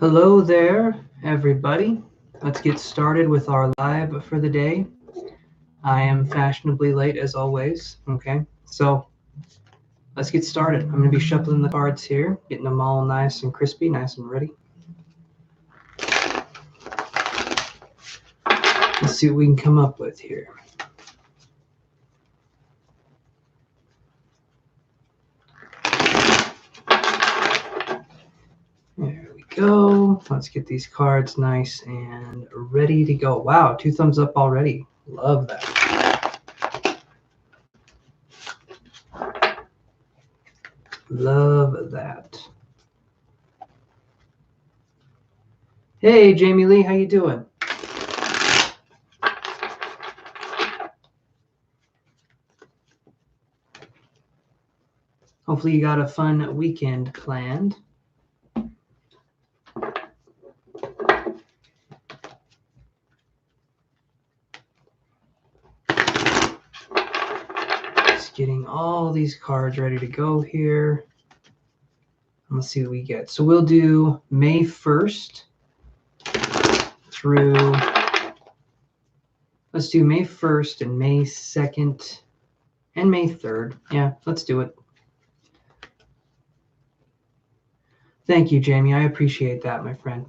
Hello there, everybody. Let's get started with our live for the day. I am fashionably late as always. Okay, so let's get started. I'm going to be shuffling the cards here, getting them all nice and crispy, nice and ready. Let's see what we can come up with here. There we go. Let's get these cards nice and ready to go. Wow, 2 thumbs up already. Love that. Love that. Hey, Jamie Lee, how you doing? Hopefully you got a fun weekend planned. Just getting all these cards ready to go here. Let's see what we get. So we'll do May 1st through, let's do May 1st and May 2nd and May 3rd. Yeah, let's do it. Thank you, Jamie. I appreciate that, my friend.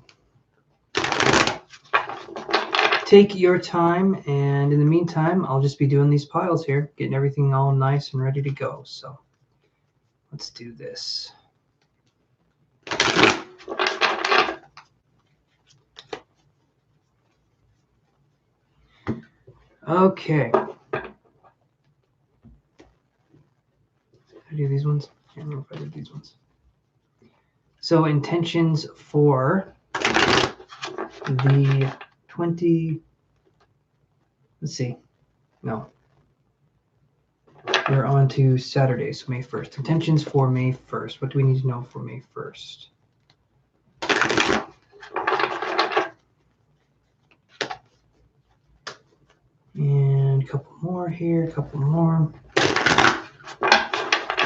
Take your time, and in the meantime, I'll just be doing these piles here, getting everything all nice and ready to go. So let's do this. Okay. Did I do these ones? I can't remember if I did these ones. So intentions for the 20, let's see, no. We're on to Saturday, so May 1st. Intentions for May 1st. What do we need to know for May 1st? And a couple more here, a couple more.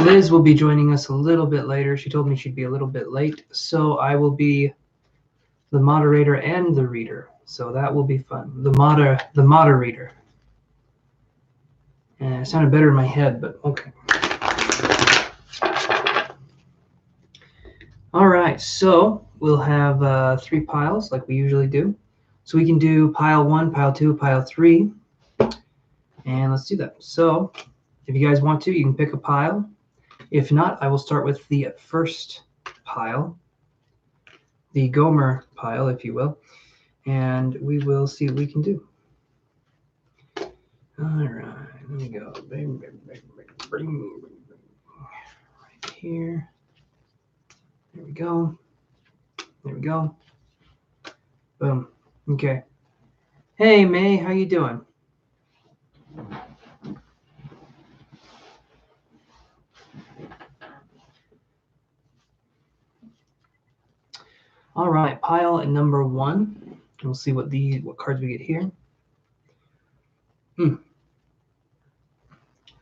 Liz will be joining us a little bit later. She told me she'd be a little bit late, so I will be the moderator and the reader. So that will be fun. The moderator. And it sounded better in my head, but okay. All right, so we'll have 3 piles like we usually do. So we can do pile 1, pile 2, pile 3. And let's do that. So if you guys want to, you can pick a pile. If not, I will start with the first pile, the Gomer pile, if you will, and we will see what we can do. All right, let me go. Right here. There we go. There we go. Boom. Okay. Hey, May, how you doing? All right, pile number 1. We'll see what cards we get here.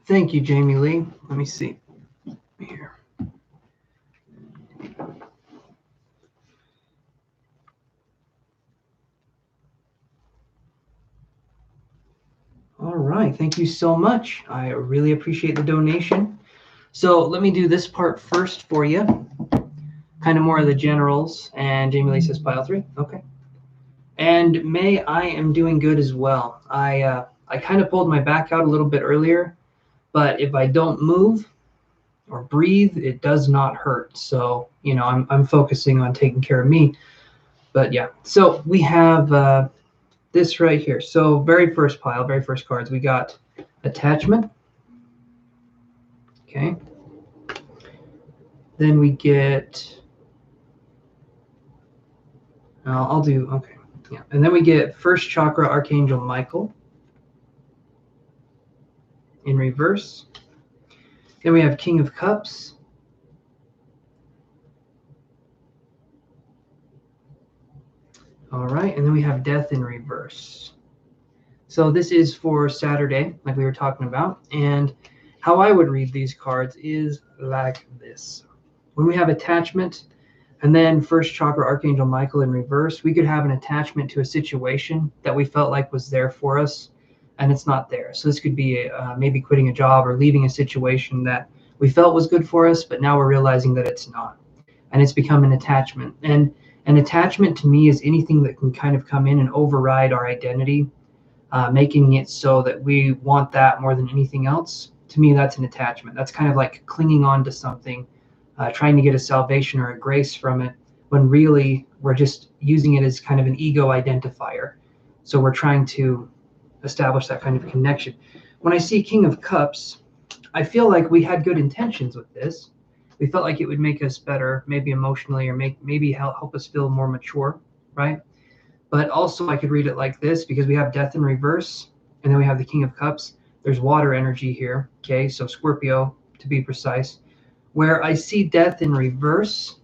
Thank you, Jamie Lee. Let me see here. All right, thank you so much. I really appreciate the donation. So let me do this part first for you. Kind of more of the generals, and Jamie Lee says pile 3. Okay. And May, I am doing good as well. I kind of pulled my back out a little bit earlier, but if I don't move or breathe, it does not hurt. So, you know, I'm focusing on taking care of me. But yeah, so we have this right here. So very first pile, very first cards, we got attachment. Okay. Then we get, I'll do, okay. Yeah. And then we get first chakra, Archangel Michael in reverse. Then we have King of Cups. All right, and then we have Death in reverse. So this is for Saturday, like we were talking about. And how I would read these cards is like this. When we have attachment, And then first chakra, Archangel Michael in reverse, we could have an attachment to a situation that we felt like was there for us, and it's not there. So this could be maybe quitting a job or leaving a situation that we felt was good for us, but now we're realizing that it's not. And it's become an attachment. And an attachment to me is anything that can kind of come in and override our identity, making it so that we want that more than anything else. To me, that's an attachment. That's kind of like clinging on to something, trying to get a salvation or a grace from it, when really we're just using it as kind of an ego identifier. So we're trying to establish that kind of connection. When I see King of Cups, I feel like we had good intentions with this. We felt like it would make us better, maybe emotionally, or maybe help us feel more mature, right? But also I could read it like this, because we have Death in reverse, and then we have the King of Cups. There's water energy here, okay? So Scorpio, to be precise. Where I see Death in reverse,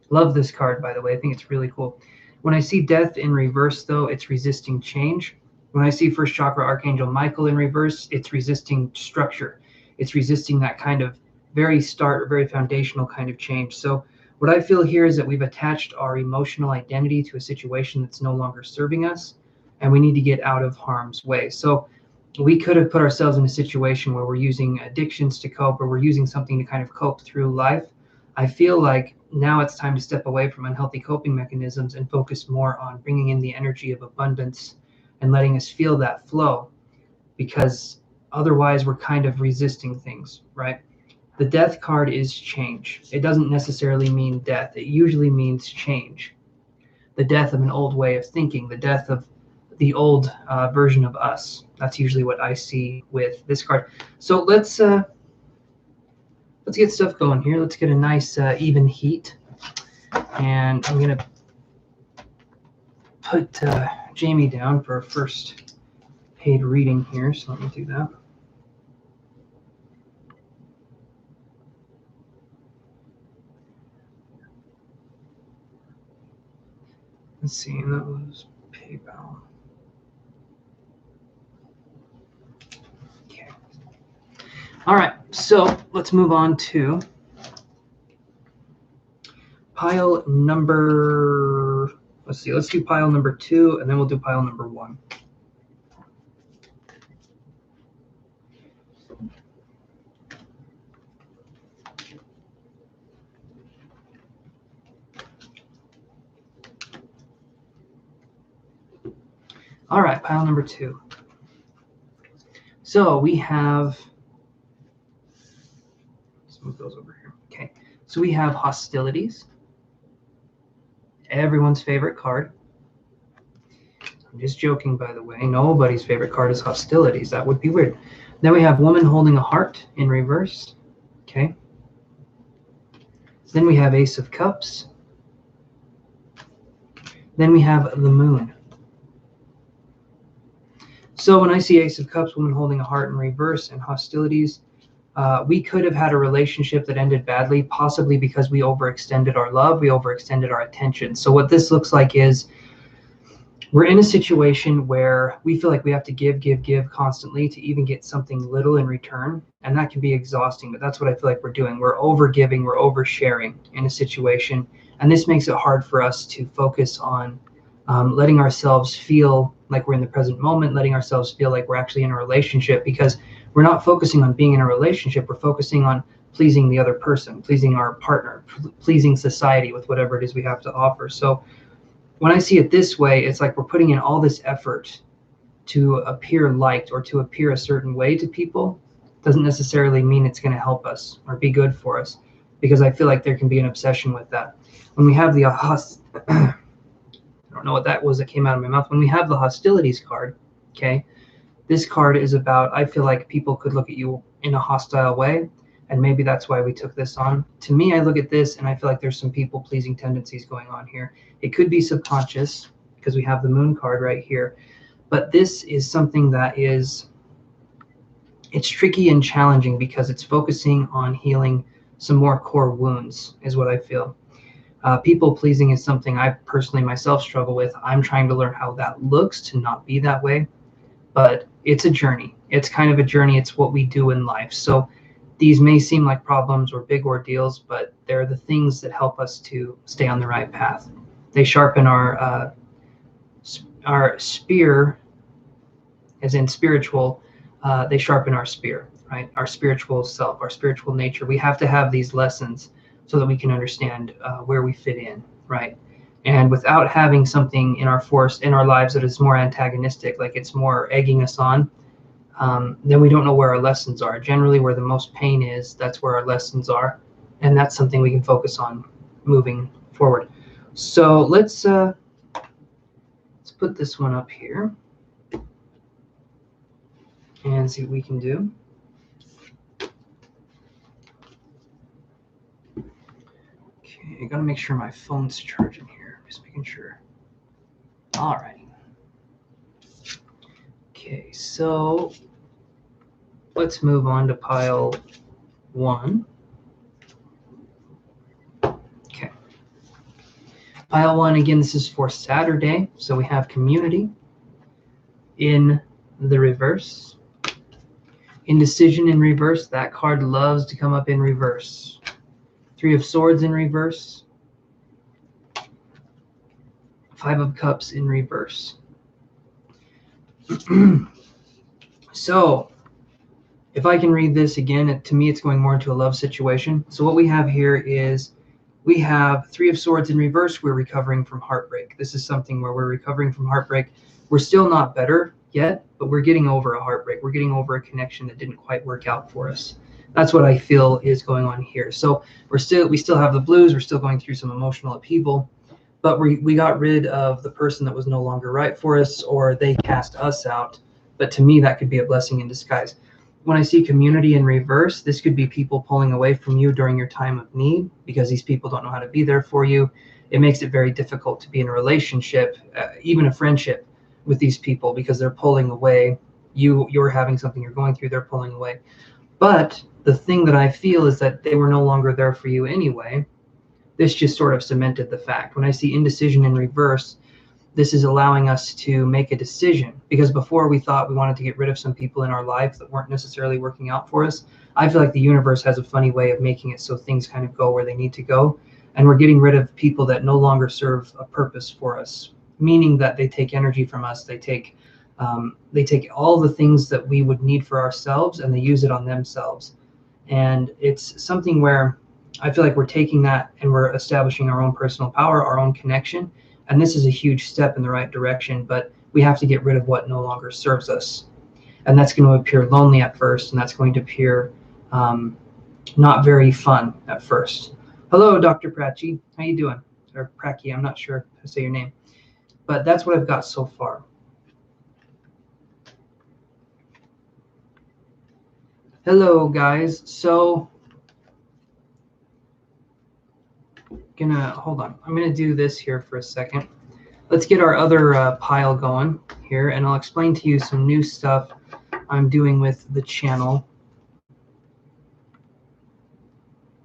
love this card, by the way. I think it's really cool. When I see Death in reverse, though, it's resisting change. When I see first chakra, Archangel Michael in reverse, it's resisting structure. It's resisting that kind of very foundational kind of change. So what I feel here is that we've attached our emotional identity to a situation that's no longer serving us, and we need to get out of harm's way. So we could have put ourselves in a situation where we're using addictions to cope, or we're using something to kind of cope through life. I feel like now it's time to step away from unhealthy coping mechanisms and focus more on bringing in the energy of abundance and letting us feel that flow, because otherwise we're kind of resisting things, right? The Death card is change. It doesn't necessarily mean death. It usually means change. The death of an old way of thinking, the death of the old version of us. That's usually what I see with this card. So let's get stuff going here. Let's get a nice even heat. And I'm gonna put Jamie down for a first paid reading here. So let me do that. Let's see, that was PayPal. Okay. All right, so let's move on to pile number, let's do pile number 2, and then we'll do pile number 1. All right, pile number 2. So we have, let's move those over here. Okay, so we have hostilities. Everyone's favorite card. I'm just joking, by the way. Nobody's favorite card is hostilities. That would be weird. Then we have woman holding a heart in reverse. Okay. Then we have Ace of Cups. Then we have the moon. So when I see Ace of Cups, woman holding a heart in reverse, and hostilities, we could have had a relationship that ended badly, possibly because we overextended our love, we overextended our attention. So what this looks like is we're in a situation where we feel like we have to give constantly to even get something little in return. And that can be exhausting, but that's what I feel like we're doing. We're over-giving, we're oversharing in a situation. And this makes it hard for us to focus on letting ourselves feel like we're in the present moment, letting ourselves feel like we're actually in a relationship, because we're not focusing on being in a relationship. We're focusing on pleasing the other person, pleasing our partner, pleasing society with whatever it is we have to offer. So when I see it this way, it's like we're putting in all this effort to appear liked or to appear a certain way to people. Doesn't necessarily mean it's going to help us or be good for us, because I feel like there can be an obsession with that. When we have the I don't know what that was that came out of my mouth. When we have the hostilities card, okay, this card is about, I feel like people could look at you in a hostile way, and maybe that's why we took this on. To me, I look at this and I feel like there's some people-pleasing tendencies going on here. It could be subconscious because we have the moon card right here, but this is something that is, it's tricky and challenging because it's focusing on healing some more core wounds, is what I feel. People pleasing is something I personally myself struggle with. I'm trying to learn how that looks to not be that way, but it's a journey. It's kind of a journey. It's what we do in life. So these may seem like problems or big ordeals, but they're the things that help us to stay on the right path. They sharpen our spear, as in spiritual. They sharpen our spear, right? Our spiritual self, our spiritual nature. We have to have these lessons so that we can understand where we fit in, right? And without having something in our force, in our lives that is more antagonistic, like it's more egging us on, then we don't know where our lessons are. Generally, where the most pain is, that's where our lessons are, and that's something we can focus on moving forward. So let's put this one up here and see what we can do. Okay, I gotta make sure my phone's charging here. Just making sure. All right. Okay, so let's move on to pile 1. Okay. Pile 1, again, this is for Saturday. So we have community in the reverse. Indecision in reverse. That card loves to come up in reverse. 3 of Swords in reverse. 5 of Cups in reverse. So if I can read this again, to me it's going more into a love situation. So what we have here is we have 3 of Swords in reverse. We're recovering from heartbreak. This is something where we're recovering from heartbreak. We're still not better yet, but we're getting over a heartbreak. We're getting over a connection that didn't quite work out for us. That's what I feel is going on here. So we still have the blues. We're still going through some emotional upheaval, but we got rid of the person that was no longer right for us, or they cast us out. But to me, that could be a blessing in disguise. When I see community in reverse, this could be people pulling away from you during your time of need because these people don't know how to be there for you. It makes it very difficult to be in a relationship, even a friendship, with these people because they're pulling away. You're having something you're going through, they're pulling away. But the thing that I feel is that they were no longer there for you anyway. This just sort of cemented the fact. When I see indecision in reverse, this is allowing us to make a decision, because before we thought we wanted to get rid of some people in our life that weren't necessarily working out for us. I feel like the universe has a funny way of making it so things kind of go where they need to go, and we're getting rid of people that no longer serve a purpose for us, meaning that they take energy from us. They take all the things that we would need for ourselves and they use it on themselves. And it's something where I feel like we're taking that and we're establishing our own personal power, our own connection. And this is a huge step in the right direction, but we have to get rid of what no longer serves us. And that's going to appear lonely at first, and that's going to appear not very fun at first. Hello, Dr. Prachi. How you doing? Or Prachi, I'm not sure how to say your name. But that's what I've got so far. Hello, guys. So hold on. I'm gonna do this here for a second. Let's get our other pile going here, and I'll explain to you some new stuff I'm doing with the channel.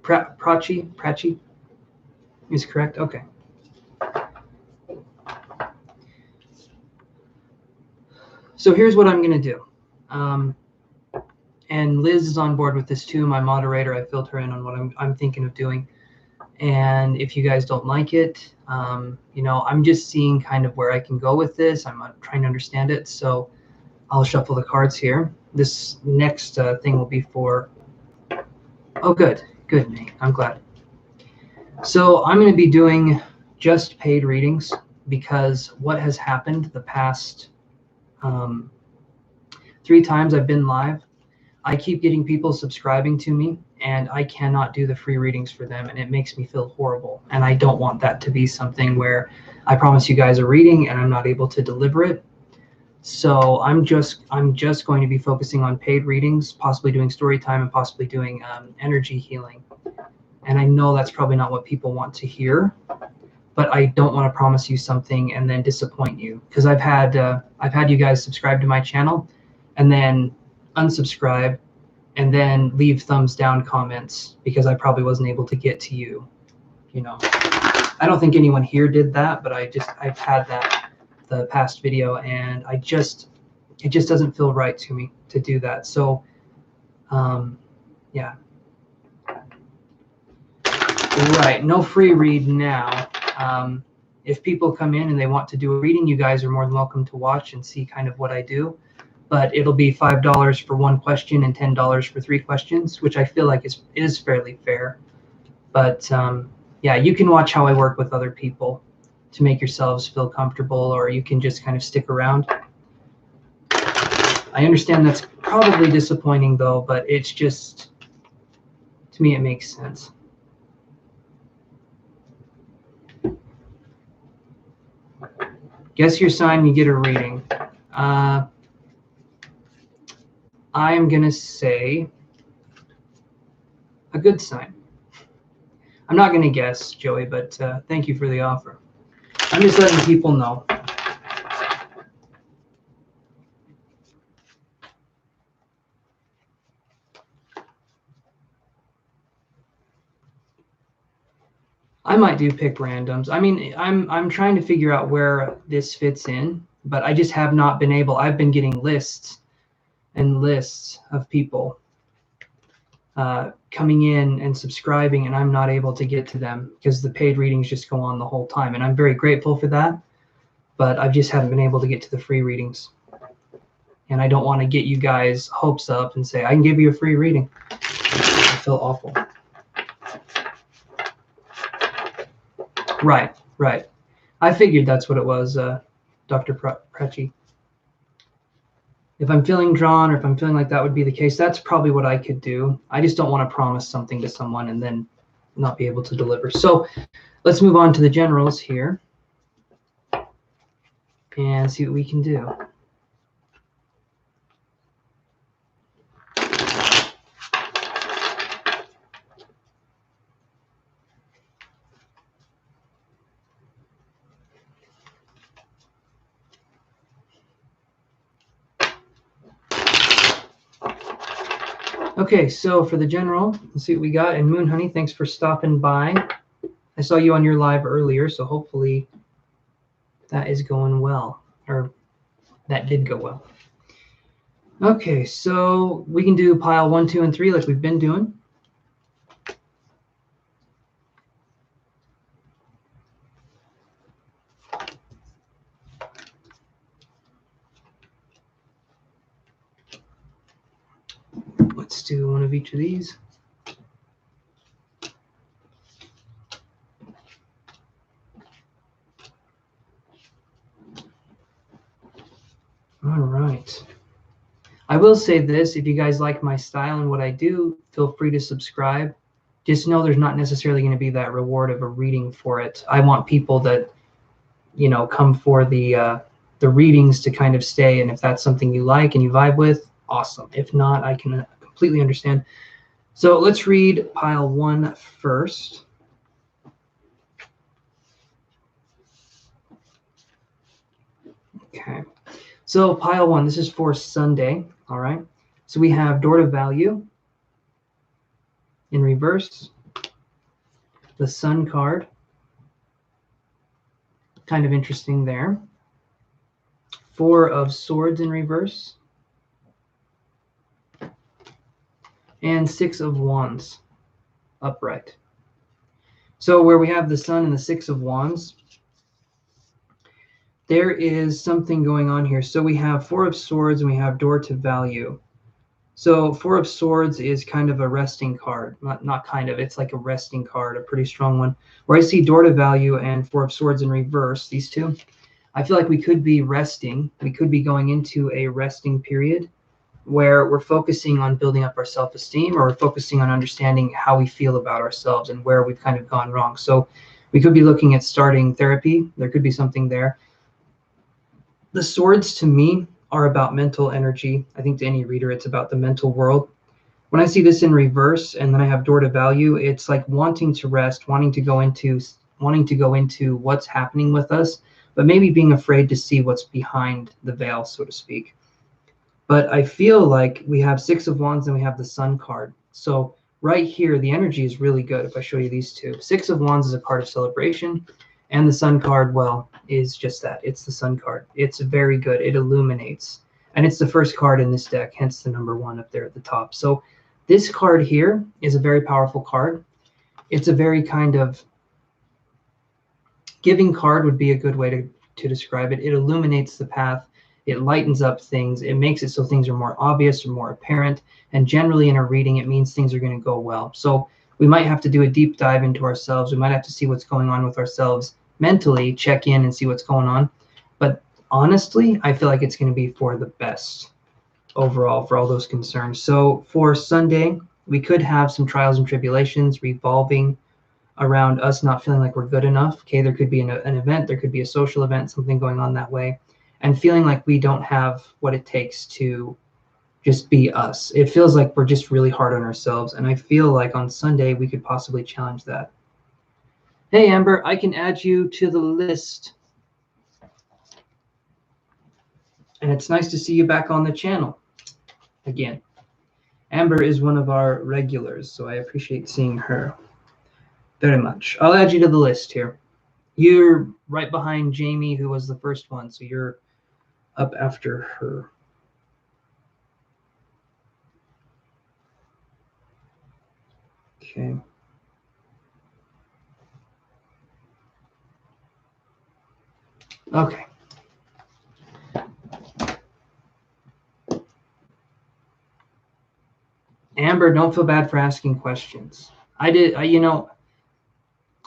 Prachi is correct. Okay. So here's what I'm gonna do. And Liz is on board with this too, my moderator. I filled her in on what I'm thinking of doing. And if you guys don't like it, I'm just seeing kind of where I can go with this. I'm trying to understand it. So I'll shuffle the cards here. This next thing will be for, oh, good, Nate. I'm glad. So I'm going to be doing just paid readings because what has happened the past 3 times I've been live, I keep getting people subscribing to me, and I cannot do the free readings for them, and it makes me feel horrible. And I don't want that to be something where I promise you guys a reading and I'm not able to deliver it. So I'm just going to be focusing on paid readings, possibly doing story time, and possibly doing energy healing. And I know that's probably not what people want to hear, but I don't want to promise you something and then disappoint you, because I've had you guys subscribe to my channel and then unsubscribe and then leave thumbs down comments because I probably wasn't able to get to you. I don't think anyone here did that, but I've had that the past video, and it just doesn't feel right to me to do that. So Yeah. Right. No free read now. If people come in and they want to do a reading, you guys are more than welcome to watch and see kind of what I do. But it'll be $5 for one question and $10 for 3 questions, which I feel like is fairly fair. But yeah, you can watch how I work with other people to make yourselves feel comfortable, or you can just kind of stick around. I understand that's probably disappointing though, but it's just, to me, it makes sense. Guess your sign, you get a reading. I am going to say a good sign. I'm not going to guess, Joey, but thank you for the offer. I'm just letting people know. I might do pick randoms. I mean, I'm trying to figure out where this fits in, but I just have not been able. I've been getting lists and lists of people coming in and subscribing, and I'm not able to get to them because the paid readings just go on the whole time, and I'm very grateful for that, but I just haven't been able to get to the free readings. And I don't want to get you guys hopes up and say, I can give you a free reading. I feel awful. Right, right. I figured that's what it was, Dr. Precci. If I'm feeling drawn, or if I'm feeling like that would be the case, that's probably what I could do. I just don't want to promise something to someone and then not be able to deliver. So let's move on to the generals here and see what we can do. Okay, so for the general, let's see what we got. And Moon Honey, thanks for stopping by. I saw you on your live earlier, so hopefully that is going well, or that did go well. Okay, so we can do pile 1, 2, and 3 like we've been doing. Let's do one of each of these. All right. I will say this, if you guys like my style and what I do, feel free to subscribe. Just know there's not necessarily going to be that reward of a reading for it. I want people that, you know, come for the readings to kind of stay. And if that's something you like and you vibe with, awesome. If not, I can completely understand. So let's read pile 1 first. Okay. So pile 1, this is for Sunday. All right. So we have Door to Value in reverse, the Sun card. Kind of interesting there. 4 of Swords in reverse. And 6 of Wands upright. So where we have the Sun and the 6 of Wands, there is something going on here. So we have 4 of Swords and we have Door to Value. So 4 of Swords is kind of a resting card. Not kind of, it's like a resting card, a pretty strong one. Where I see Door to Value and 4 of Swords in reverse, these two, I feel like we could be resting. We could be going into a resting period where we're focusing on building up our self-esteem, or we're focusing on understanding how we feel about ourselves and where we've kind of gone wrong. So we could be looking at starting therapy. There could be something there. The Swords to me are about mental energy. I think to any reader, it's about the mental world. When I see this in reverse and then I have Door to Value, it's like wanting to rest, wanting to go into what's happening with us, but maybe being afraid to see what's behind the veil, so to speak. But I feel like we have 6 of Wands and we have the Sun card. So right here, the energy is really good if I show you these two. 6 of Wands is a card of celebration, and the Sun card, well, is just that. It's the Sun card. It's very good. It illuminates. And it's the first card in this deck, hence the number 1 up there at the top. So This card here is a very powerful card. It's a very kind of giving card would be a good way to describe it. It illuminates the path. It lightens up things. It makes it so things are more obvious or more apparent. And generally in a reading, it means things are going to go well. So we might have to do a deep dive into ourselves. We might have to see what's going on with ourselves mentally, check in and see what's going on. But honestly, I feel like it's going to be for the best overall for all those concerns. So for Sunday, we could have some trials and tribulations revolving around us not feeling like we're good enough. Okay, there could be an event, there could be a social event, something going on that way, and feeling like we don't have what it takes to just be us. It feels like we're just really hard on ourselves, and I feel like on Sunday we could possibly challenge that. Hey Amber, I can add you to the list. And it's nice to see you back on the channel again. Amber is one of our regulars, so I appreciate seeing her very much. I'll add you to the list here. You're right behind Jamie, who was the first one, so you're up after her. Okay. Okay. Amber, don't feel bad for asking questions. You know,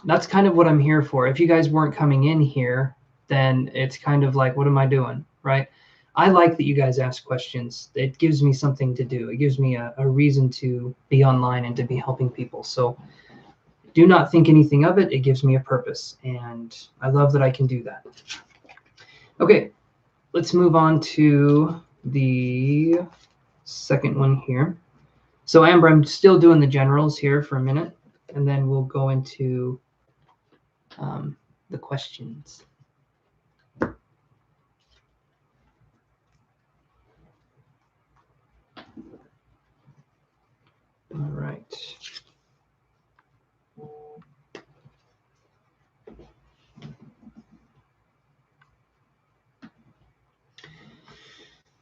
that's kind of what I'm here for. If you guys weren't coming in here, then it's kind of like, what am I doing, right? I like that you guys ask questions. It gives me something to do. It gives me a reason to be online and to be helping people. So do not think anything of it. It gives me a purpose, and I love that I can do that. Okay, let's move on to the second one here. So Amber, I'm still doing the generals here for a minute, and then we'll go into the questions. All right.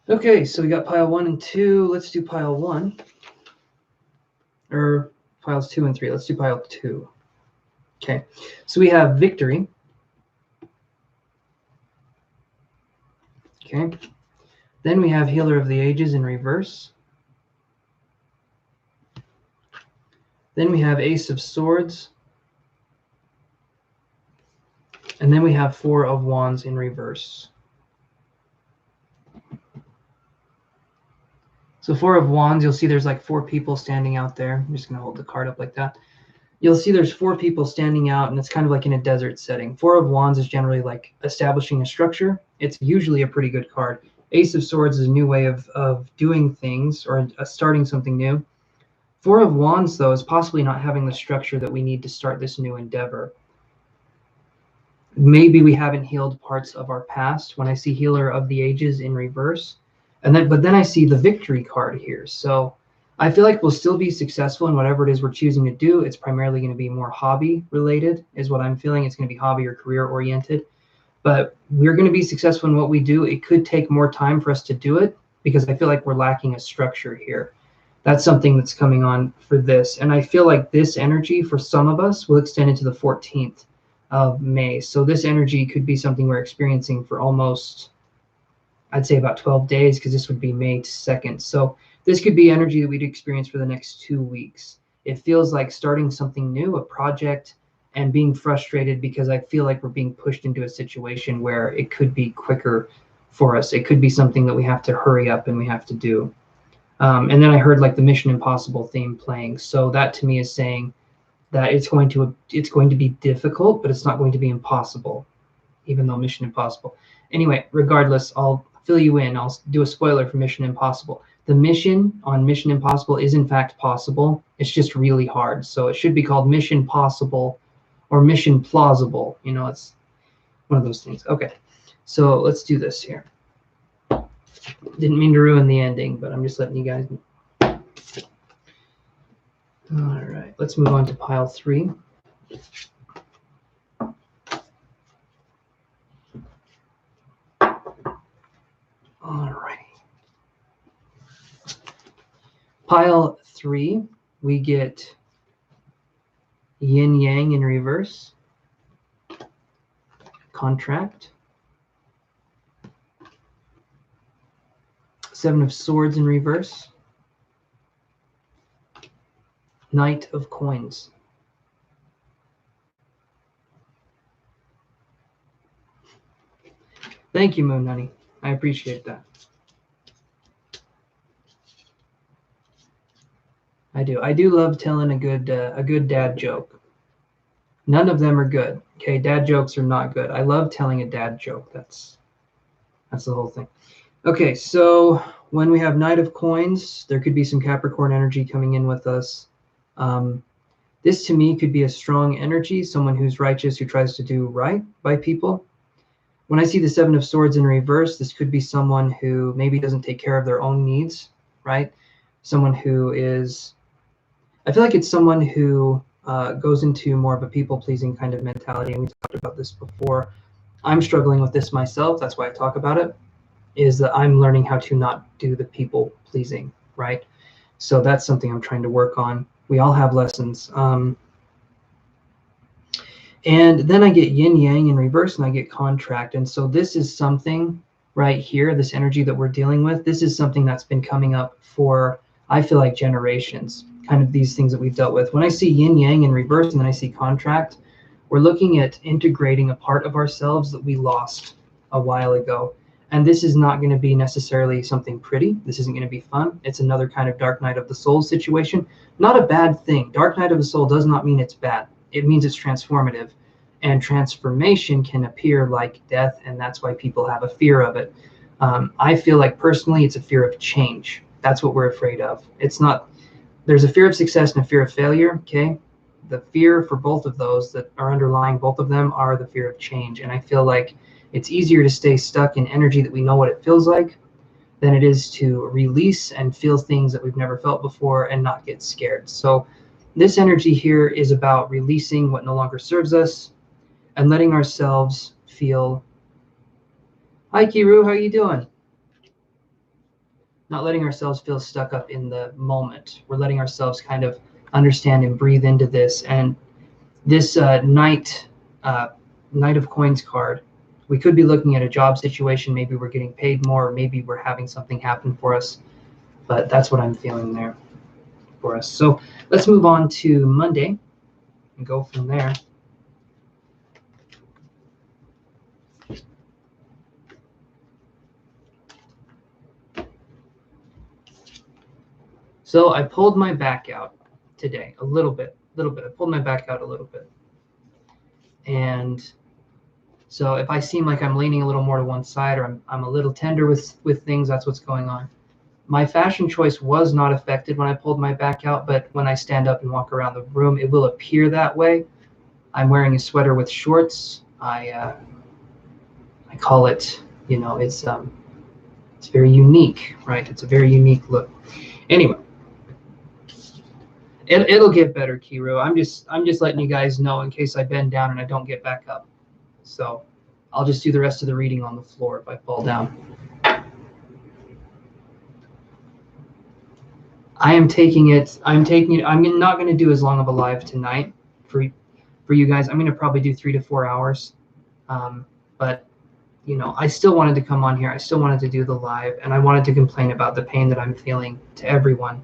Okay, so we got pile 1 and 2. Let's do pile 1. Or piles 2 and 3. Let's do pile 2. Okay, so we have victory. Okay, then we have healer of the ages in reverse. Then we have ace of swords. And then we have 4 of wands in reverse. So 4 of wands, you'll see there's like 4 people standing out there. I'm just going to hold the card up like that. You'll see there's 4 people standing out, and it's kind of like in a desert setting. 4 of wands is generally like establishing a structure. It's usually a pretty good card. Ace of swords is a new way of doing things or starting something new. 4 of wands, though, is possibly not having the structure that we need to start this new endeavor. Maybe we haven't healed parts of our past. When I see healer of the ages in reverse, but then I see the victory card here. So I feel like we'll still be successful in whatever it is we're choosing to do. It's primarily going to be more hobby related is what I'm feeling. It's going to be hobby or career oriented, but we're going to be successful in what we do. It could take more time for us to do it because I feel like we're lacking a structure here. That's something that's coming on for this. And I feel like this energy for some of us will extend into the 14th of May. So this energy could be something we're experiencing for almost, I'd say about 12 days, because this would be May 2nd. So this could be energy that we'd experience for the next 2 weeks. It feels like starting something new, a project, and being frustrated because I feel like we're being pushed into a situation where it could be quicker for us. It could be something that we have to hurry up and we have to do. And then I heard like the Mission Impossible theme playing. So that to me is saying that it's going to be difficult, but it's not going to be impossible, even though Mission Impossible. Anyway, regardless, I'll fill you in. I'll do a spoiler for Mission Impossible. The mission on Mission Impossible is in fact possible. It's just really hard. So it should be called Mission Possible or Mission Plausible. You know, it's one of those things. Okay, so let's do this here. Didn't mean to ruin the ending, but I'm just letting you guys know. All right, let's move on to pile 3. All right. Pile 3, we get yin yang in reverse, contract. 7 of Swords in reverse, Knight of Coins. Thank you, Moon Honey. I appreciate that. I do. I do love telling a good dad joke. None of them are good. Okay, dad jokes are not good. I love telling a dad joke. That's the whole thing. Okay, so when we have Knight of Coins, there could be some Capricorn energy coming in with us. This to me could be a strong energy, someone who's righteous, who tries to do right by people. When I see the 7 of Swords in reverse, this could be someone who maybe doesn't take care of their own needs, right? Someone who is, I feel like it's someone who goes into more of a people-pleasing kind of mentality, and we talked about this before. I'm struggling with this myself, that's why I talk about it, is that I'm learning how to not do the people-pleasing, right? So that's something I'm trying to work on. We all have lessons. And then I get yin yang in reverse, and I get contract. And so this is something right here, this energy that we're dealing with, this is something that's been coming up for, I feel like, generations, kind of these things that we've dealt with. When I see yin yang in reverse and then I see contract, we're looking at integrating a part of ourselves that we lost a while ago. And this is not going to be necessarily something pretty. This isn't going to be fun. It's another kind of dark night of the soul situation. Not a bad thing. Dark night of the soul does not mean it's bad. It means it's transformative. And transformation can appear like death, and that's why people have a fear of it. I feel like personally it's a fear of change. That's what we're afraid of. It's not, there's a fear of success and a fear of failure, okay? The fear for both of those that are underlying both of them are the fear of change. And I feel like it's easier to stay stuck in energy that we know what it feels like than it is to release and feel things that we've never felt before and not get scared. So this energy here is about releasing what no longer serves us and letting ourselves feel. Hi, Kiru, how are you doing? Not letting ourselves feel stuck up in the moment. We're letting ourselves kind of understand and breathe into this. And this Knight of Coins card, we could be looking at a job situation. Maybe we're getting paid more, or maybe we're having something happen for us. But that's what I'm feeling there for us. So let's move on to Monday and go from there. So I pulled my back out today a little bit. I pulled my back out a little bit. And so if I seem like I'm leaning a little more to one side, or I'm a little tender with things, that's what's going on. My fashion choice was not affected when I pulled my back out, but when I stand up and walk around the room, it will appear that way. I'm wearing a sweater with shorts. I call it, you know, it's very unique, right? It's a very unique look. Anyway. It'll get better, Kiru. I'm just letting you guys know in case I bend down and I don't get back up. So I'll just do the rest of the reading on the floor if I fall down. I'm not going to do as long of a live tonight for you guys. I'm going to probably do 3 to 4 hours. But you know, I still wanted to come on here. I still wanted to do the live, and I wanted to complain about the pain that I'm feeling to everyone.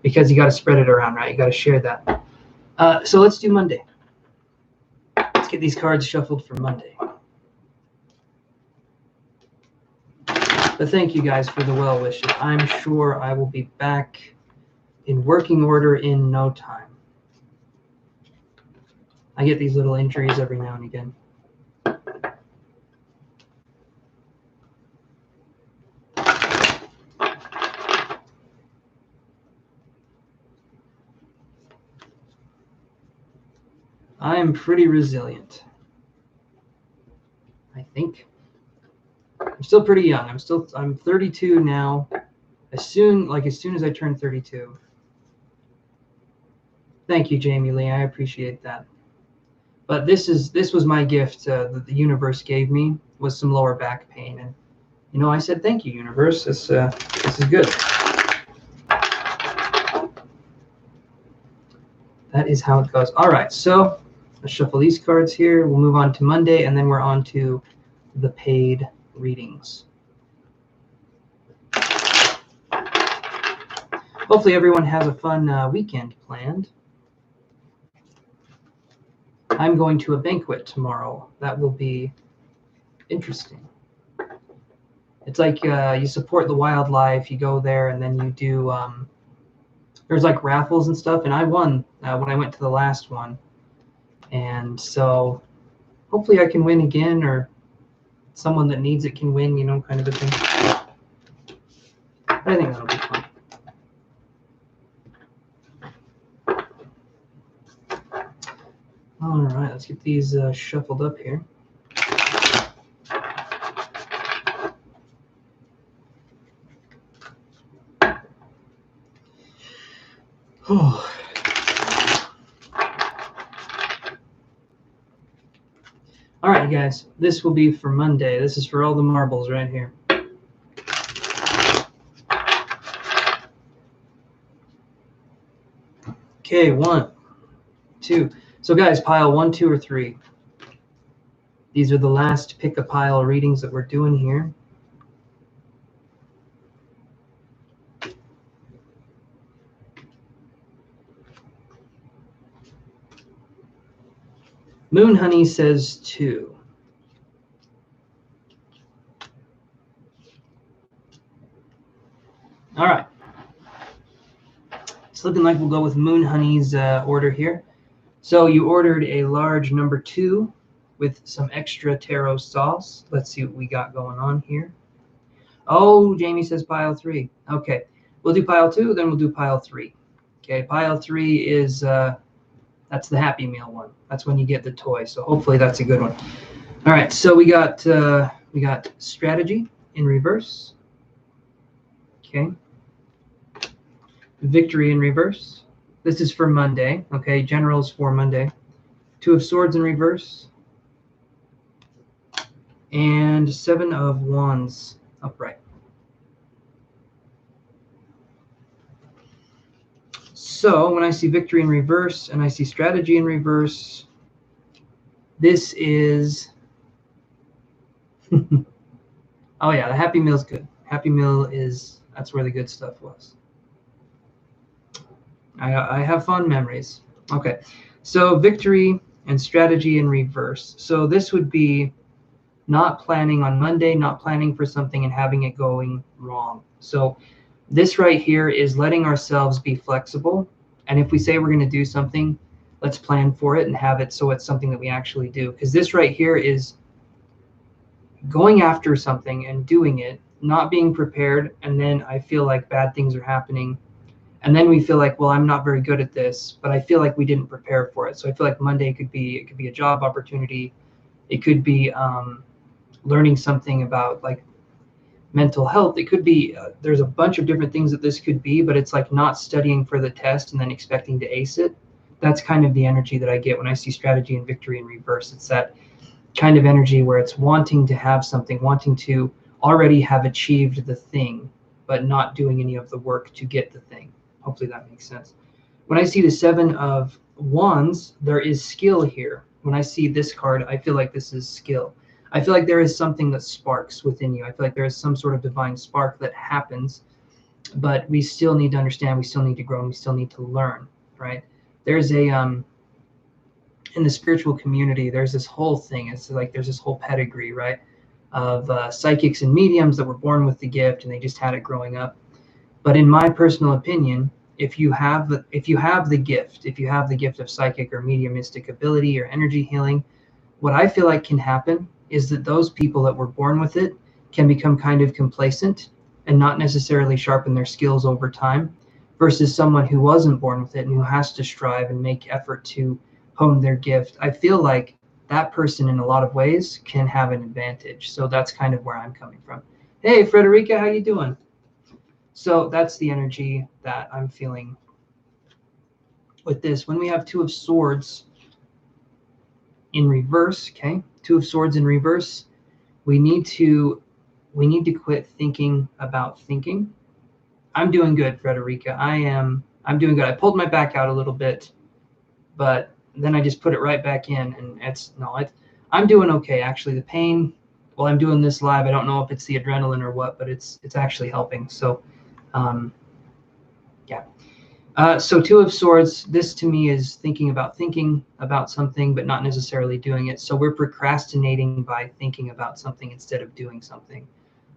Because you got to spread it around, right? You got to share that. So let's do Monday. Let's get these cards shuffled for Monday. But thank you guys for the well wishes. I'm sure I will be back in working order in no time. I get these little injuries every now and again. I am pretty resilient, I think. I'm still pretty young. I'm 32 now. As soon as I turn 32. Thank you, Jamie Lee. I appreciate that. But this was my gift that the universe gave me, was some lower back pain, and you know, I said thank you, universe. This is good. that is how it goes. All right, so let's shuffle these cards here. We'll move on to Monday, and then we're on to the paid readings. Hopefully everyone has a fun weekend planned. I'm going to a banquet tomorrow. That will be interesting. It's like you support the wildlife, you go there, and then you do, there's like raffles and stuff, and I won when I went to the last one. And so hopefully I can win again, or someone that needs it can win, you know, kind of a thing. I think that'll be fun. All right, let's get these shuffled up here. Oh. All right, you guys, this will be for Monday. This is for all the marbles right here. Okay, 1, 2. So guys, pile 1, 2, or 3. These are the last pick a pile readings that we're doing here. Moon Honey says 2. All right. It's looking like we'll go with Moon Honey's order here. So you ordered a large number 2 with some extra taro sauce. Let's see what we got going on here. Oh, Jamie says pile 3. Okay, we'll do pile 2, then we'll do pile 3. Okay, pile 3 is that's the Happy Meal one. That's when you get the toy. So hopefully that's a good one. All right, so we got strategy in reverse. Okay. Victory in reverse. This is for Monday. Okay, generals for Monday. 2 of Swords in reverse. And 7 of Wands upright. So when I see victory in reverse and I see strategy in reverse, this is, oh yeah, the Happy Meal's good. Happy Meal is, that's where the good stuff was. I have fond memories. Okay, so victory and strategy in reverse. So this would be not planning on Monday, not planning for something and having it going wrong. So this right here is letting ourselves be flexible. And if we say we're going to do something, let's plan for it and have it so it's something that we actually do. Because this right here is going after something and doing it, not being prepared, and then I feel like bad things are happening. And then we feel like, well, I'm not very good at this, but I feel like we didn't prepare for it. So I feel like Monday could be a job opportunity. It could be learning something about like mental health. It could be, there's a bunch of different things that this could be, but it's like not studying for the test and then expecting to ace it. That's kind of the energy that I get when I see strategy and victory in reverse. It's that kind of energy where it's wanting to have something, wanting to already have achieved the thing, but not doing any of the work to get the thing. Hopefully that makes sense. When I see the 7 of Wands, there is skill here. When I see this card, I feel like this is skill. I feel like there is something that sparks within you. I feel like there is some sort of divine spark that happens, but we still need to understand, we still need to grow, and we still need to learn, right? There's a, in the spiritual community, there's this whole thing. It's like there's this whole pedigree, right, of psychics and mediums that were born with the gift and they just had it growing up. But in my personal opinion, if you have the gift of psychic or mediumistic ability or energy healing, what I feel like can happen is that those people that were born with it can become kind of complacent and not necessarily sharpen their skills over time, versus someone who wasn't born with it and who has to strive and make effort to hone their gift. I feel like that person in a lot of ways can have an advantage. So that's kind of where I'm coming from. Hey, Frederica, how you doing? So that's the energy that I'm feeling with this. When we have 2 of Swords in reverse, okay, 2 of Swords in reverse, we need to quit thinking about thinking. I'm doing good, Frederica. I'm doing good. I pulled my back out a little bit but then I just put it right back in, and I'm doing okay actually. The pain, while I'm doing this live, I don't know if it's the adrenaline or what, but it's actually helping. So yeah. So Two of Swords, this to me is thinking about something, but not necessarily doing it. So we're procrastinating by thinking about something instead of doing something.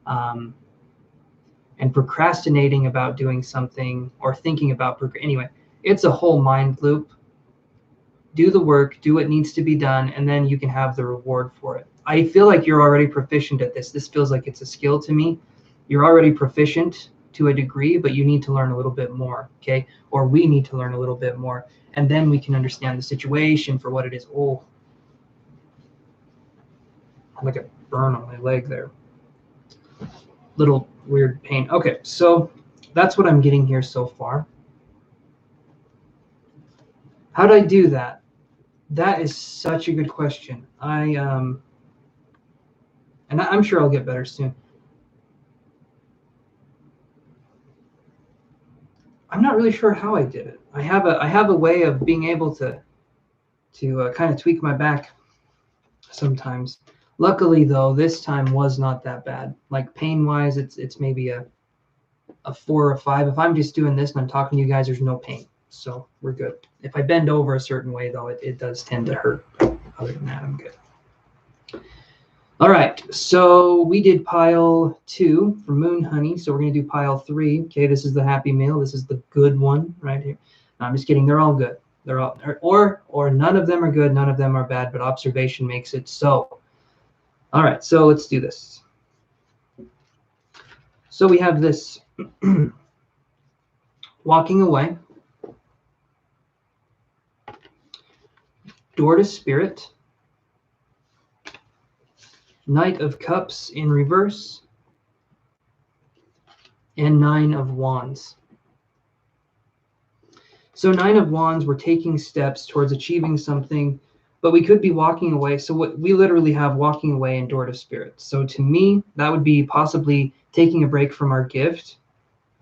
And procrastinating about doing something or thinking about, anyway, it's a whole mind loop. Do the work, do what needs to be done, and then you can have the reward for it. I feel like you're already proficient at this. This feels like it's a skill to me. You're already proficient to a degree, but you need to learn a little bit more, okay? Or we need to learn a little bit more, and then we can understand the situation for what it is. Oh, like a burn on my leg there. Little weird pain. Okay, so that's what I'm getting here so far. How do I do that? That is such a good question. And I'm sure I'll get better soon. I'm not really sure how I did it. I have a way of being able to kind of tweak my back sometimes. Luckily though, this time was not that bad. Like pain wise, it's maybe a 4 or 5. If I'm just doing this and I'm talking to you guys, there's no pain. So we're good. If I bend over a certain way though, it does tend to hurt. Other than that, I'm good. All right, so we did pile 2 for Moon Honey. So we're gonna do pile 3. Okay, this is the happy meal. This is the good one right here. No, I'm just kidding. They're all good. They're all, or none of them are good. None of them are bad. But observation makes it so. All right, so let's do this. So we have this walking away, door to spirit, Knight of Cups in reverse, and 9 of Wands. So 9 of Wands, we're taking steps towards achieving something, but we could be walking away. So what we literally have walking away and door to spirit. So to me, that would be possibly taking a break from our gift,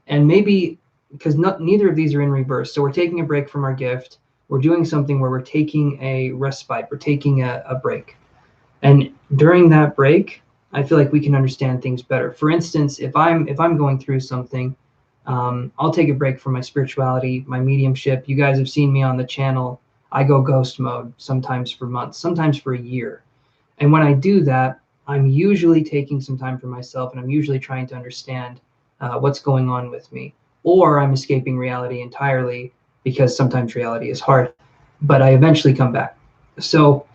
and maybe because neither of these are in reverse. So we're taking a break from our gift. We're doing something where we're taking a respite. We're taking a break. And during that break, I feel like we can understand things better. For instance, if I'm going through something, I'll take a break from my spirituality, my mediumship. You guys have seen me on the channel. I go ghost mode sometimes for months, sometimes for a year. And when I do that, I'm usually taking some time for myself, and I'm usually trying to understand what's going on with me. Or I'm escaping reality entirely, because sometimes reality is hard, but I eventually come back. So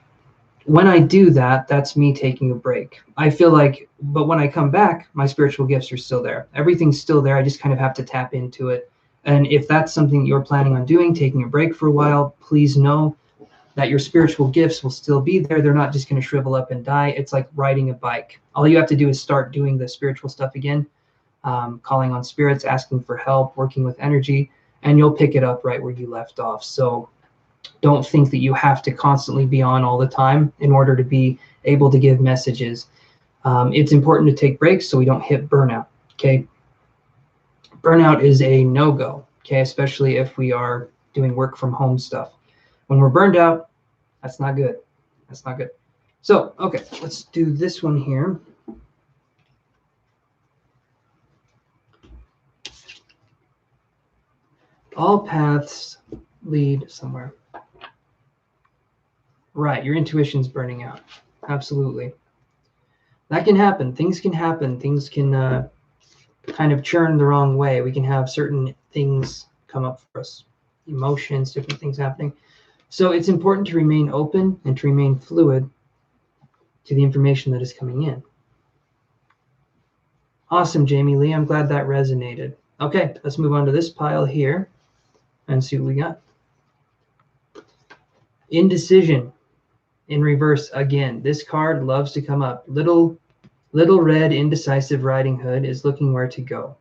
when I do that, that's me taking a break. I feel like, but when I come back, my spiritual gifts are still there. Everything's still there. I just kind of have to tap into it. And if that's something you're planning on doing, taking a break for a while, please know that your spiritual gifts will still be there. They're not just going to shrivel up and die. It's like riding a bike. All you have to do is start doing the spiritual stuff again, calling on spirits, asking for help, working with energy, and you'll pick it up right where you left off. So don't think that you have to constantly be on all the time in order to be able to give messages. It's important to take breaks so we don't hit burnout, okay? Burnout is a no-go, okay? Especially if we are doing work from home stuff. When we're burned out, that's not good. That's not good. So, okay, let's do this one here. All paths lead somewhere. Right, your intuition's burning out. Absolutely. That can happen. Things can happen. Things can kind of churn the wrong way. We can have certain things come up for us, emotions, different things happening. So it's important to remain open and to remain fluid to the information that is coming in. Awesome, Jamie Lee. I'm glad that resonated. Okay, let's move on to this pile here and see what we got. Indecision in reverse again. This card loves to come up. Little red indecisive riding hood is looking where to go.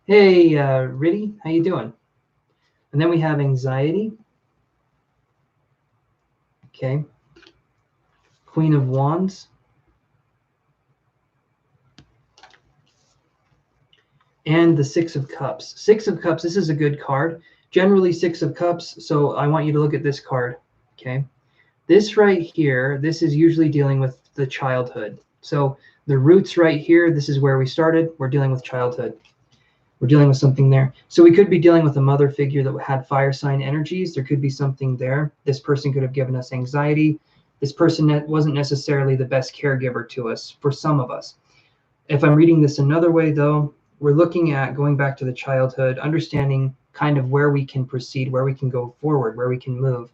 Hey, Riddy, how you doing? And then we have anxiety. Okay. Queen of Wands. And the 6 of Cups. 6 of Cups, this is a good card generally 6 of Cups. So I want you to look at this card. Okay. This right here, this is usually dealing with the childhood. So the roots right here, this is where we started. We're dealing with childhood. We're dealing with something there. So we could be dealing with a mother figure that had fire sign energies. There could be something there. This person could have given us anxiety. This person wasn't necessarily the best caregiver to us, for some of us. If I'm reading this another way, though, we're looking at going back to the childhood, understanding kind of where we can proceed, where we can go forward, where we can move.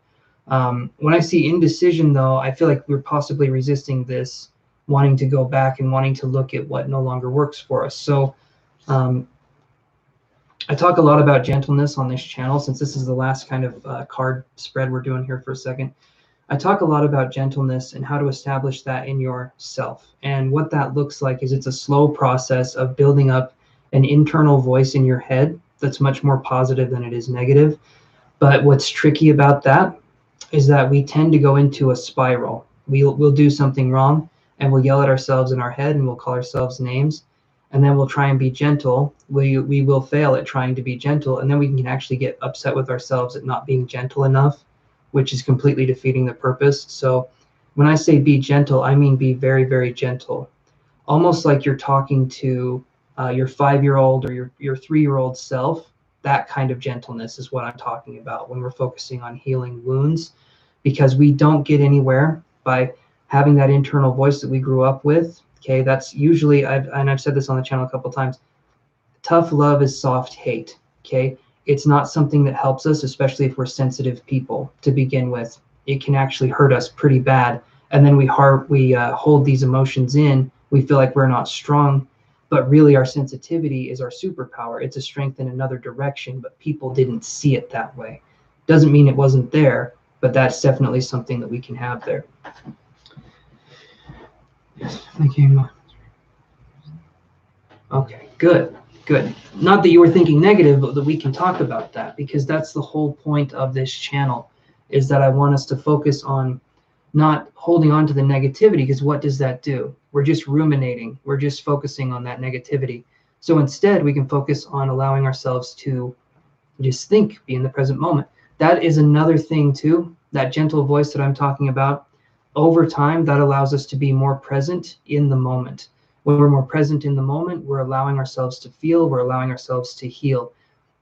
When I see indecision, though, I feel like we're possibly resisting this, wanting to go back and wanting to look at what no longer works for us. So I talk a lot about gentleness on this channel, since this is the last kind of card spread we're doing here for a second. I talk a lot about gentleness and how to establish that in yourself. And what that looks like is it's a slow process of building up an internal voice in your head that's much more positive than it is negative. But what's tricky about that is that we tend to go into a spiral. We'll do something wrong and we'll yell at ourselves in our head and we'll call ourselves names. And then we'll try and be gentle. We will fail at trying to be gentle. And then we can actually get upset with ourselves at not being gentle enough, which is completely defeating the purpose. So when I say be gentle, I mean be very, very gentle. Almost like you're talking to your 5-year-old or your 3-year-old self. That kind of gentleness is what I'm talking about when we're focusing on healing wounds, because we don't get anywhere by having that internal voice that we grew up with. Okay, that's usually, I've said this on the channel a couple times, tough love is soft hate. Okay, it's not something that helps us, especially if we're sensitive people to begin with. It can actually hurt us pretty bad. And then we hold these emotions in. We feel like we're not strong, but really our sensitivity is our superpower. It's a strength in another direction, but people didn't see it that way. Doesn't mean it wasn't there, but that's definitely something that we can have there. Okay, good. Good. Not that you were thinking negative, but that we can talk about that, because that's the whole point of this channel, is that I want us to focus on not holding on to the negativity, because what does that do? We're just ruminating. We're just focusing on that negativity. So instead, we can focus on allowing ourselves to just think, be in the present moment. That is another thing too, that gentle voice that I'm talking about. Over time, that allows us to be more present in the moment. When we're more present in the moment, we're allowing ourselves to feel, we're allowing ourselves to heal.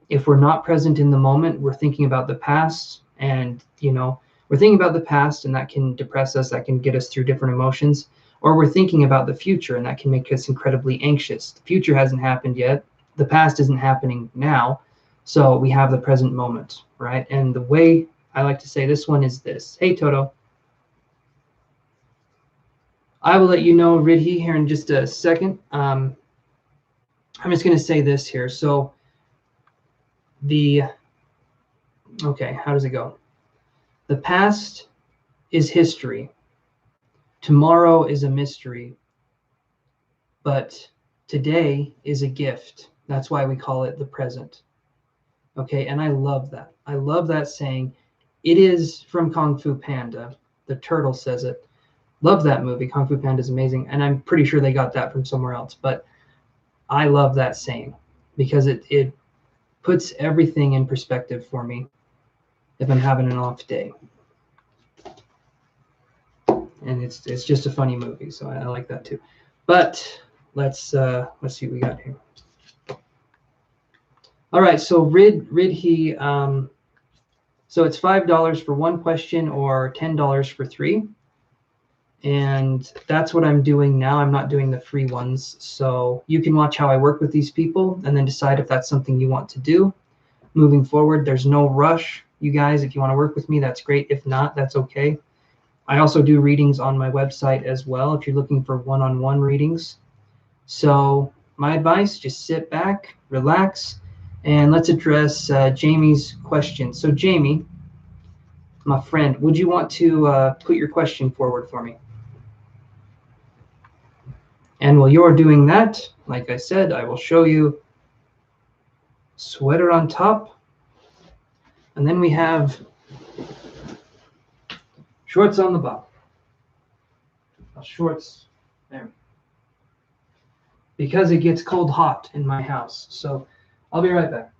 If we're not present in the moment, we're thinking about the past, and we're thinking about the past, and that can depress us, that can get us through different emotions. Or we're thinking about the future, and that can make us incredibly anxious. The future hasn't happened yet. The past isn't happening now. So we have the present moment, right? And the way I like to say this one is this. Hey, Toto. I will let you know, Ridhi, here in just a second. I'm just going to say this here. So okay, how does it go? The past is history. Tomorrow is a mystery. But today is a gift. That's why we call it the present. Okay, and I love that. I love that saying. It is from Kung Fu Panda. The turtle says it. Love that movie. Kung Fu Panda is amazing. And I'm pretty sure they got that from somewhere else. But I love that saying because it puts everything in perspective for me if I'm having an off day. And it's just a funny movie, so I like that too. But let's see what we got here. All right, so Ridhi, so it's $5 for one question or $10 for 3. And that's what I'm doing now. I'm not doing the free ones. So you can watch how I work with these people and then decide if that's something you want to do. Moving forward, there's no rush. You guys, if you want to work with me, that's great. If not, that's okay. I also do readings on my website as well if you're looking for one-on-one readings. So my advice, just sit back, relax, and let's address Jamie's question. So Jamie, my friend, would you want to put your question forward for me? And while you're doing that, like I said, I will show you sweater on top. And then we have shorts on the bottom. Shorts there. Because it gets cold hot in my house. So I'll be right back.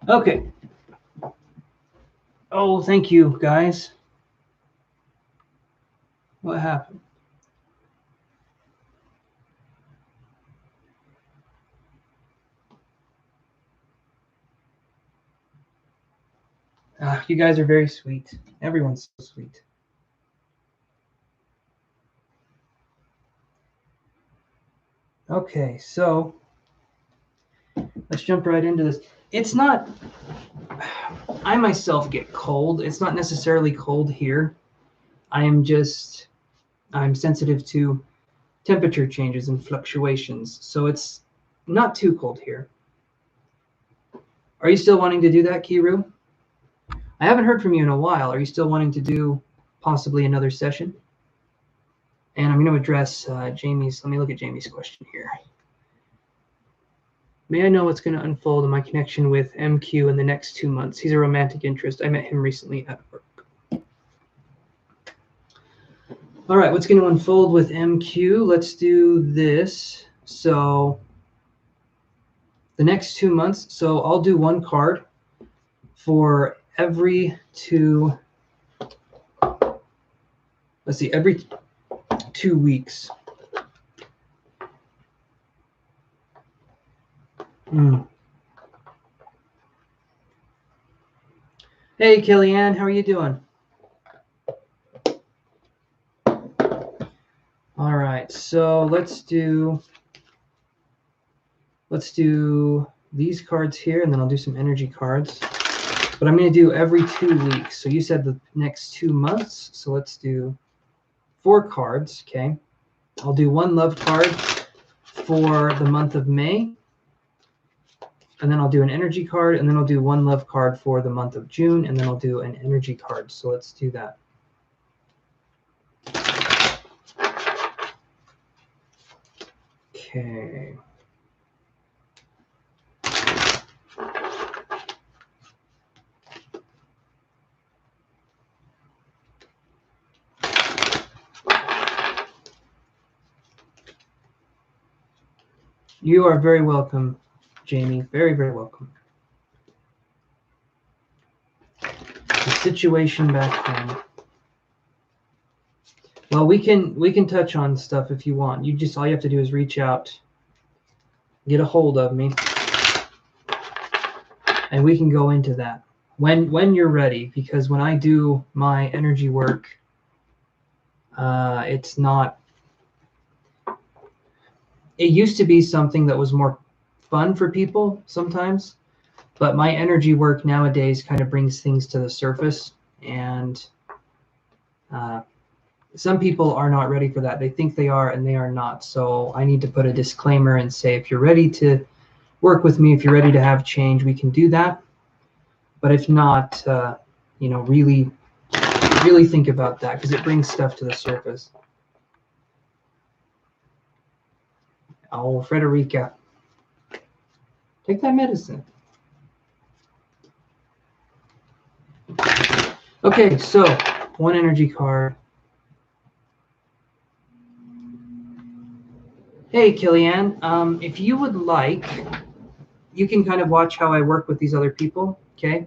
Okay. Oh, thank you, guys. What happened? You guys are very sweet. Everyone's so sweet. Okay, so let's jump right into this. It's not, I myself get cold. It's not necessarily cold here. I'm sensitive to temperature changes and fluctuations. So it's not too cold here. Are you still wanting to do that, Kiru? I haven't heard from you in a while. Are you still wanting to do possibly another session? And I'm going to address Jamie's, let me look at Jamie's question here. May I know what's going to unfold in my connection with MQ in the next 2 months? He's a romantic interest. I met him recently at work. All right, what's going to unfold with MQ? Let's do this. So the next 2 months, so I'll do one card for every every 2 weeks. Hey, Kellyanne, how are you doing? All right, so let's do these cards here, and then I'll do some energy cards. But I'm going to do every 2 weeks. So you said the next 2 months. So let's do 4 cards, okay? I'll do one love card for the month of May. And then I'll do an energy card, and then I'll do one love card for the month of June, and then I'll do an energy card. So let's do that. Okay. You are very welcome, Jamie. Very, very welcome. The situation back home. Well, we can touch on stuff if you want. All you have to do is reach out, get a hold of me, and we can go into that when you're ready. Because when I do my energy work, it's not. It used to be something that was more fun for people sometimes, but my energy work nowadays kind of brings things to the surface, and some people are not ready for that. They think they are, and they are not. So I need to put a disclaimer and say, if you're ready to work with me, if you're ready to have change, we can do that. But if not, really think about that, because it brings stuff to the surface. Oh, Frederica, take that medicine. Okay, so one energy card. Hey, Kellyanne, if you would like, you can kind of watch how I work with these other people, okay?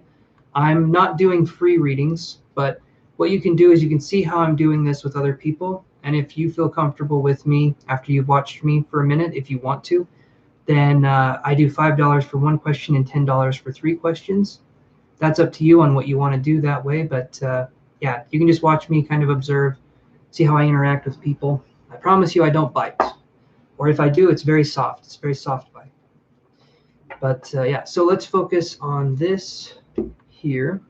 I'm not doing free readings, but what you can do is you can see how I'm doing this with other people. And if you feel comfortable with me after you've watched me for a minute, if you want to, then I do $5 for 1 question and $10 for 3 questions. That's up to you on what you want to do that way. But yeah, you can just watch me kind of observe, see how I interact with people. I promise you I don't bite. Or if I do, it's very soft. It's very soft bite. But yeah, so let's focus on this here.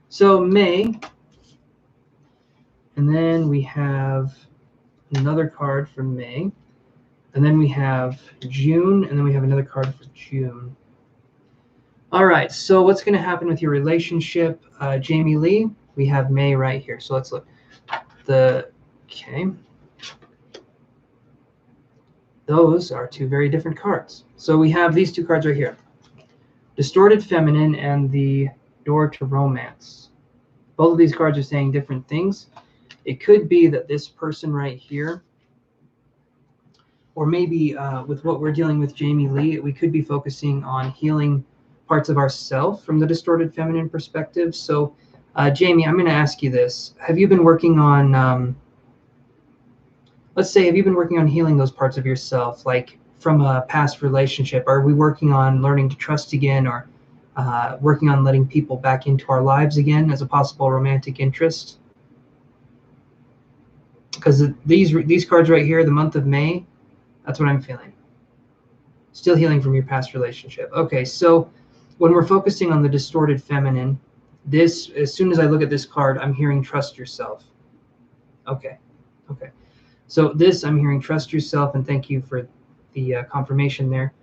So May, and then we have another card for May, and then we have June, and then we have another card for June. All right, so what's going to happen with your relationship, Jamie Lee? We have May right here. So let's look. Okay. Those are 2 very different cards. So we have these 2 cards right here. Distorted Feminine and the Door to Romance. Both of these cards are saying different things. It could be that this person right here, or maybe with what we're dealing with Jamie Lee, we could be focusing on healing parts of ourself from the distorted feminine perspective. So, Jamie, I'm going to ask you this. Have you been working on, let's say, have you been working on healing those parts of yourself, like from a past relationship? Are we working on learning to trust again, or working on letting people back into our lives again as a possible romantic interest? Because these cards right here, the month of May, that's what I'm feeling. Still healing from your past relationship. Okay, so when we're focusing on the distorted feminine, this, as soon as I look at this card, I'm hearing trust yourself. Okay. So this, I'm hearing trust yourself, and thank you for the confirmation there.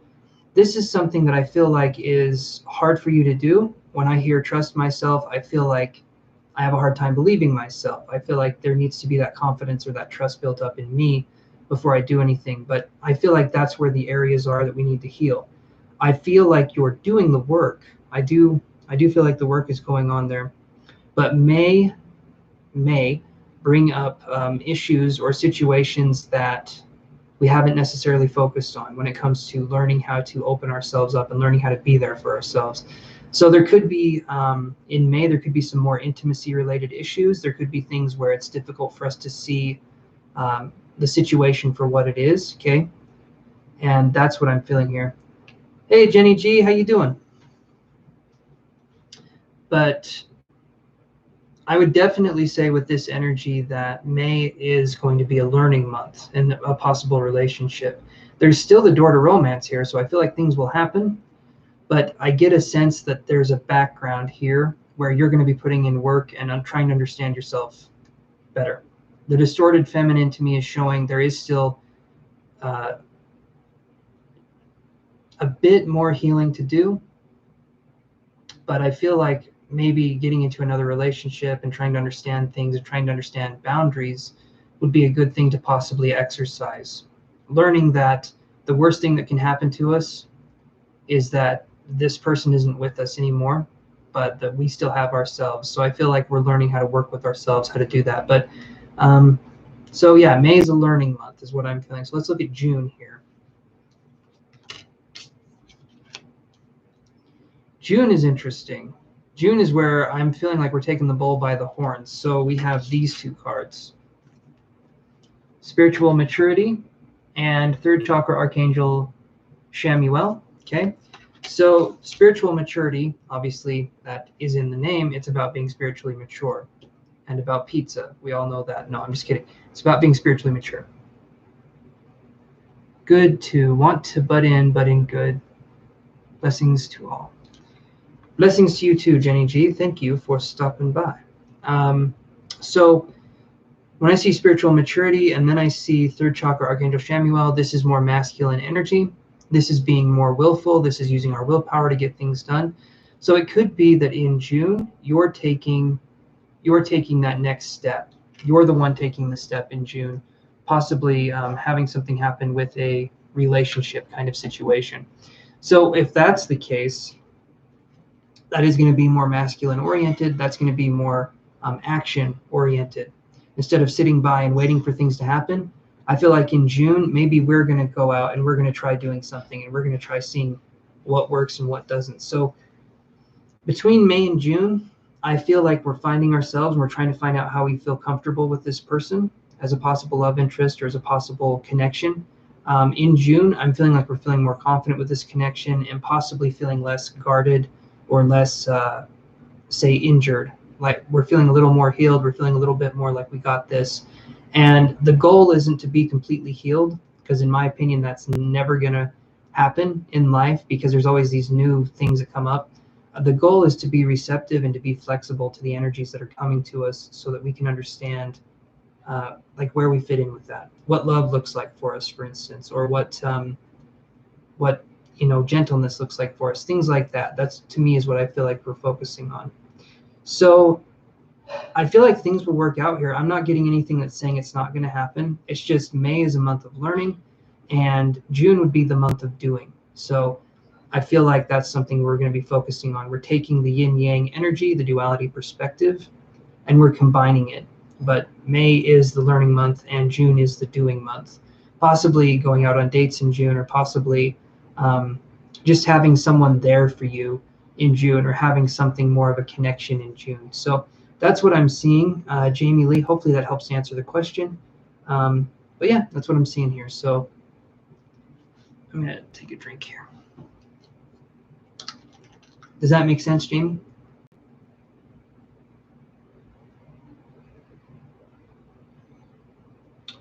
This is something that I feel like is hard for you to do. When I hear trust myself, I feel like I have a hard time believing myself. I feel like there needs to be that confidence or that trust built up in me before I do anything. But I feel like that's where the areas are that we need to heal. I feel like you're doing the work. I do feel like the work is going on there. But may bring up issues or situations that we haven't necessarily focused on when it comes to learning how to open ourselves up and learning how to be there for ourselves. So there could be, in May, there could be some more intimacy related issues. There could be things where it's difficult for us to see the situation for what it is, okay? And that's what I'm feeling here. Hey, Jenny G, how you doing? But I would definitely say with this energy that May is going to be a learning month in a possible relationship. There's still the door to romance here, so I feel like things will happen. But I get a sense that there's a background here where you're going to be putting in work and trying to understand yourself better. The distorted feminine to me is showing there is still a bit more healing to do. But I feel like maybe getting into another relationship and trying to understand things and trying to understand boundaries would be a good thing to possibly exercise. Learning that the worst thing that can happen to us is that this person isn't with us anymore, but that we still have ourselves. So I feel like we're learning how to work with ourselves, how to do that. But so yeah, May is a learning month is what I'm feeling. So let's look at June here. June is interesting. June is where I'm feeling like we're taking the bull by the horns. So we have these two cards. Spiritual maturity and third chakra archangel Shamuel. Okay. So spiritual maturity, obviously that is in the name. It's about being spiritually mature and about pizza. We all know that. No, I'm just kidding. It's about being spiritually mature. Good to want to butt in good. Blessings to all. Blessings to you too, Jenny G. Thank you for stopping by. So when I see spiritual maturity and then I see third chakra archangel Shamuel, this is more masculine energy. This is being more willful. This is using our willpower to get things done. So it could be that in June, you're taking that next step. You're the one taking the step in June, possibly having something happen with a relationship kind of situation. So if that's the case, that is going to be more masculine oriented. That's going to be more action oriented. Instead of sitting by and waiting for things to happen, I feel like in June, maybe we're going to go out and we're going to try doing something and we're going to try seeing what works and what doesn't. So between May and June, I feel like we're finding ourselves and we're trying to find out how we feel comfortable with this person as a possible love interest or as a possible connection. In June, I'm feeling like we're feeling more confident with this connection and possibly feeling less guarded or less, say, injured. Like we're feeling a little more healed. We're feeling a little bit more like we got this. And the goal isn't to be completely healed, because in my opinion, that's never going to happen in life because there's always these new things that come up. The goal is to be receptive and to be flexible to the energies that are coming to us so that we can understand like where we fit in with that, what love looks like for us, for instance, or what gentleness looks like for us, things like that. That's, to me, is what I feel like we're focusing on. So I feel like things will work out here. I'm not getting anything that's saying it's not going to happen. It's just May is a month of learning and June would be the month of doing. So I feel like that's something we're going to be focusing on. We're taking the yin yang energy, the duality perspective, and we're combining it. But May is the learning month and June is the doing month. Possibly going out on dates in June, or possibly just having someone there for you in June, or having something more of a connection in June. So that's what I'm seeing, Jamie Lee. Hopefully that helps answer the question. But yeah, that's what I'm seeing here. So I'm going to take a drink here. Does that make sense, Jamie?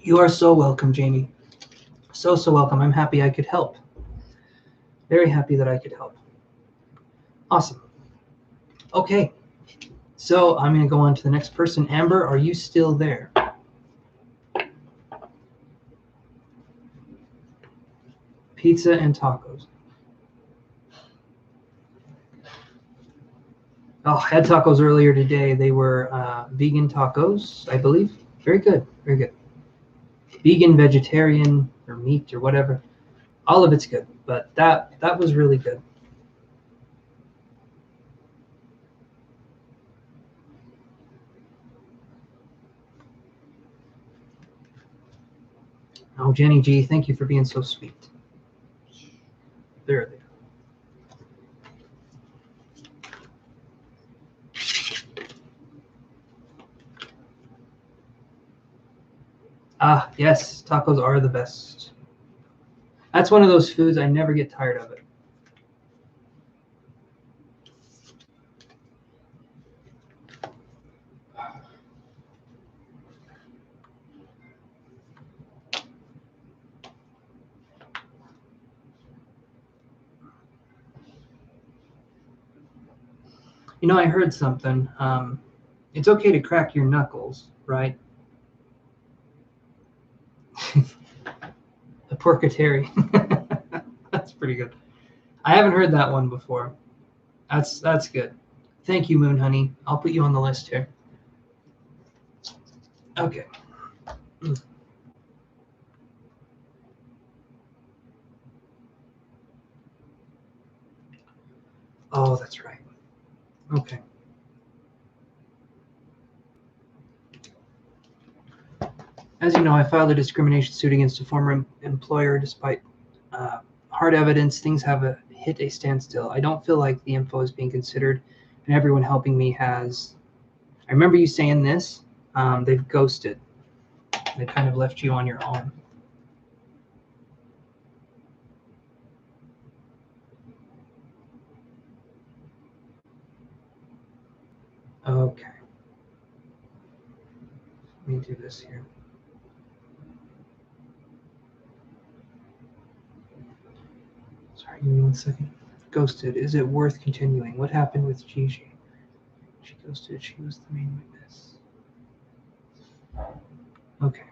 You are so welcome, Jamie. So welcome. I'm happy I could help. Very happy that I could help. Awesome. Okay. So I'm going to go on to the next person. Amber, are you still there? Pizza and tacos. Oh, I had tacos earlier today. They were vegan tacos, I believe. Very good. Very good. Vegan, vegetarian, or meat, or whatever. All of it's good, but that was really good. Oh, Jenny G, thank you for being so sweet. There. Ah, yes, tacos are the best. That's one of those foods I never get tired of it. You know, I heard something. It's okay to crack your knuckles, right? The porcateri. That's pretty good. I haven't heard that one before. That's good. Thank you, Moon Honey. I'll put you on the list here. Okay. Oh, that's right. Okay. As you know, I filed a discrimination suit against a former employer despite hard evidence. Things have hit a standstill. I don't feel like the info is being considered, and everyone helping me has. I remember you saying this. They've ghosted. They kind of left you on your own. Okay. Let me do this here. Sorry, give me 1 second. Ghosted. Is it worth continuing? What happened with Gigi? She ghosted. She was the main witness. Okay.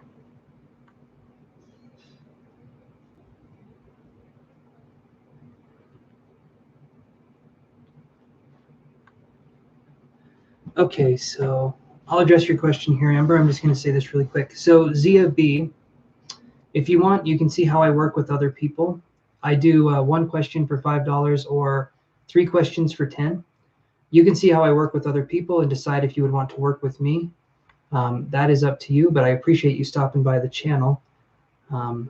Okay, so I'll address your question here, Amber. I'm just going to say this really quick. So Zia B, if you want, you can see how I work with other people. I do 1 question for $5 or 3 questions for 10. You can see how I work with other people and decide if you would want to work with me. That is up to you, but I appreciate you stopping by the channel. Yeah,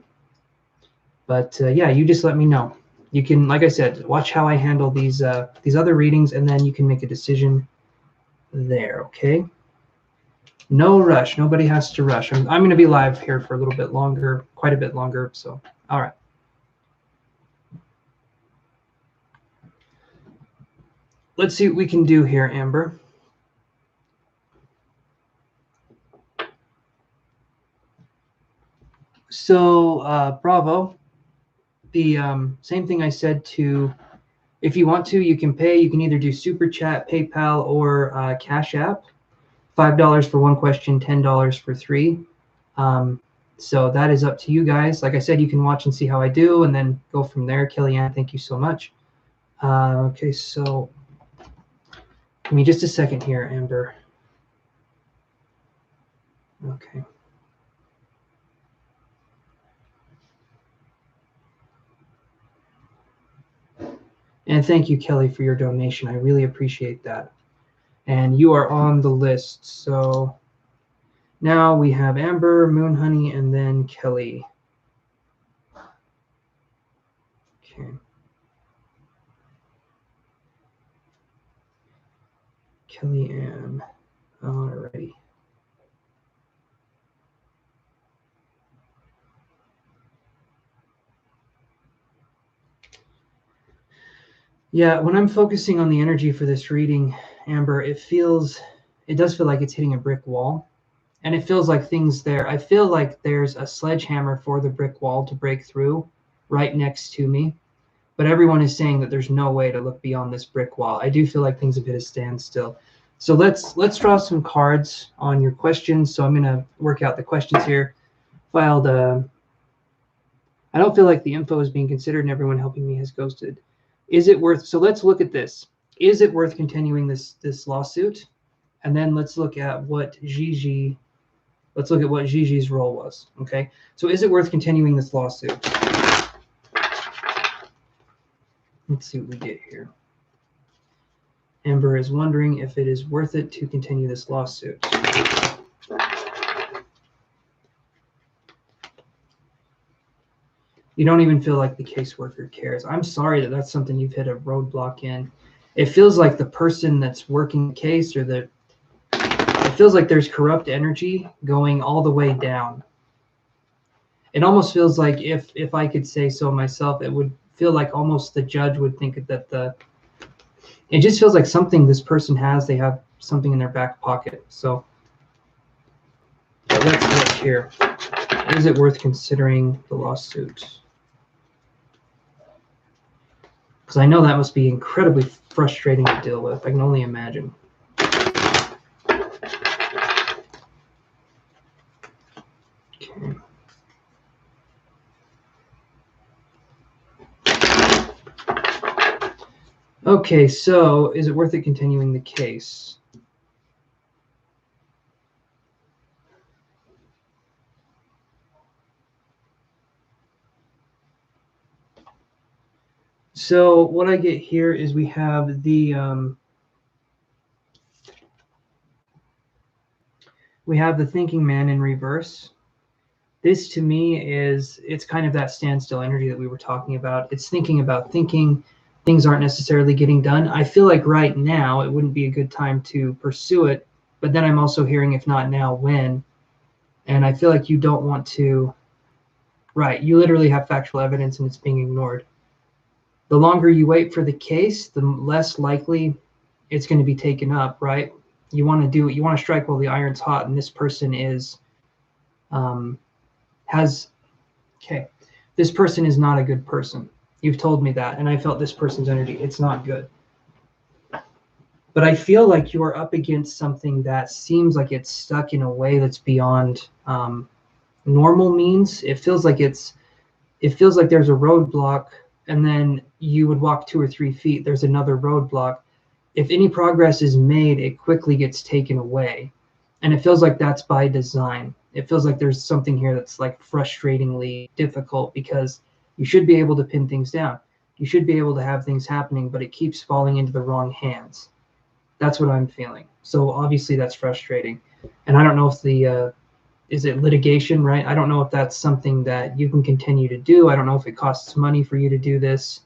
you just let me know. You can, like I said, watch how I handle these other readings, and then you can make a decision there, okay? No rush. Nobody has to rush. I'm going to be live here for a little bit longer, quite a bit longer, so all right. Let's see what we can do here, Amber. So, Bravo, the same thing I said to, if you want to, you can pay. You can either do Super Chat, PayPal, or Cash App. $5 for 1 question, $10 for 3. So that is up to you guys. Like I said, you can watch and see how I do, and then go from there. Kellyanne, thank you so much. Okay, so give me just a second here, Amber. Okay. And thank you, Kelly, for your donation. I really appreciate that. And you are on the list. So now we have Amber, Moon Honey, and then Kelly. Okay. Kellyanne. Alrighty. Yeah, when I'm focusing on the energy for this reading, Amber, it does feel like it's hitting a brick wall. And it feels like things there. I feel like there's a sledgehammer for the brick wall to break through right next to me. But everyone is saying that there's no way to look beyond this brick wall. I do feel like things have hit a standstill. So let's draw some cards on your questions. So I'm going to work out the questions here. I don't feel like the info is being considered and everyone helping me has ghosted. Is it worth, so let's look at this. Is it worth continuing this lawsuit? And then let's look at what Gigi's role was, okay? So is it worth continuing this lawsuit? Let's see what we get here. Amber is wondering if it is worth it to continue this lawsuit. You don't even feel like the caseworker cares. I'm sorry that that's something you've hit a roadblock in. It feels like the person that's working the case it feels like there's corrupt energy going all the way down. It almost feels like if I could say so myself, it would feel like almost the judge would think that it just feels like something this person has, they have something in their back pocket. So let's look here. Is it worth considering the lawsuit? Because I know that must be incredibly frustrating to deal with. I can only imagine. Okay. Okay, so is it worth it continuing the case? So what I get here is we have the thinking man in reverse. This to me it's kind of that standstill energy that we were talking about. It's thinking about thinking. Things aren't necessarily getting done. I feel like right now it wouldn't be a good time to pursue it, but then I'm also hearing if not now, when? And I feel like you don't want to, right, you literally have factual evidence and it's being ignored. The longer you wait for the case, the less likely it's going to be taken up, right? You want to strike while the iron's hot, and this person is, this person is not a good person. You've told me that, and I felt this person's energy. It's not good. But I feel like you're up against something that seems like it's stuck in a way that's beyond normal means. It feels like there's a roadblock, and then you would walk 2 or 3 feet. There's another roadblock. If any progress is made, it quickly gets taken away. And it feels like that's by design. It feels like there's something here that's like frustratingly difficult because you should be able to pin things down. You should be able to have things happening, but it keeps falling into the wrong hands. That's what I'm feeling. So obviously that's frustrating. And I don't know if is it litigation, right? I don't know if that's something that you can continue to do. I don't know if it costs money for you to do this.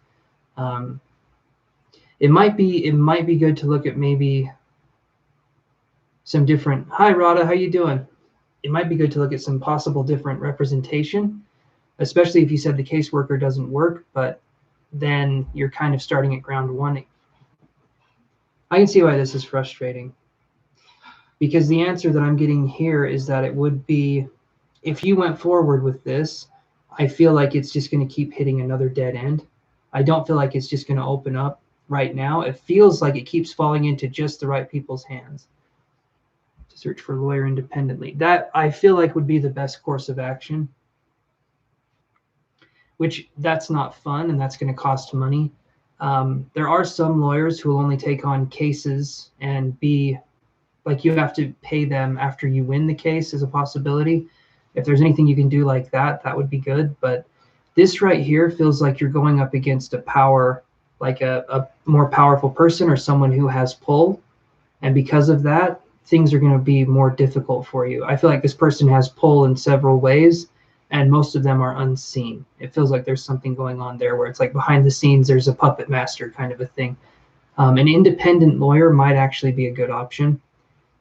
It might be good to look at maybe some different, hi Rada, how you doing? It might be good to look at some possible different representation, especially if you said the caseworker doesn't work, but then you're kind of starting at ground one. I can see why this is frustrating, because the answer that I'm getting here is that it would be, if you went forward with this, I feel like it's just going to keep hitting another dead end. I don't feel like it's just going to open up right now. It feels like it keeps falling into just the right people's hands. To search for a lawyer independently. That I feel like would be the best course of action, which that's not fun and that's going to cost money. There are some lawyers who will only take on cases and be like, you have to pay them after you win the case as a possibility. If there's anything you can do like that, that would be good. But this right here feels like you're going up against a power, like a more powerful person or someone who has pull. And because of that, things are going to be more difficult for you. I feel like this person has pull in several ways, and most of them are unseen. It feels like there's something going on there where it's like behind the scenes, there's a puppet master kind of a thing. An independent lawyer might actually be a good option,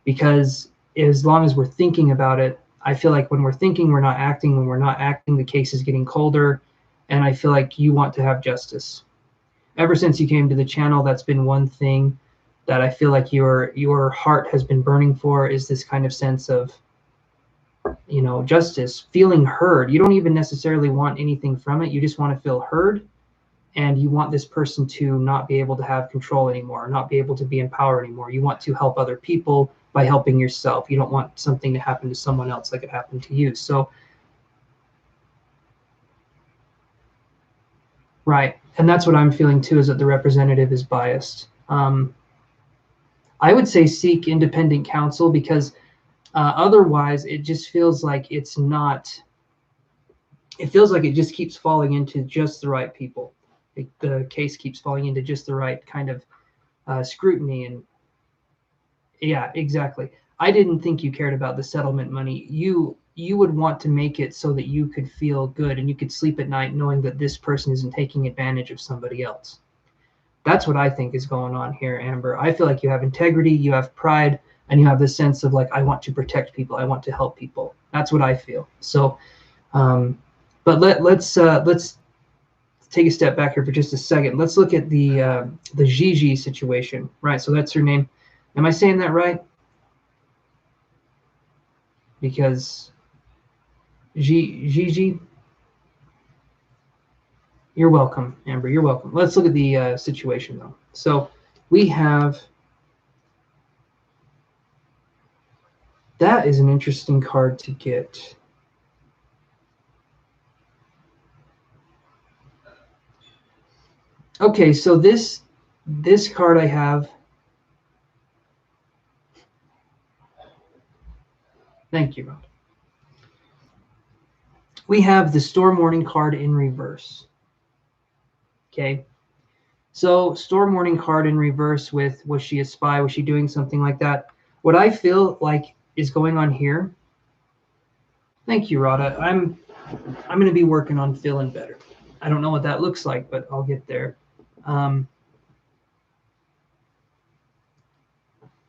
because as long as we're thinking about it, I feel like when we're thinking, we're not acting. When we're not acting, the case is getting colder, and I feel like you want to have justice. Ever since you came to the channel, that's been one thing that I feel like your heart has been burning for, is this kind of sense of, justice, feeling heard. You don't even necessarily want anything from it. You just want to feel heard, and you want this person to not be able to have control anymore, not be able to be in power anymore. You want to help other people by helping yourself. You don't want something to happen to someone else like it happened to you. So, right. And that's what I'm feeling too, is that the representative is biased. I would say seek independent counsel, because otherwise it just feels like it's not, it feels like it just keeps falling into just the right people. The case keeps falling into just the right kind of scrutiny. And yeah, exactly. I didn't think you cared about the settlement money. You would want to make it so that you could feel good and you could sleep at night knowing that this person isn't taking advantage of somebody else. That's what I think is going on here, Amber. I feel like you have integrity, you have pride, and you have this sense of like, I want to protect people, I want to help people. That's what I feel. So, but let's take a step back here for just a second. Let's look at the Gigi situation, right? So that's her name. Am I saying that right? Because Gigi, you're welcome, Amber. You're welcome. Let's look at the situation though. So we have, that is an interesting card to get. Okay, so this card I have. Thank you, Rod. We have the Storm Warning card in reverse. Okay, so Storm Warning card in reverse with, was she a spy? Was she doing something like that? What I feel like is going on here. Thank you, Rada. I'm going to be working on feeling better. I don't know what that looks like, but I'll get there. I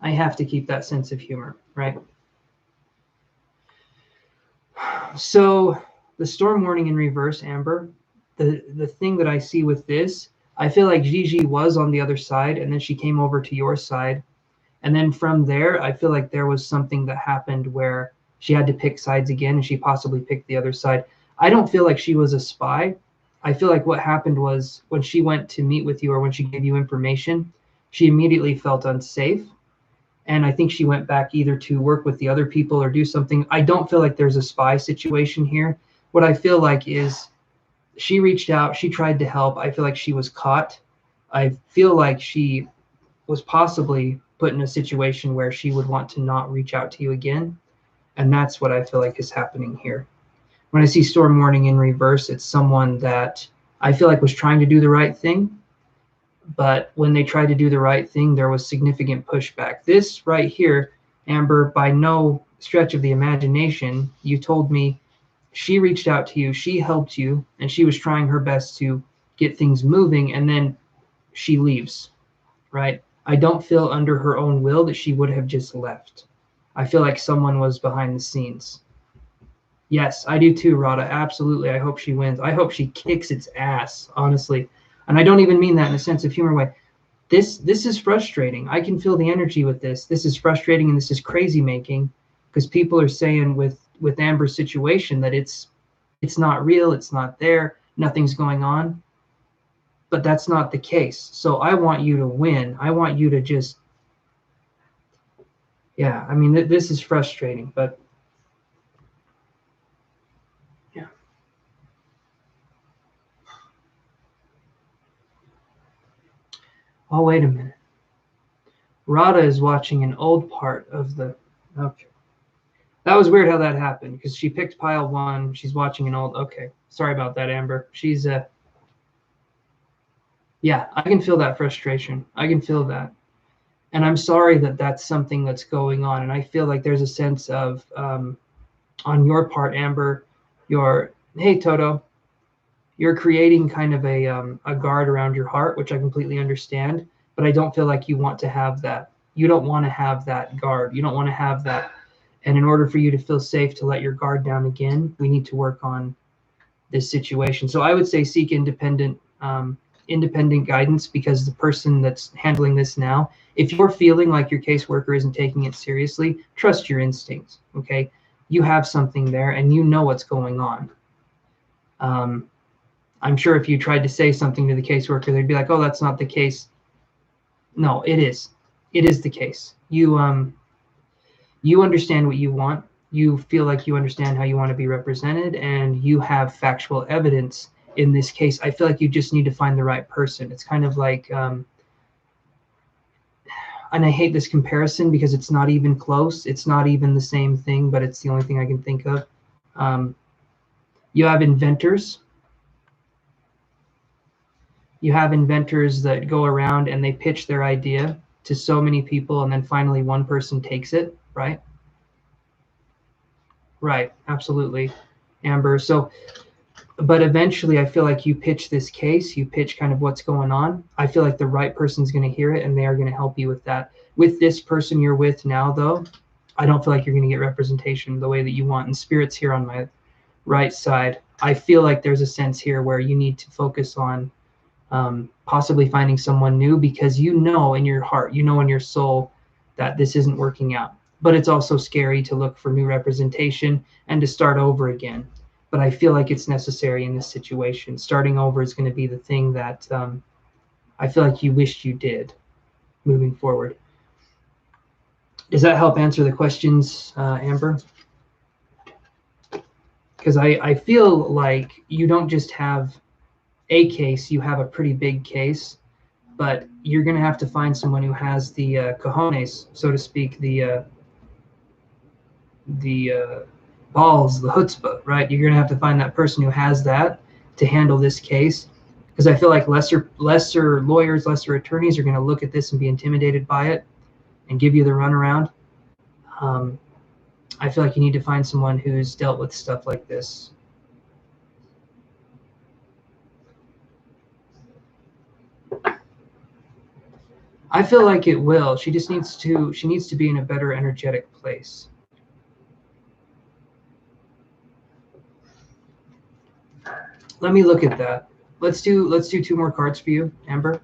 have to keep that sense of humor, right? So the Storm Warning in reverse, Amber, the thing that I see with this, I feel like Gigi was on the other side, and then she came over to your side. And then from there, I feel like there was something that happened where she had to pick sides again, and she possibly picked the other side. I don't feel like she was a spy. I feel like what happened was when she went to meet with you, or when she gave you information, she immediately felt unsafe. And I think she went back either to work with the other people or do something. I don't feel like there's a spy situation here. What I feel like is she reached out, she tried to help. I feel like she was caught. I feel like she was possibly put in a situation where she would want to not reach out to you again. And that's what I feel like is happening here. When I see Storm Warning in reverse, it's someone that I feel like was trying to do the right thing. But when they tried to do the right thing, there was significant pushback. This right here, Amber, by no stretch of the imagination, you told me she reached out to you, she helped you, and she was trying her best to get things moving, and then she leaves, right? I don't feel under her own will that she would have just left. I feel like someone was behind the scenes. Yes, I do too, Rada. Absolutely. I hope she wins. I hope she kicks its ass, honestly. And I don't even mean that in a sense of humor way. This is frustrating. I can feel the energy with this. This is frustrating, and this is crazy making, because people are saying with Amber's situation that it's not real, it's not there, nothing's going on. But that's not the case. So I want you to win. I want you to just, yeah, I mean, this is frustrating, but yeah. Oh, wait a minute. Rada is watching an old part of the, okay. That was weird how that happened, because she picked pile 1. She's watching an old, okay. Sorry about that, Amber. She's, yeah, I can feel that frustration. I can feel that. And I'm sorry that that's something that's going on. And I feel like there's a sense of, on your part, Amber, hey, Toto, you're creating kind of a guard around your heart, which I completely understand. but I don't feel like you want to have that. You don't want to have that guard. You don't want to have that. And in order for you to feel safe to let your guard down again, we need to work on this situation. So I would say seek independent guidance, because the person that's handling this now, if you're feeling like your caseworker isn't taking it seriously, trust your instincts. Okay, you have something there, and you know what's going on. I'm sure if you tried to say something to the caseworker, they'd be like, "Oh, that's not the case." No, it is. It is the case. You understand what you want. You feel like you understand how you want to be represented, and you have factual evidence in this case. I feel like you just need to find the right person. It's kind of like, and I hate this comparison because it's not even close. It's not even the same thing, but it's the only thing I can think of. You have inventors. You have inventors that go around and they pitch their idea to so many people, and then finally one person takes it, right? Right, absolutely, Amber. So, but eventually I feel like you pitch this case, you pitch kind of what's going on. I feel like the right person's going to hear it and they are going to help you with that. With this person you're with now, though, I don't feel like you're going to get representation the way that you want. And Spirit's here on my right side. I feel like there's a sense here where you need to focus on possibly finding someone new, because you know in your heart, you know in your soul that this isn't working out. But it's also scary to look for new representation and to start over again. But I feel like it's necessary in this situation. Starting over is going to be the thing that I feel like you wished you did moving forward. Does that help answer the questions, Amber? Because I feel like you don't just have a case, you have a pretty big case, but you're going to have to find someone who has the cojones, so to speak, the balls, the chutzpah, right? You're going to have to find that person who has that to handle this case, because I feel like lesser lawyers, lesser attorneys are going to look at this and be intimidated by it and give you the runaround. I feel like you need to find someone who's dealt with stuff like this. I feel like it will. She needs to be in a better energetic place. Let me look at that. Let's do 2 more cards for you, Amber.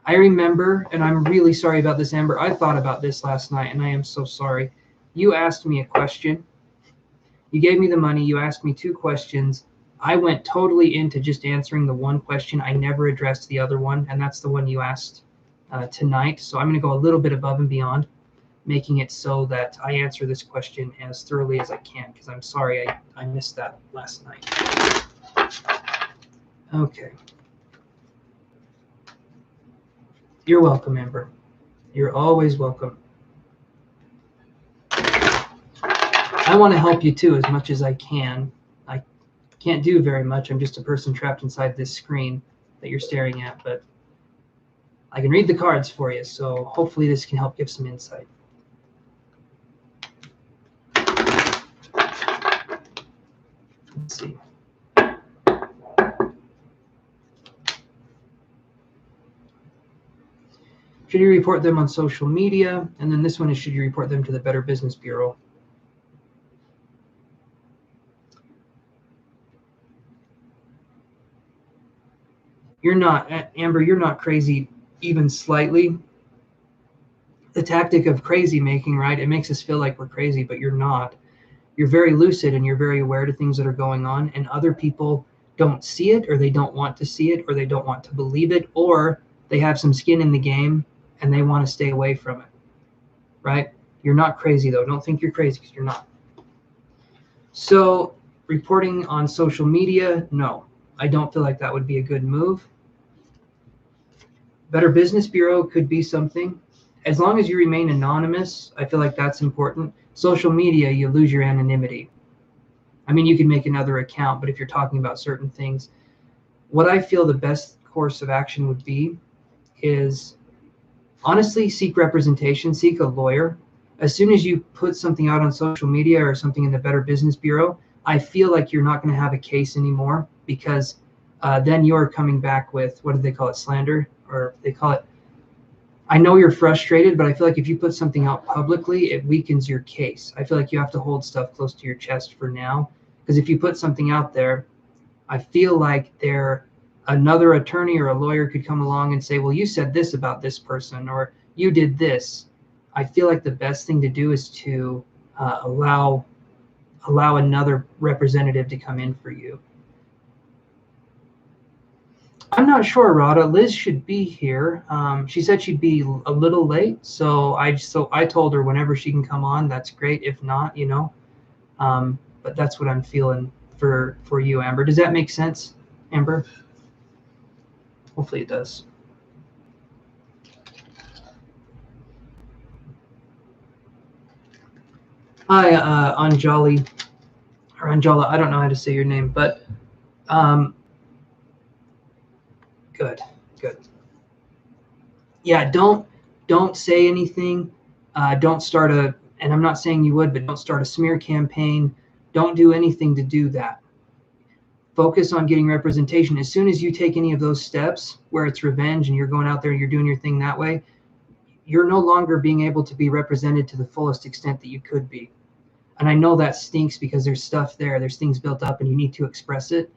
I remember, and I'm really sorry about this, Amber. I thought about this last night, and I am so sorry. You asked me a question. You gave me the money. You asked me 2 questions. I went totally into just answering the one question. I never addressed the other one, and that's the one you asked tonight. So I'm going to go a little bit above and beyond, making it so that I answer this question as thoroughly as I can, because I'm sorry I missed that last night. Okay. You're welcome, Amber. You're always welcome. I want to help you too as much as I can. I can't do very much. I'm just a person trapped inside this screen that you're staring at, but I can read the cards for you, so hopefully this can help give some insight. Let's see. Should you report them on social media? And then this one is, should you report them to the Better Business Bureau? You're not, Amber, you're not crazy even slightly. The tactic of crazy making, right? It makes us feel like we're crazy, but you're not. You're very lucid and you're very aware to things that are going on, and other people don't see it, or they don't want to see it, or they don't want to believe it, or they have some skin in the game and they want to stay away from it, right? You're not crazy though. Don't think you're crazy, because you're not. So reporting on social media, no, I don't feel like that would be a good move. Better Business Bureau could be something. As long as you remain anonymous, I feel like that's important. Social media, you lose your anonymity. I mean, you can make another account, but if you're talking about certain things, what I feel the best course of action would be is honestly seek representation, seek a lawyer. As soon as you put something out on social media or something in the Better Business Bureau, I feel like you're not going to have a case anymore, because then you're coming back with, what do they call it, slander? Or they call it I know you're frustrated, but I feel like if you put something out publicly, it weakens your case. I feel like you have to hold stuff close to your chest for now, because if you put something out there, I feel like another attorney or a lawyer could come along and say, well, you said this about this person, or you did this. I feel like the best thing to do is to allow another representative to come in for you. I'm not sure, Rada. Liz should be here. She said she'd be a little late, so I told her whenever she can come on, that's great. If not, but that's what I'm feeling for you, Amber. Does that make sense, Amber? Hopefully it does. Hi, Anjali, or Anjala. I don't know how to say your name, but good. Yeah, don't say anything. Don't start and I'm not saying you would, but don't start a smear campaign. Don't do anything to do that. Focus on getting representation. As soon as you take any of those steps where it's revenge and you're going out there and you're doing your thing that way, you're no longer being able to be represented to the fullest extent that you could be. And I know that stinks because there's stuff there's things built up and you need to express it.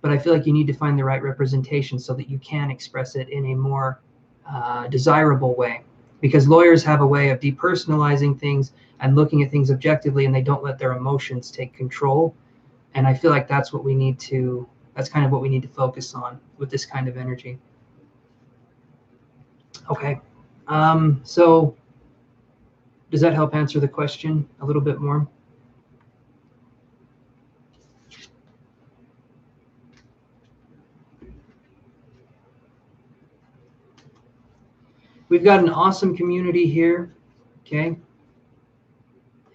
But I feel like you need to find the right representation so that you can express it in a more desirable way, because lawyers have a way of depersonalizing things and looking at things objectively, and they don't let their emotions take control. And I feel like that's kind of what we need to focus on with this kind of energy. Okay. So does that help answer the question a little bit more? We've got an awesome community here. Okay.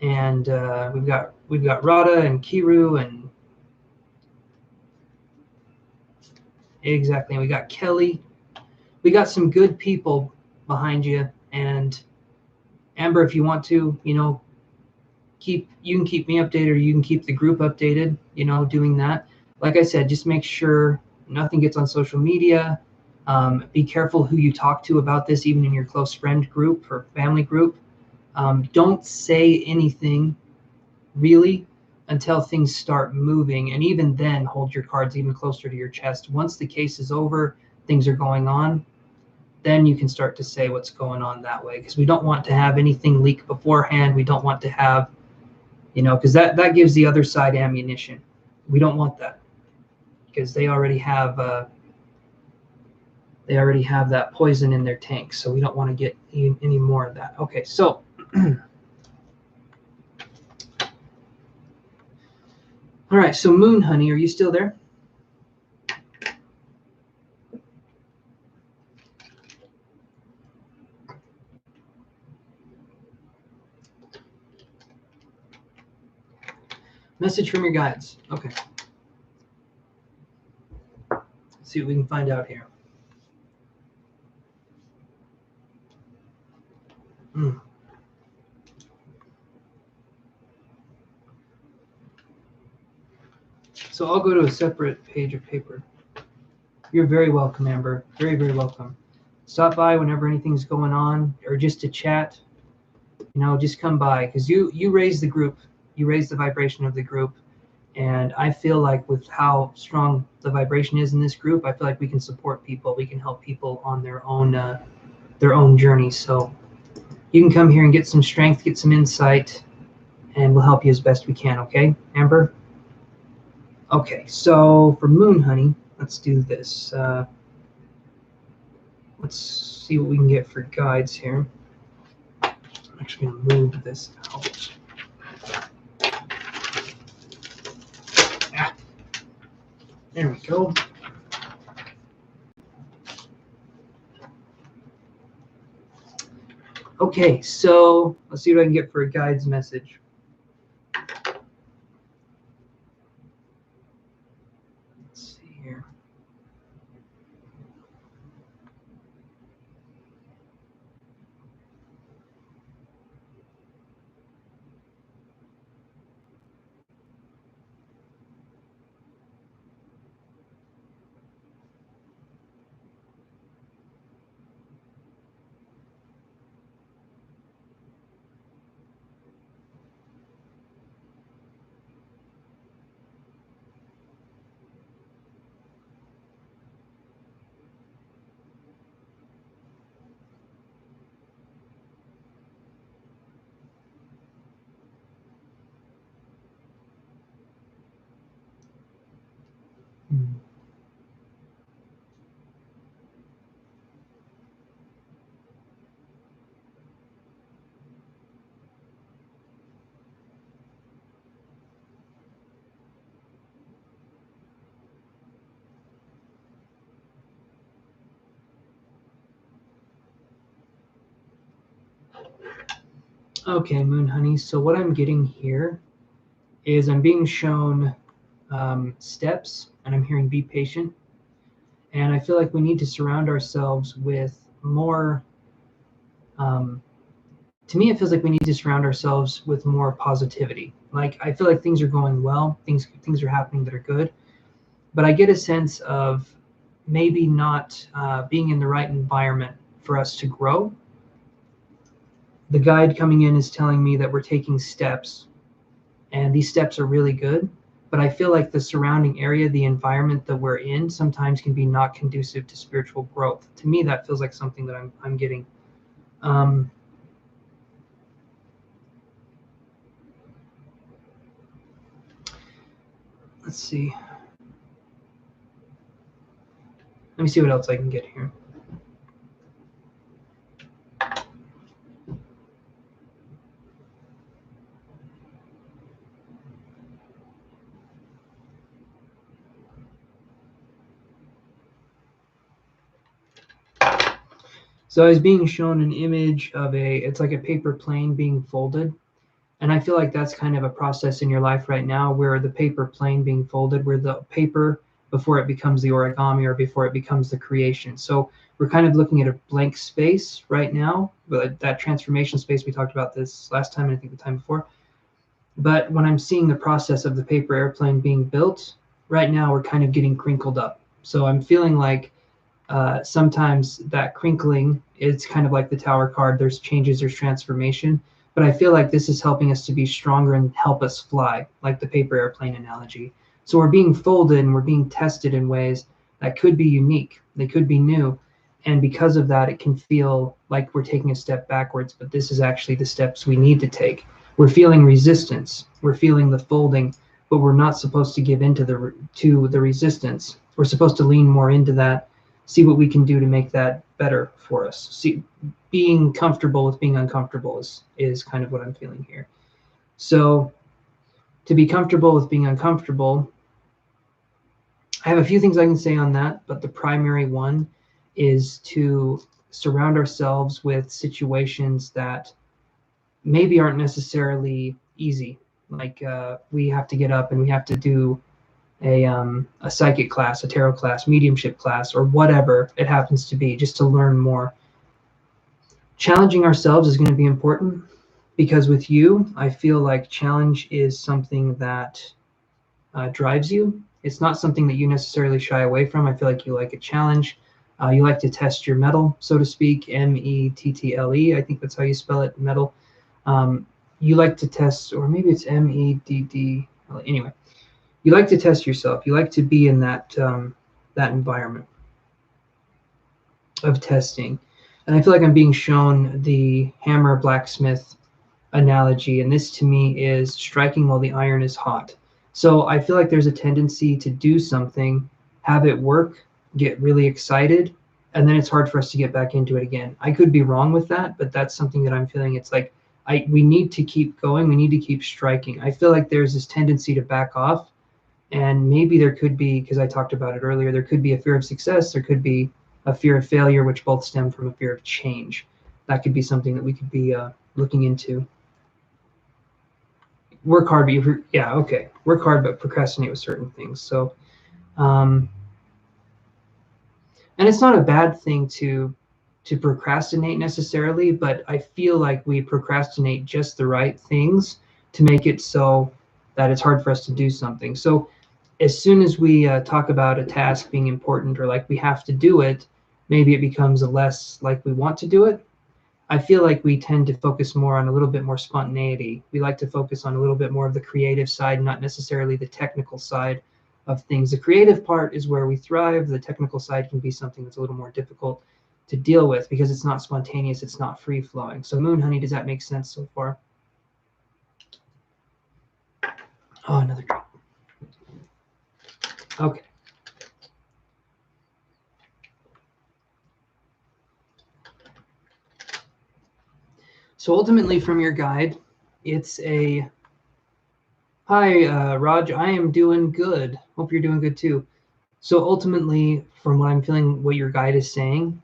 And we've got Rada and Kiru and exactly. And we got Kelly. We got some good people behind you. And Amber, if you want to, you can keep me updated, or you can keep the group updated, doing that. Like I said, just make sure nothing gets on social media. Be careful who you talk to about this, even in your close friend group or family group. Don't say anything really until things start moving. And even then, hold your cards even closer to your chest. Once the case is over, things are going on, then you can start to say what's going on that way. Because we don't want to have anything leak beforehand. We don't want to have, because that gives the other side ammunition. We don't want that, because they already have that poison in their tank. So we don't want to get any more of that. Okay, so all right, so Moon Honey, are you still there? Message from your guides. Okay. Let's see what we can find out here. So I'll go to a separate page of paper. You're very welcome, Amber. Very, very welcome. Stop by whenever anything's going on, or just to chat. Just come by, because you raise the group. You raise the vibration of the group. And I feel like with how strong the vibration is in this group, I feel like we can support people. We can help people on their own journey. So you can come here and get some strength, get some insight, and we'll help you as best we can. Okay, Amber? Okay, so for Moon Honey, let's do this. Let's see what we can get for guides here. I'm actually going to move this out. There we go. Okay, so let's see what I can get for a guide's message. Let's see here. Hmm. Okay, Moon Honey. So what I'm getting here is I'm being shown steps, and I'm hearing be patient. And I feel like we need to surround ourselves with more. Um, to me, it feels like we need to surround ourselves with more positivity. Like I feel like things are going well, things are happening that are good, but I get a sense of maybe not being in the right environment for us to grow. The guide coming in is telling me that we're taking steps, and these steps are really good. But I feel like the surrounding area, the environment that we're in, sometimes can be not conducive to spiritual growth. To me, that feels like something that I'm getting. Um, let's see. Let me see what else I can get here. So I was being shown an image of it's like a paper plane being folded. And I feel like that's kind of a process in your life right now where the paper plane being folded, where the paper before it becomes the origami or before it becomes the creation. So we're kind of looking at a blank space right now, but that transformation space, we talked about this last time, and I think the time before. But when I'm seeing the process of the paper airplane being built, right now we're kind of getting crinkled up. So I'm feeling like sometimes that crinkling is kind of like the tower card. There's changes, there's transformation, but I feel like this is helping us to be stronger and help us fly, like the paper airplane analogy. So we're being folded and we're being tested in ways that could be unique, they could be new, and because of that, it can feel like we're taking a step backwards. But this is actually the steps we need to take. We're feeling resistance, we're feeling the folding, but we're not supposed to give into the resistance. We're supposed to lean more into that, see what we can do to make that better for us. See, being comfortable with being uncomfortable is kind of what I'm feeling here. So to be comfortable with being uncomfortable, I have a few things I can say on that, but the primary one is to surround ourselves with situations that maybe aren't necessarily easy. Like we have to get up and we have to do a psychic class, a tarot class, mediumship class, or whatever it happens to be, just to learn more. Challenging ourselves is going to be important because with you, I feel like challenge is something that drives you. It's not something that you necessarily shy away from. I feel like you like a challenge. You like to test your mettle, so to speak, Mettle. I think that's how you spell it, mettle. You like to test, or maybe it's Medd. Anyway, you like to test yourself. You like to be in that environment of testing. And I feel like I'm being shown the hammer blacksmith analogy, and this to me is striking while the iron is hot. So I feel like there's a tendency to do something, have it work, get really excited, and then it's hard for us to get back into it again. I could be wrong with that, but that's something that I'm feeling. It's like we need to keep going, we need to keep striking. I feel like there's this tendency to back off, and maybe there could be, because I talked about it earlier, there could be a fear of success, there could be a fear of failure, which both stem from a fear of change. That could be something that we could be looking into. Work hard, but yeah, okay. Work hard, but procrastinate with certain things. So, um, and it's not a bad thing to procrastinate necessarily, but I feel like we procrastinate just the right things to make it so that it's hard for us to do something. So as soon as we talk about a task being important or like we have to do it, maybe it becomes a less like we want to do it. I feel like we tend to focus more on a little bit more spontaneity. We like to focus on a little bit more of the creative side, not necessarily the technical side of things. The creative part is where we thrive. The technical side can be something that's a little more difficult to deal with because it's not spontaneous, it's not free flowing. So Moon Honey, does that make sense so far? Oh, another drop. Okay. So ultimately from your guide, it's a, hi, Raj, I am doing good. Hope you're doing good too. So ultimately, from what I'm feeling, what your guide is saying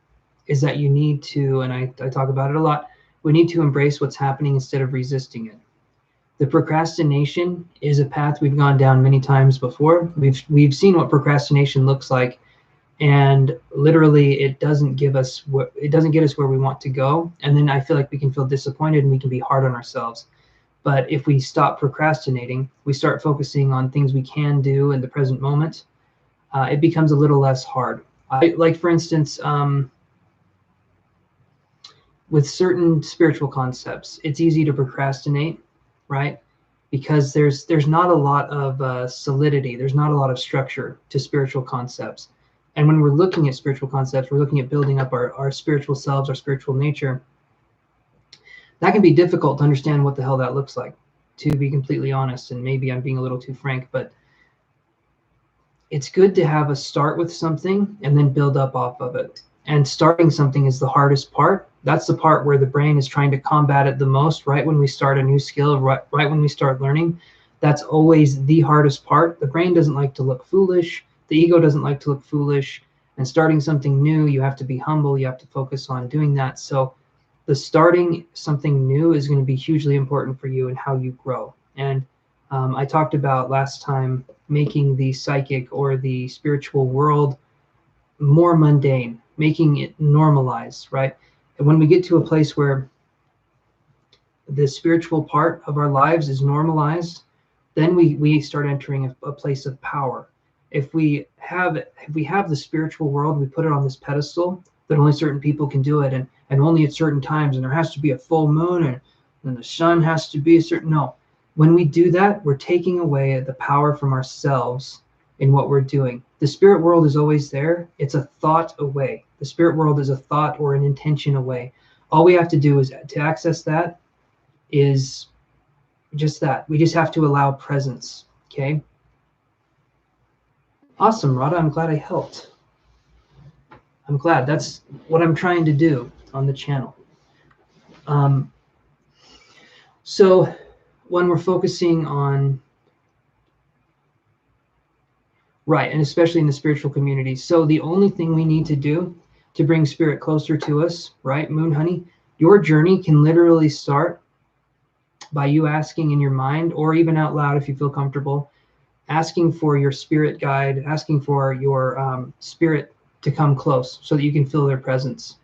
is that you need to, and I talk about it a lot, we need to embrace what's happening instead of resisting it. The procrastination is a path we've gone down many times before. We've seen what procrastination looks like, and literally it doesn't get us where we want to go. And then I feel like we can feel disappointed and we can be hard on ourselves. But if we stop procrastinating, we start focusing on things we can do in the present moment, it becomes a little less hard. Like for instance, with certain spiritual concepts, it's easy to procrastinate, right? Because there's not a lot of solidity, there's not a lot of structure to spiritual concepts. And when we're looking at spiritual concepts, we're looking at building up our spiritual selves, our spiritual nature. That can be difficult to understand what the hell that looks like, to be completely honest. And maybe I'm being a little too frank, but it's good to have a start with something and then build up off of it. And starting something is the hardest part. That's the part where the brain is trying to combat it the most, right when we start a new skill, right when we start learning. That's always the hardest part. The brain doesn't like to look foolish. The ego doesn't like to look foolish. And starting something new, you have to be humble. You have to focus on doing that. So the starting something new is going to be hugely important for you and how you grow. And I talked about last time making the psychic or the spiritual world more mundane, making it normalized, right? And when we get to a place where the spiritual part of our lives is normalized, then we start entering a place of power. If we have the spiritual world, we put it on this pedestal that only certain people can do it, and only at certain times, and there has to be a full moon, and the sun has to be a certain, no. When we do that, we're taking away the power from ourselves in what we're doing. The spirit world is always there. It's a thought away. The spirit world is a thought or an intention away. All we have to do is to access that is just that. We just have to allow presence. Okay. Awesome, Radha. I'm glad I helped. I'm glad. That's what I'm trying to do on the channel. So when we're focusing on, right, and especially in the spiritual community, so the only thing we need to do to bring spirit closer to us, right, Moon Honey, your journey can literally start by you asking in your mind, or even out loud if you feel comfortable, asking for your spirit guide, asking for your spirit to come close so that you can feel their presence.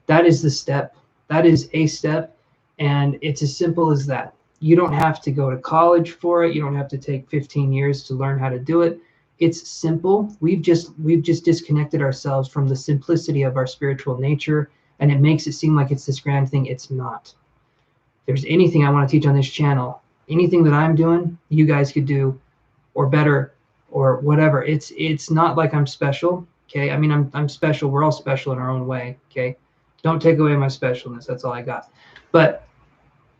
That is the step. That is a step, and it's as simple as that. You don't have to go to college for it. You don't have to take 15 years to learn how to do it. It's simple. We've just disconnected ourselves from the simplicity of our spiritual nature, and it makes it seem like it's this grand thing. It's not. If there's anything I want to teach on this channel, anything that I'm doing, you guys could do, or better, or whatever. It's not like I'm special. Okay, I mean I'm special. We're all special in our own way. Okay, don't take away my specialness. That's all I got. But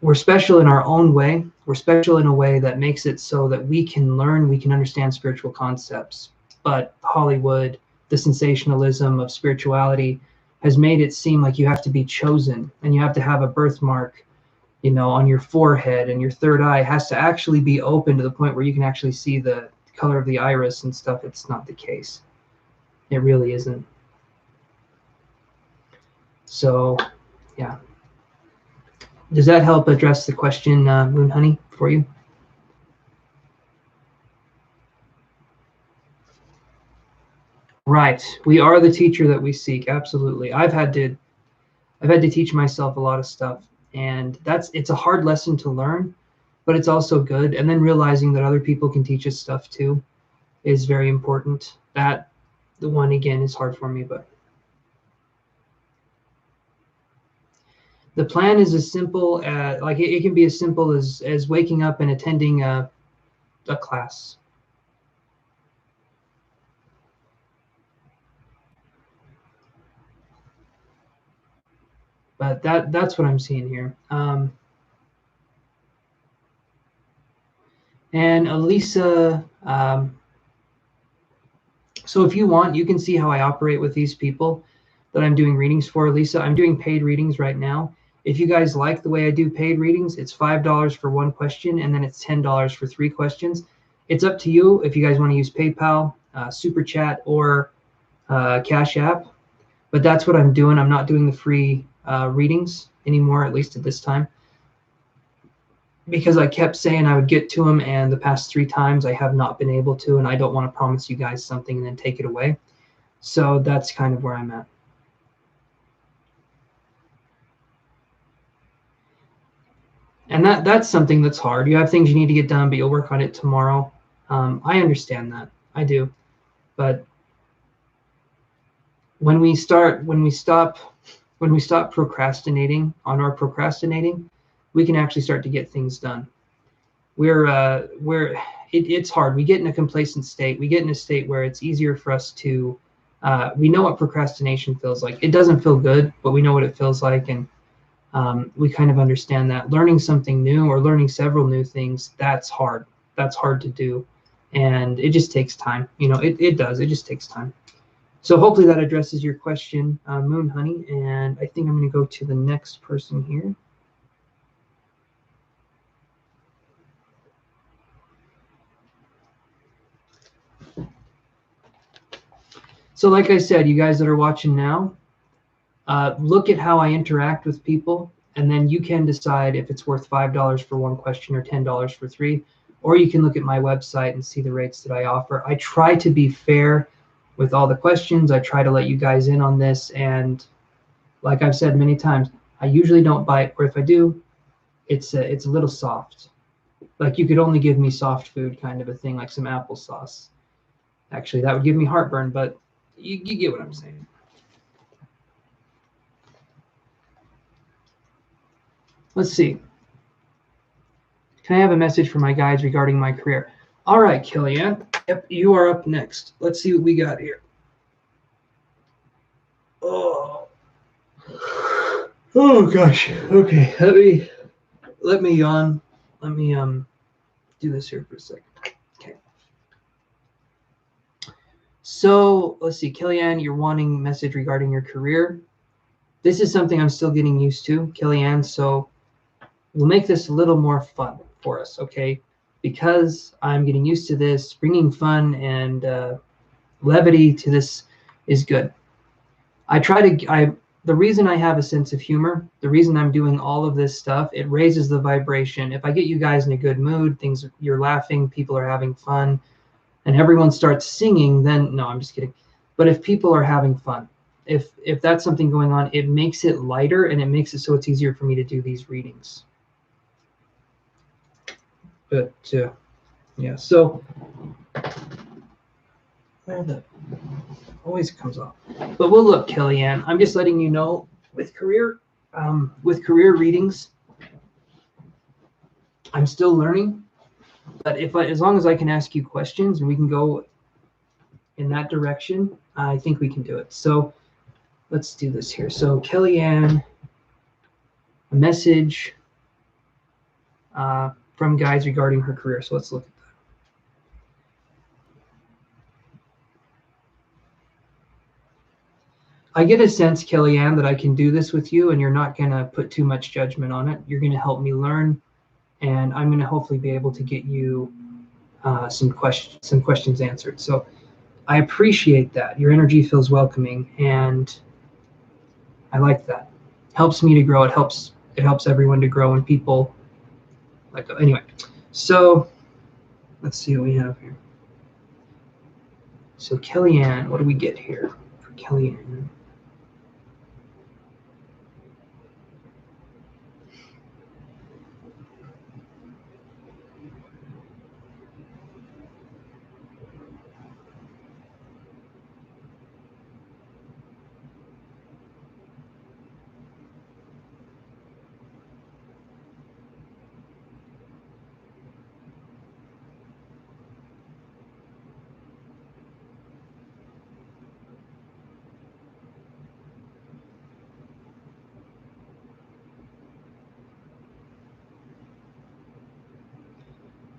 we're special in our own way. We're special in a way that makes it so that we can learn, we can understand spiritual concepts. But Hollywood, the sensationalism of spirituality has made it seem like you have to be chosen and you have to have a birthmark, you know, on your forehead, and your third eye has to actually be open to the point where you can actually see the color of the iris and stuff. It's not the case. It really isn't. So, yeah. Does that help address the question, Moon Honey, for you? Right. We are the teacher that we seek. Absolutely. I've had to teach myself a lot of stuff, and it's a hard lesson to learn, but it's also good. And then realizing that other people can teach us stuff too is very important. That the one again is hard for me, but the plan is as simple as, like, it can be as simple as waking up and attending a class. But that's what I'm seeing here. And Elisa, so if you want, you can see how I operate with these people that I'm doing readings for. Lisa, I'm doing paid readings right now. If you guys like the way I do paid readings, it's $5 for one question, and then it's $10 for 3 questions. It's up to you if you guys want to use PayPal, Super Chat, or Cash App. But that's what I'm doing. I'm not doing the free readings anymore, at least at this time, because I kept saying I would get to them, and the past 3 times I have not been able to, and I don't want to promise you guys something and then take it away. So that's kind of where I'm at. And that's something that's hard. You have things you need to get done, but you'll work on it tomorrow. I understand that. I do. But when we stop procrastinating on our procrastinating, we can actually start to get things done. It's hard. We get in a complacent state. We get in a state where it's easier for us to we know what procrastination feels like. It doesn't feel good, but we know what it feels like, and we kind of understand that. Learning something new or learning several new things, that's hard. That's hard to do, and it just takes time. It does. It just takes time. So hopefully that addresses your question, Moon Honey, and I think I'm going to go to the next person here. So like I said, you guys that are watching now, look at how I interact with people, and then you can decide if it's worth $5 for one question or $10 for 3, or you can look at my website and see the rates that I offer. I try to be fair with all the questions. I try to let you guys in on this, and like I've said many times, I usually don't bite, or if I do, it's a little soft. Like you could only give me soft food kind of a thing, like some applesauce. Actually, that would give me heartburn, but you get what I'm saying. Let's see. Can I have a message for my guides regarding my career? All right, Kellyanne. Yep, you are up next. Let's see what we got here. Oh gosh. Okay, let me yawn. Let me do this here for a second. Okay. So let's see, Kellyanne, you're wanting a message regarding your career. This is something I'm still getting used to, Kellyanne. So we'll make this a little more fun for us, okay? Because I'm getting used to this, bringing fun and levity to this is good. The reason I have a sense of humor, the reason I'm doing all of this stuff, it raises the vibration. If I get you guys in a good mood, you're laughing, people are having fun, and everyone starts singing, then no, I'm just kidding. But if people are having fun, if that's something going on, it makes it lighter and it makes it so it's easier for me to do these readings. But yeah, so always comes off. But we'll look, Kellyanne. I'm just letting you know with career readings, I'm still learning. But as long as I can ask you questions and we can go in that direction, I think we can do it. So let's do this here. So Kellyanne, a message from guides regarding her career. So let's look at that. I get a sense, Kellyanne, that I can do this with you and you're not going to put too much judgment on it. You're going to help me learn, and I'm going to hopefully be able to get you some questions answered. So I appreciate that. Your energy feels welcoming, and I like that. Helps me to grow. It helps everyone to grow, and people like anyway. So let's see what we have here. So Kellyanne, what do we get here for Kellyanne?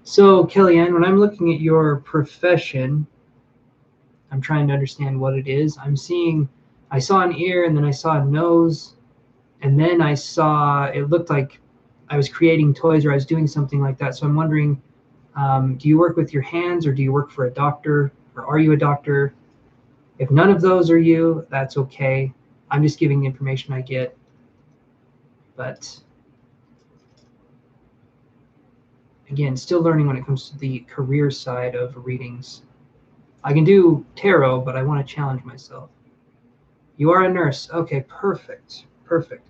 So Kellyanne, when I'm looking at your profession, I'm trying to understand what it is. I saw an ear, and then I saw a nose, And then I saw, it looked like I was creating toys or I was doing something like that. So I'm wondering, do you work with your hands or do you work for a doctor or are you a doctor? If none of those are you, that's okay. I'm just giving the information I get. But again, still learning when it comes to the career side of readings. I can do tarot, but I want to challenge myself. You are a nurse. Okay, perfect. Perfect.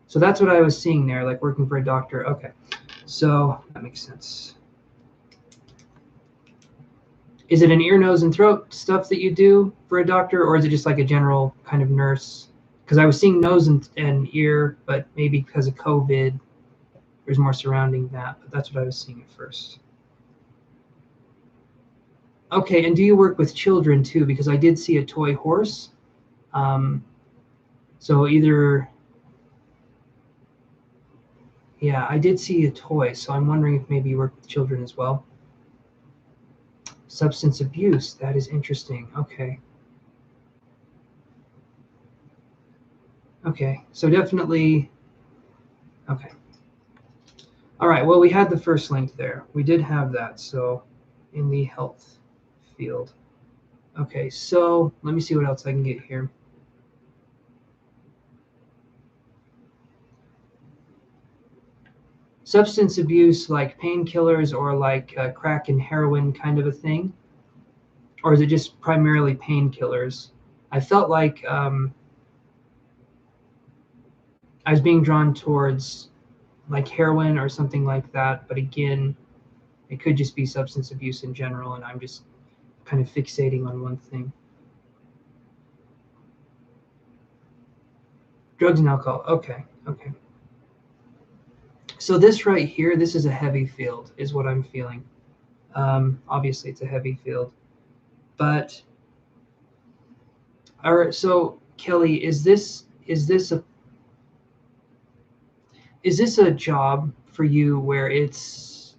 So that's what I was seeing there, like working for a doctor. Okay, so that makes sense. Is it an ear, nose, and throat stuff that you do for a doctor, or is it just like a general kind of nurse? Because I was seeing nose and ear, but maybe because of COVID, there's more surrounding that. But that's what I was seeing at first. Okay, and do you work with children too? Because I did see a toy horse. So either, yeah, I did see a toy. So I'm wondering if maybe you work with children as well. Substance abuse, that is interesting. Okay. Okay, so definitely, okay. All right, well, we had the first link there. We did have that, so in the health field. Okay, so let me see what else I can get here. Substance abuse, like painkillers or like crack and heroin kind of a thing? Or is it just primarily painkillers? I felt like I was being drawn towards like heroin or something like that, but again, it could just be substance abuse in general, and I'm just kind of fixating on one thing. Drugs and alcohol. Okay, okay. So this right here, this is a heavy field, is what I'm feeling. Obviously, it's a heavy field, but all right. So Kelly, is this a job for you where is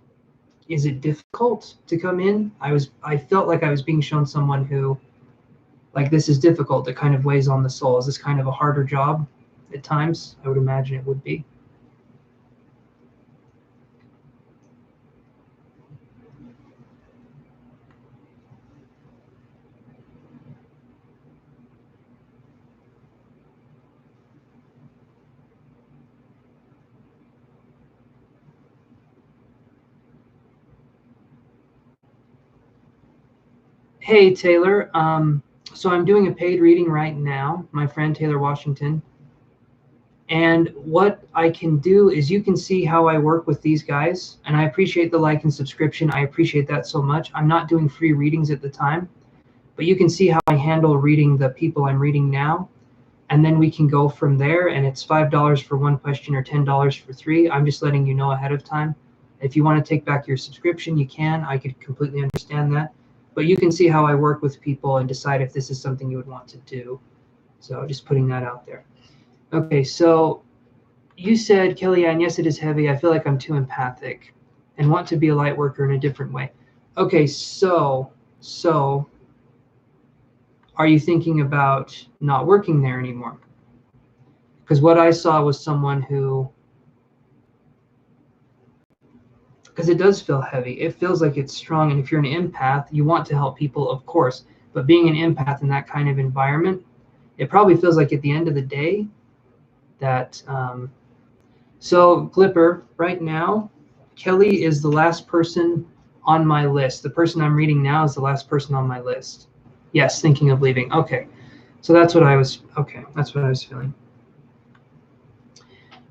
it difficult to come in? I felt like I was being shown someone who, like, this is difficult. It kind of weighs on the soul. Is this kind of a harder job at times? I would imagine it would be. Hey, Taylor. So I'm doing a paid reading right now, my friend Taylor Washington. And what I can do is you can see how I work with these guys. And I appreciate the like and subscription. I appreciate that so much. I'm not doing free readings at the time, but you can see how I handle reading the people I'm reading now. And then we can go from there. And it's $5 for one question or $10 for three. I'm just letting you know ahead of time. If you want to take back your subscription, you can. I could completely understand that. But you can see how I work with people and decide if this is something you would want to do. So just putting that out there. Okay, so you said, Kellyanne, yes, it is heavy. I feel like I'm too empathic and want to be a light worker in a different way. Okay, so are you thinking about not working there anymore? Because what I saw was someone who, because it does feel heavy. It feels like it's strong. And if you're an empath, you want to help people, of course. But being an empath in that kind of environment, it probably feels like at the end of the day that, so Glipper, right now, Kelly is the last person on my list. The person I'm reading now is the last person on my list. Yes, thinking of leaving. Okay. So that's what I was feeling.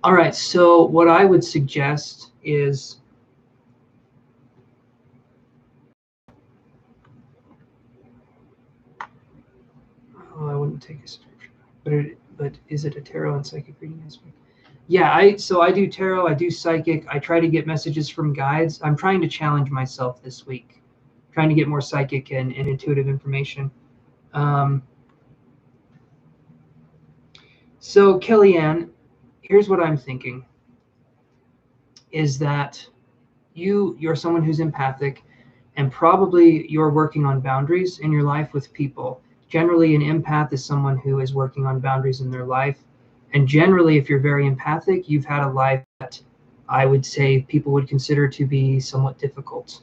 All right, so what I would suggest is I wouldn't take a subscription, but is it a tarot and psychic reading aspect? Yeah, I do tarot, I do psychic, I try to get messages from guides. I'm trying to challenge myself this week, trying to get more psychic and intuitive information. So Kellyanne, here's what I'm thinking, is that you're someone who's empathic, and probably you're working on boundaries in your life with people. Generally, an empath is someone who is working on boundaries in their life And generally, if you're very empathic, you've had a life that I would say people would consider to be somewhat difficult.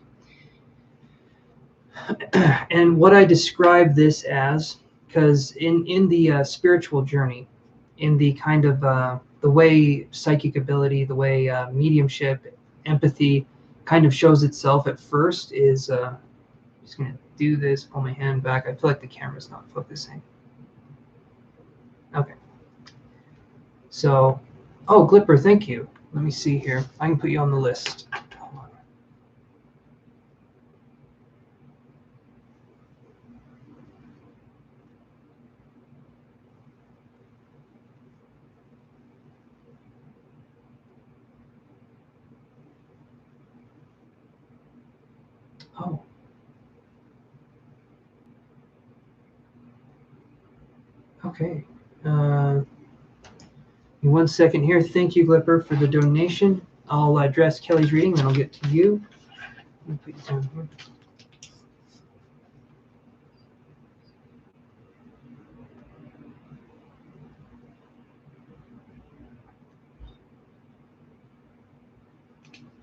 And what I describe this as, because in the spiritual journey, in the kind of the way psychic ability, the way mediumship, empathy kind of shows itself at first is, I'm just going to do this, pull my hand back. I feel like the camera's not focusing. Okay. So, oh, Glipper, thank you. Let me see here. I can put you on the list. Hold on. Oh. Okay. One second here. Thank you, Glipper, for the donation. I'll address Kelly's reading, then I'll get to you. Let me put you down here.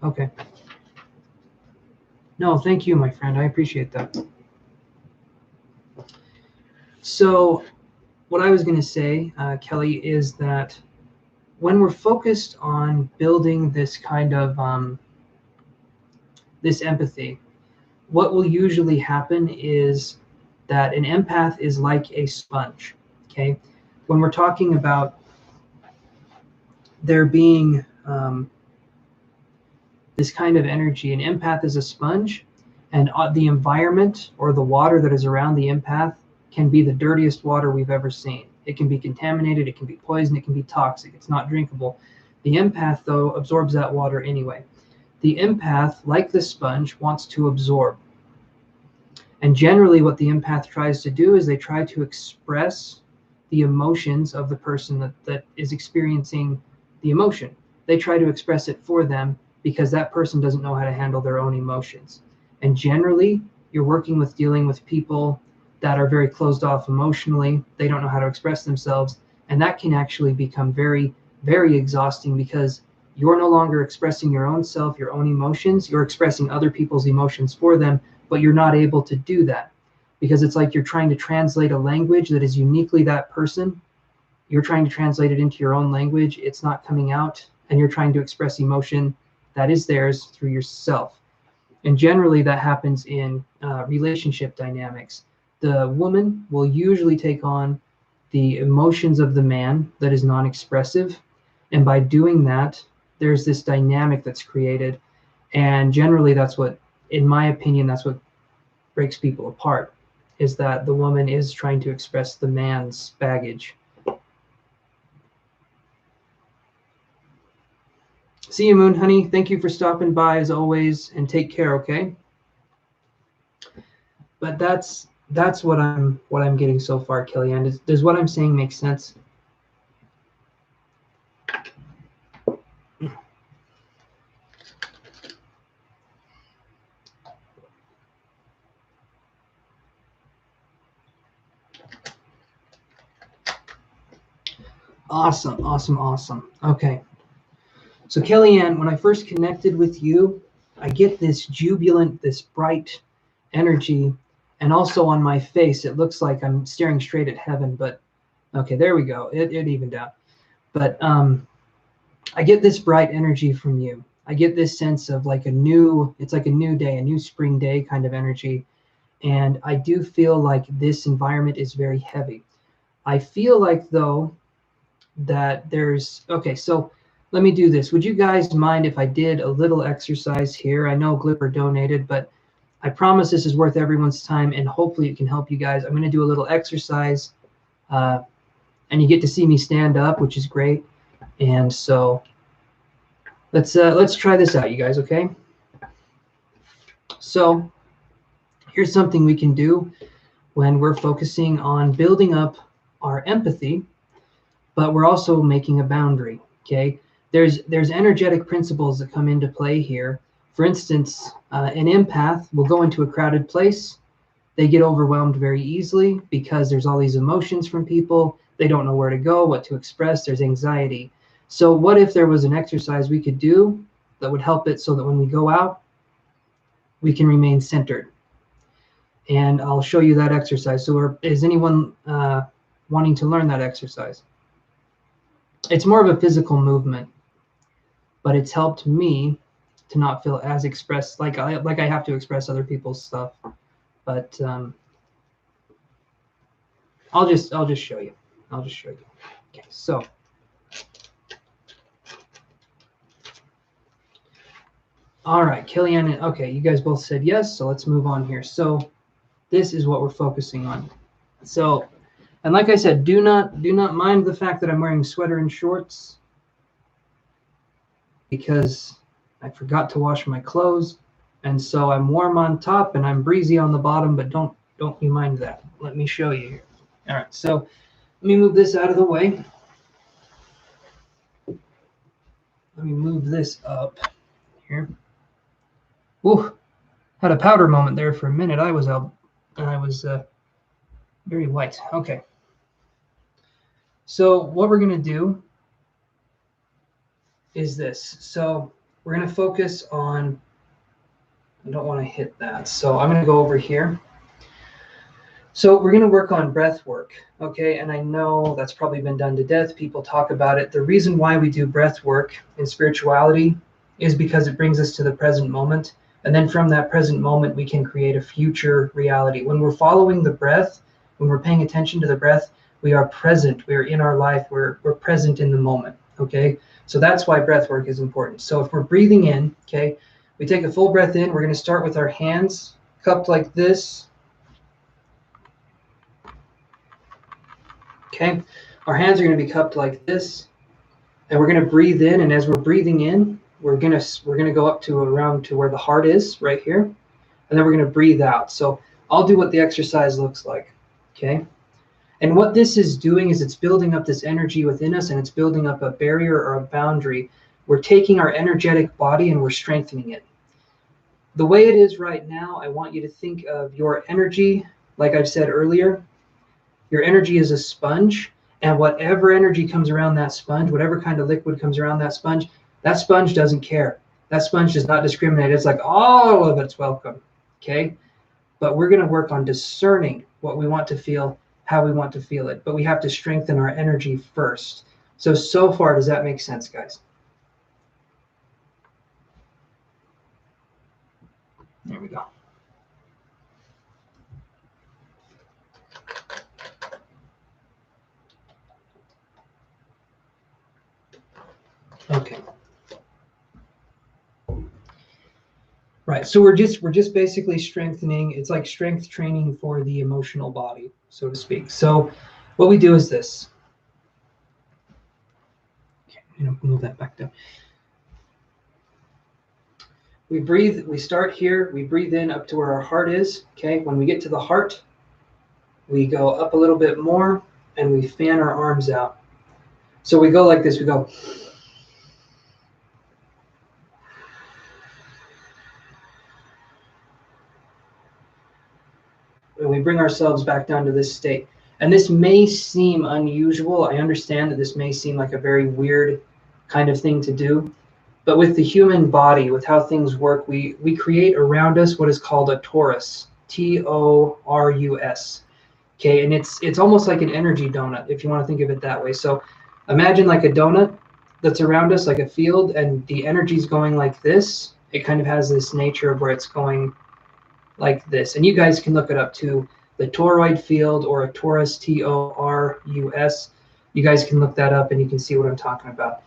Okay. No, thank you, my friend. I appreciate that. So, what I was going to say, Kelly, is that when we're focused on building this kind of this empathy, what will usually happen is that an empath is like a sponge. Okay, when we're talking about there being this kind of energy, an empath is a sponge, and the environment or the water that is around the empath can be the dirtiest water we've ever seen. It can be contaminated, it can be poisoned, it can be toxic, it's not drinkable. The empath, though, absorbs that water anyway. The empath, like the sponge, wants to absorb. And generally what the empath tries to do is they try to express the emotions of the person that is experiencing the emotion. They try to express it for them because that person doesn't know how to handle their own emotions. And generally, you're dealing with people that are very closed off emotionally. They don't know how to express themselves. And that can actually become very, very exhausting because you're no longer expressing your own self, your own emotions. You're expressing other people's emotions for them, but you're not able to do that because it's like you're trying to translate a language that is uniquely that person. You're trying to translate it into your own language. It's not coming out, and you're trying to express emotion that is theirs through yourself. And generally that happens in relationship dynamics. The woman will usually take on the emotions of the man that is non-expressive. And by doing that, there's this dynamic that's created. And generally that's what, in my opinion, that's what breaks people apart, is that the woman is trying to express the man's baggage. See you, Moon Honey. Thank you for stopping by as always, and take care, okay? But that's what I'm getting so far, Kellyanne. Does what I'm saying make sense? Awesome, awesome, awesome. Okay. So Kellyanne, when I first connected with you, I get this jubilant, this bright energy, and also on my face, it looks like I'm staring straight at heaven, but okay, there we go. It evened out. But I get this bright energy from you. I get this sense of like it's like a new day, a new spring day kind of energy. And I do feel like this environment is very heavy. I feel like though that okay, so let me do this. Would you guys mind if I did a little exercise here? I know Glipper donated, but I promise this is worth everyone's time, and hopefully it can help you guys. I'm going to do a little exercise, and you get to see me stand up, which is great. And so let's try this out, you guys, okay? So here's something we can do when we're focusing on building up our empathy, but we're also making a boundary, okay? There's energetic principles that come into play here. For instance, an empath will go into a crowded place they get overwhelmed very easily because there's all these emotions from people. They don't know where to go, what to express. There's anxiety. So what if there was an exercise we could do that would help it so that when we go out, we can remain centered? And I'll show you that exercise. So is anyone wanting to learn that exercise? It's more of a physical movement, but it's helped me to not feel as expressed, like I have to express other people's stuff. But I'll just show you. I'll just show you. Okay, so all right, Killian. Okay, you guys both said yes, so let's move on here. So this is what we're focusing on. So, and like I said, do not mind the fact that I'm wearing a sweater and shorts because I forgot to wash my clothes, and so I'm warm on top and I'm breezy on the bottom. But don't you mind that? Let me show you here. All right, so let me move this out of the way. Let me move this up here. Ooh, had a powder moment there for a minute. I was very white. Okay. So what we're gonna do is this. So we're gonna focus on. I don't want to hit that. So I'm gonna go over here. So we're gonna work on breath work. Okay, and I know that's probably been done to death. People talk about it. The reason why we do breath work in spirituality is because it brings us to the present moment. And then from that present moment, we can create a future reality. When we're following the breath, when we're paying attention to the breath, we are present. We are in our life. We're present in the moment. Okay, so that's why breath work is important. So if we're breathing in, okay, we take a full breath in. We're going to start with our hands cupped like this. Okay, our hands are going to be cupped like this, and we're going to breathe in. And as we're breathing in, we're going to go up to around to where the heart is, right here, and then we're going to breathe out. So I'll do what the exercise looks like. Okay, and what this is doing is it's building up this energy within us, and it's building up a barrier or a boundary. We're taking our energetic body and we're strengthening it. The way it is right now, I want you to think of your energy, like I've said earlier. Your energy is a sponge, and whatever energy comes around that sponge, whatever kind of liquid comes around that sponge doesn't care. That sponge does not discriminate. It's like all of it's welcome, okay? But we're going to work on discerning what we want to feel, how we want to feel it. But we have to strengthen our energy first. So far, does that make sense, guys? There we go. Okay. Right. So we're just basically strengthening. It's like strength training for the emotional body, so to speak. So what we do is this. Okay, move that back down. We breathe, we start here, we breathe in up to where our heart is. Okay. When we get to the heart, we go up a little bit more and we fan our arms out. So we go like this, we go. And we bring ourselves back down to this state. And this may seem unusual. I understand that this may seem like a very weird kind of thing to do. But with the human body, with how things work, we create around us what is called a torus, Torus. Okay, and it's almost like an energy donut, if you want to think of it that way. So imagine like a donut that's around us, like a field, and the energy is going like this. It kind of has this nature of where it's going like this. And you guys can look it up too, the toroid field or a torus, Torus. You guys can look that up and you can see what I'm talking about.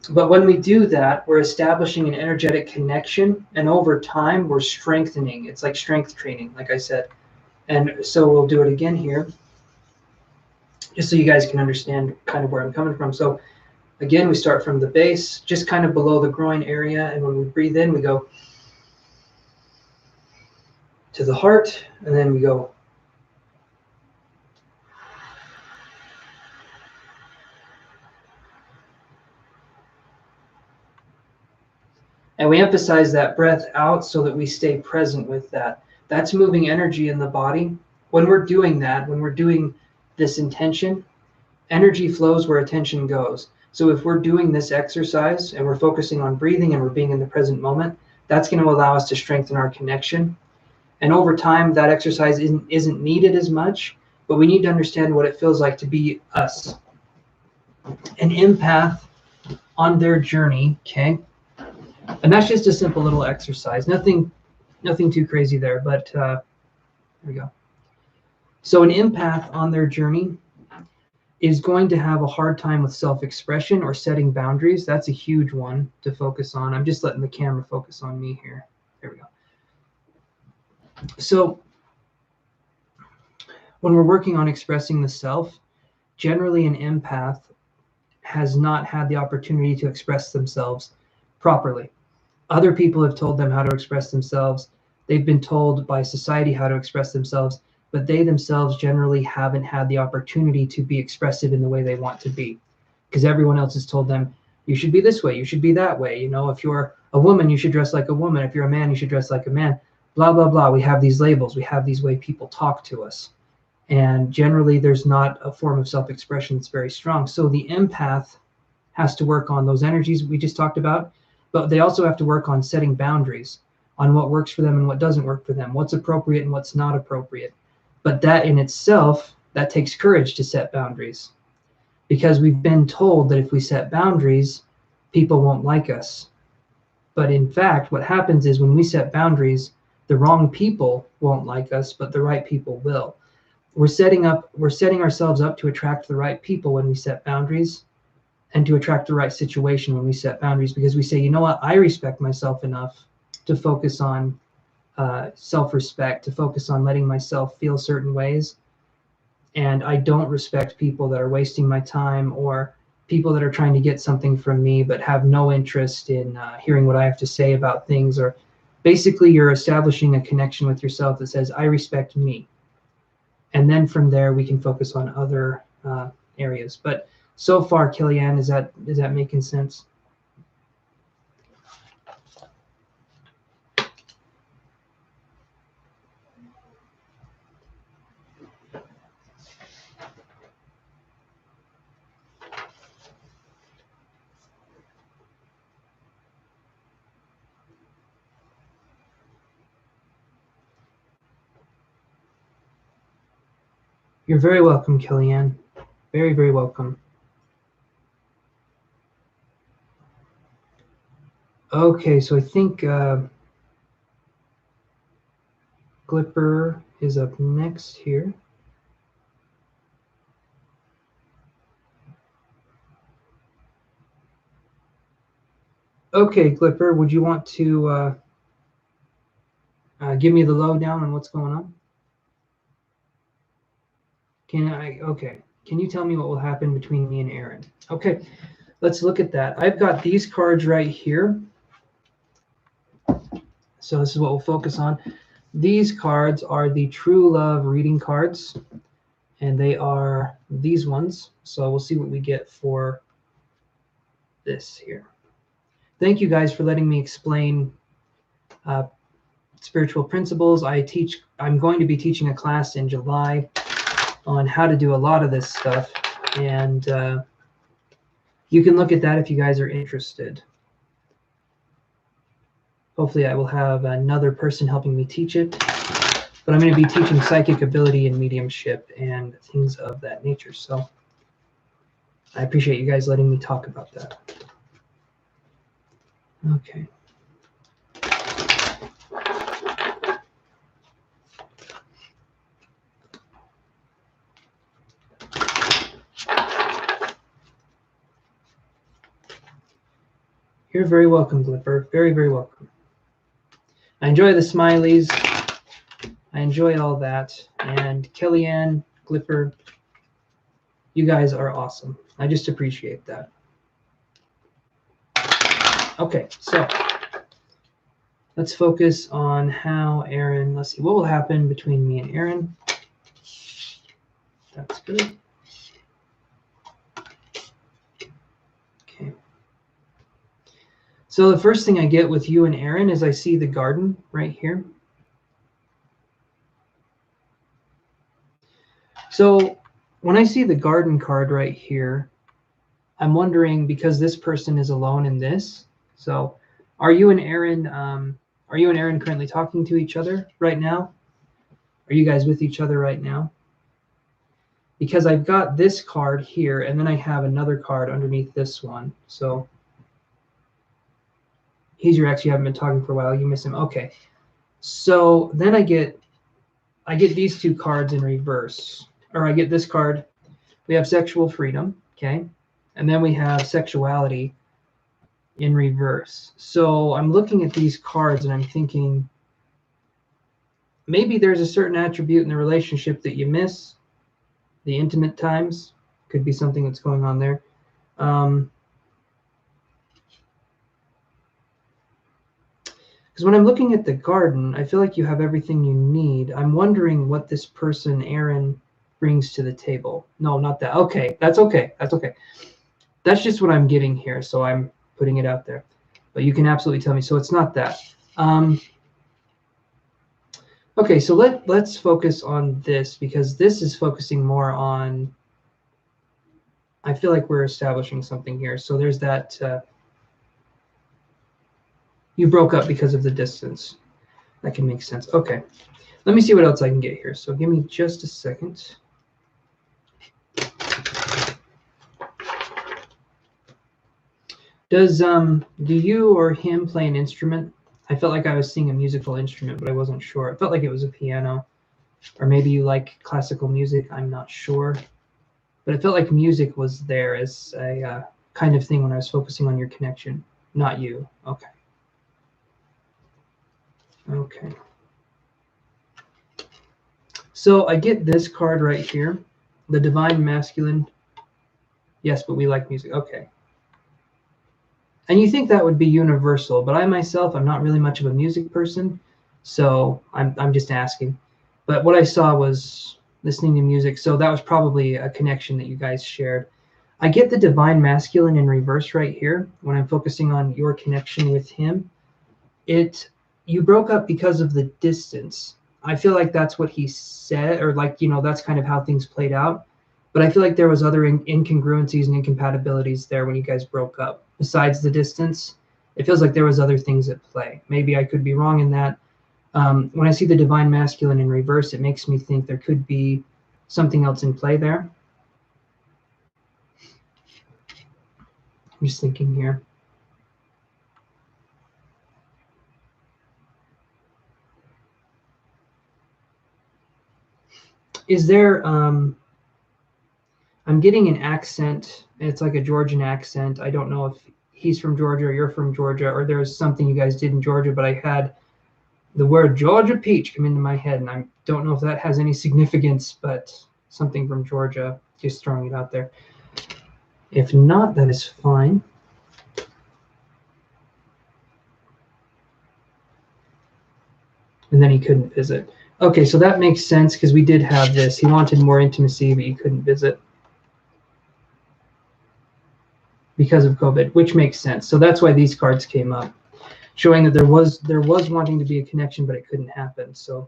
But when we do that, we're establishing an energetic connection, and over time, we're strengthening. It's like strength training, like I said. And so we'll do it again here, just so you guys can understand kind of where I'm coming from. So again, we start from the base, just kind of below the groin area, and when we breathe in, we go to the heart, and then we go and we emphasize that breath out so that we stay present with that. That's moving energy in the body. When we're doing that, when we're doing this intention, energy flows where attention goes. So if we're doing this exercise and we're focusing on breathing and we're being in the present moment, that's going to allow us to strengthen our connection. And over time, that exercise isn't needed as much, but we need to understand what it feels like to be us. An empath on their journey, okay? And that's just a simple little exercise. Nothing too crazy there, but there we go. So an empath on their journey is going to have a hard time with self-expression or setting boundaries. That's a huge one to focus on. I'm just letting the camera focus on me here. There we go. So when we're working on expressing the self, generally an empath has not had the opportunity to express themselves properly. Other people have told them how to express themselves. They've been told by society how to express themselves, but they themselves generally haven't had the opportunity to be expressive in the way they want to be, because everyone else has told them, you should be this way, you should be that way. You know, if you're a woman, you should dress like a woman. If you're a man, you should dress like a man. Blah, blah, blah. We have these labels. We have these way people talk to us. And generally, there's not a form of self-expression that's very strong. So the empath has to work on those energies we just talked about, but they also have to work on setting boundaries on what works for them and what doesn't work for them, what's appropriate and what's not appropriate. But that in itself, that takes courage to set boundaries, because we've been told that if we set boundaries, people won't like us. But in fact, what happens is when we set boundaries, the wrong people won't like us, but the right people will. We're setting ourselves up to attract the right people when we set boundaries, and to attract the right situation when we set boundaries, because we say, you know what, I respect myself enough to focus on self-respect, to focus on letting myself feel certain ways. And I don't respect people that are wasting my time, or people that are trying to get something from me but have no interest in hearing what I have to say about things. Or basically you're establishing a connection with yourself that says, I respect me. And then from there we can focus on other areas. But so far, Kellyanne, is that making sense? You're very welcome, Kellyanne. Very, very welcome. Okay, so I think Glipper is up next here. Okay, Glipper, would you want to give me the lowdown on what's going on? Okay. Can you tell me what will happen between me and Aaron? Okay, let's look at that. I've got these cards right here. So this is what we'll focus on. These cards are the True Love reading cards, and they are these ones. So we'll see what we get for this here. Thank you guys for letting me explain spiritual principles. I'm going to be teaching a class in July on how to do a lot of this stuff, and you can look at that if you guys are interested. Hopefully I will have another person helping me teach it, but I'm going to be teaching psychic ability and mediumship and things of that nature. So I appreciate you guys letting me talk about that. Okay. You're very welcome, Glipper. Very, very welcome. I enjoy the smileys. I enjoy all that. And Kellyanne, Glipper, you guys are awesome. I just appreciate that. Okay, so let's focus on how Aaron, let's see, what will happen between me and Aaron. That's good. Okay. So the first thing I get with you and Aaron is I see the garden right here. So when I see the garden card right here, I'm wondering, because this person is alone in this. So are you and Aaron currently talking to each other right now? Are you guys with each other right now? Because I've got this card here, and then I have another card underneath this one. So he's your ex. You haven't been talking for a while. You miss him. Okay. So then I get these two cards in reverse, or I get this card. We have sexual freedom, okay, and then we have sexuality in reverse. So I'm looking at these cards and I'm thinking, maybe there's a certain attribute in the relationship that you miss. The intimate times could be something that's going on there. Because when I'm looking at the garden, I feel like you have everything you need. I'm wondering what this person, Aaron, brings to the table. No, not that. Okay, that's okay. That's okay. That's just what I'm getting here, so I'm putting it out there. But you can absolutely tell me. So it's not that. Okay, so let's focus on this, because this is focusing more on, I feel like we're establishing something here. So there's that, you broke up because of the distance. That can make sense. Okay, let me see what else I can get here. So give me just a second. Do you or him play an instrument? I felt like I was seeing a musical instrument, but I wasn't sure. It felt like it was a piano, or maybe you like classical music. I'm not sure, but it felt like music was there as a kind of thing when I was focusing on your connection, not you. Okay. Okay. So I get this card right here, the Divine Masculine. Yes, but we like music. Okay. And you think that would be universal, but I myself, I'm not really much of a music person, so I'm just asking. But what I saw was listening to music, so that was probably a connection that you guys shared. I get the Divine Masculine in reverse right here when I'm focusing on your connection with him. You broke up because of the distance. I feel like that's what he said, or like, that's kind of how things played out. But I feel like there was other incongruencies and incompatibilities there when you guys broke up. Besides the distance, it feels like there was other things at play. Maybe I could be wrong in that. When I see the Divine Masculine in reverse, it makes me think there could be something else in play there. I'm just thinking here. Is there, I'm getting an accent. It's like a Georgian accent. I don't know if he's from Georgia or you're from Georgia, or there's something you guys did in Georgia, but I had the word Georgia peach come into my head, and I don't know if that has any significance, but something from Georgia, just throwing it out there. If not, that is fine. And then he couldn't visit. Okay, so that makes sense, because we did have this. He wanted more intimacy, but you couldn't visit because of COVID, which makes sense. So that's why these cards came up, showing that there was wanting to be a connection, but it couldn't happen. So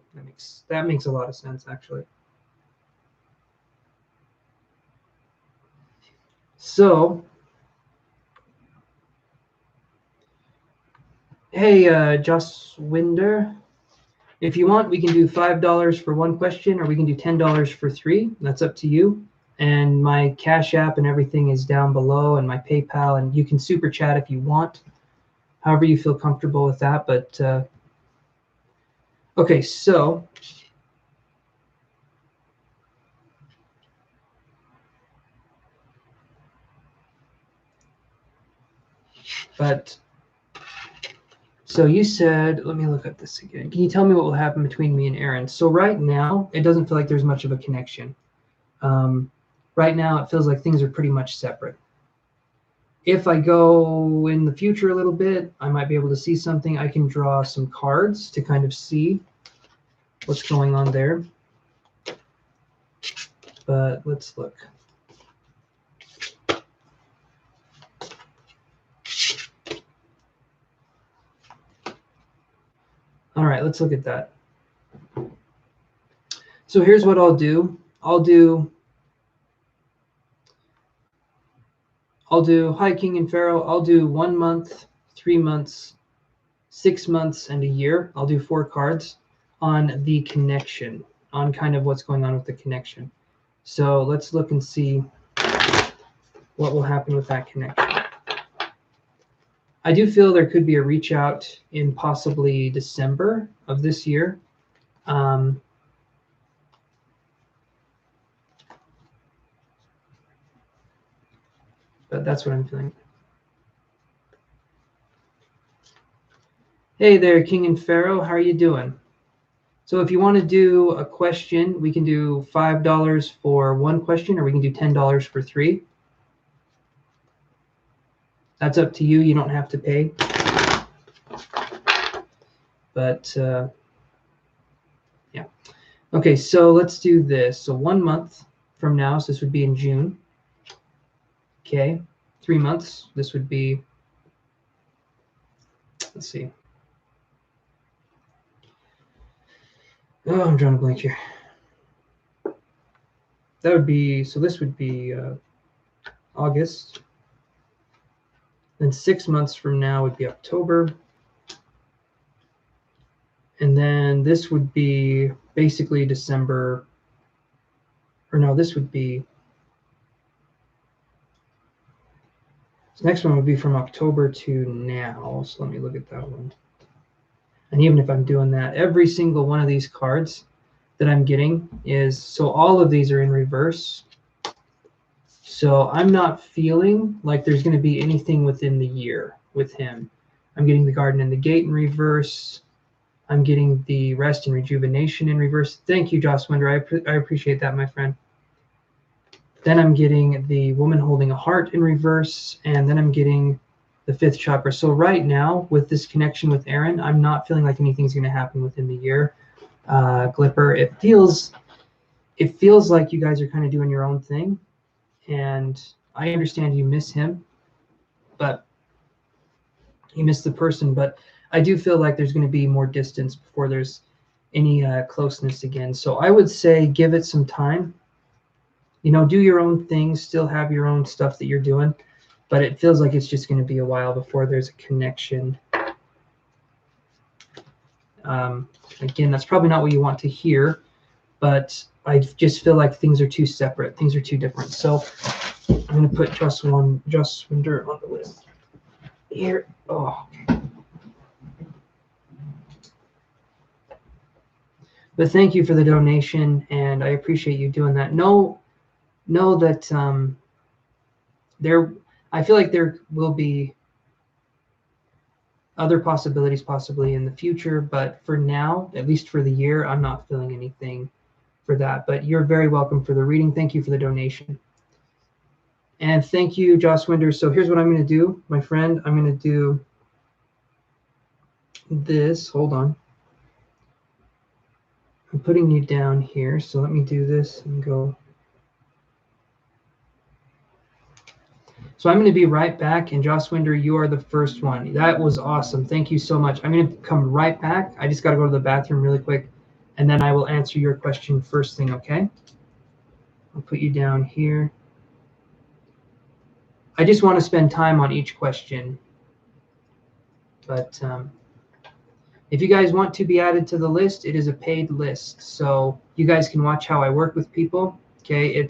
that makes a lot of sense, actually. So, hey, Joswinder, if you want, we can do $5 for one question, or we can do $10 for three. That's up to you. And my Cash App and everything is down below, and my PayPal, and you can super chat if you want, however you feel comfortable with that. But okay, so so you said, let me look at this again. Can you tell me what will happen between me and Aaron? So right now, it doesn't feel like there's much of a connection. Right now, it feels like things are pretty much separate. If I go in the future a little bit, I might be able to see something. I can draw some cards to kind of see what's going on there. But let's look. All right, let's look at that. So here's what I'll do. I'll do Hi King and Pharaoh. I'll do 1 month, 3 months, 6 months, and a year. I'll do 4 cards on the connection, on kind of what's going on with the connection. So let's look and see what will happen with that connection. I do feel there could be a reach out in possibly December of this year. But that's what I'm feeling. Hey there, King and Pharaoh. How are you doing? So if you want to do a question, we can do $5 for 1 question, or we can do $10 for 3. That's up to you. You don't have to pay. But yeah. Okay, so let's do this. So 1 month from now, so this would be in June. Okay, 3 months, this would be, let's see. Oh, I'm drawing a blank here. That would be, so this would be August. Then 6 months from now would be October. And then this would be basically December, or no, this would be, this next one would be from October to now. So let me look at that one. And even if I'm doing that, every single one of these cards that I'm getting is, so all of these are in reverse. So I'm not feeling like there's going to be anything within the year with him. I'm getting the Garden and the Gate in reverse. I'm getting the Rest and Rejuvenation in reverse. Thank you, Joss Winder. I appreciate that, my friend. Then I'm getting the Woman Holding a Heart in reverse. And then I'm getting the 5th chakra. So right now, with this connection with Aaron, I'm not feeling like anything's going to happen within the year. Glipper, it feels like you guys are kind of doing your own thing. And I understand you miss him, but you miss the person. But I do feel like there's going to be more distance before there's any closeness again. So I would say give it some time. You know, do your own things, still have your own stuff that you're doing, but it feels like it's just going to be a while before there's a connection. Again, that's probably not what you want to hear, but I just feel like things are too separate. Things are too different. So I'm going to put Joss Winder on the list here. Oh. But thank you for the donation, and I appreciate you doing that. Know that I feel like there will be other possibilities possibly in the future, but for now, at least for the year, I'm not feeling anything for that. But you're very welcome for the reading. Thank you for the donation. And thank you, Joss Winder. So here's what I'm going to do, my friend. I'm going to do this. Hold on. I'm putting you down here. So let me do this and go. So I'm going to be right back. And Joss Winder, you are the first one. That was awesome. Thank you so much. I'm going to come right back. I just got to go to the bathroom really quick. And then I will answer your question first thing, okay? I'll put you down here. I just want to spend time on each question. But if you guys want to be added to the list, it is a paid list. So you guys can watch how I work with people. Okay,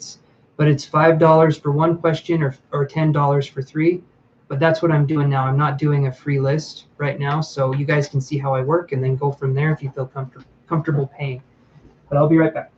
but it's $5 for 1 question or $10 for 3. But that's what I'm doing now. I'm not doing a free list right now. So you guys can see how I work and then go from there if you feel comfortable paying. But I'll be right back.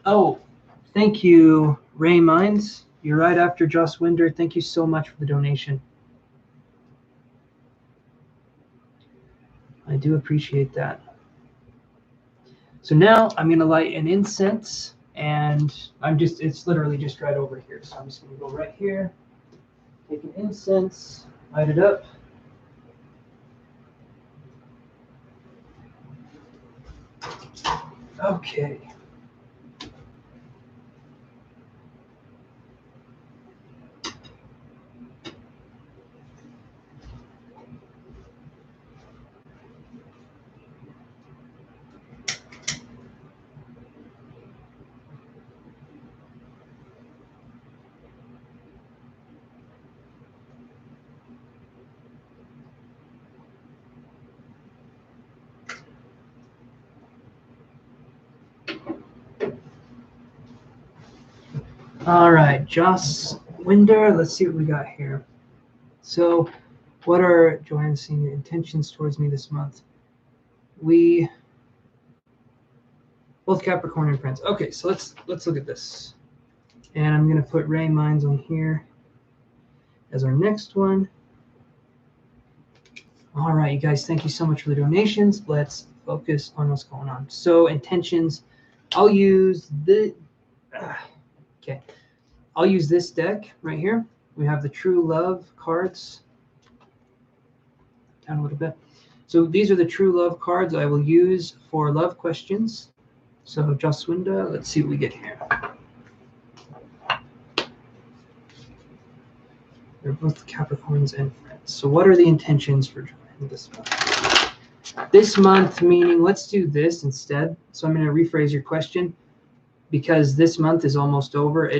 Oh, thank you, Ray Mines. You're right after Joss Winder. Thank you so much for the donation. I do appreciate that. So now I'm going to light an incense, and it's literally just right over here. So I'm just going to go right here, take an incense, light it up. Okay. All right, Joss Winder, let's see what we got here. So, what are Joanne's senior intentions towards me this month? We both Capricorn and Prince. Okay, so let's look at this. And I'm going to put Ray Mines on here as our next one. All right, you guys, thank you so much for the donations. Let's focus on what's going on. So intentions, I'll use the okay. I'll use this deck right here. We have the True Love cards. Down a little bit. So these are the True Love cards I will use for love questions. So Joswinda, let's see what we get here. They're both Capricorns and Friends. So what are the intentions for Joanne this month? This month, meaning let's do this instead. So I'm going to rephrase your question because this month is almost over.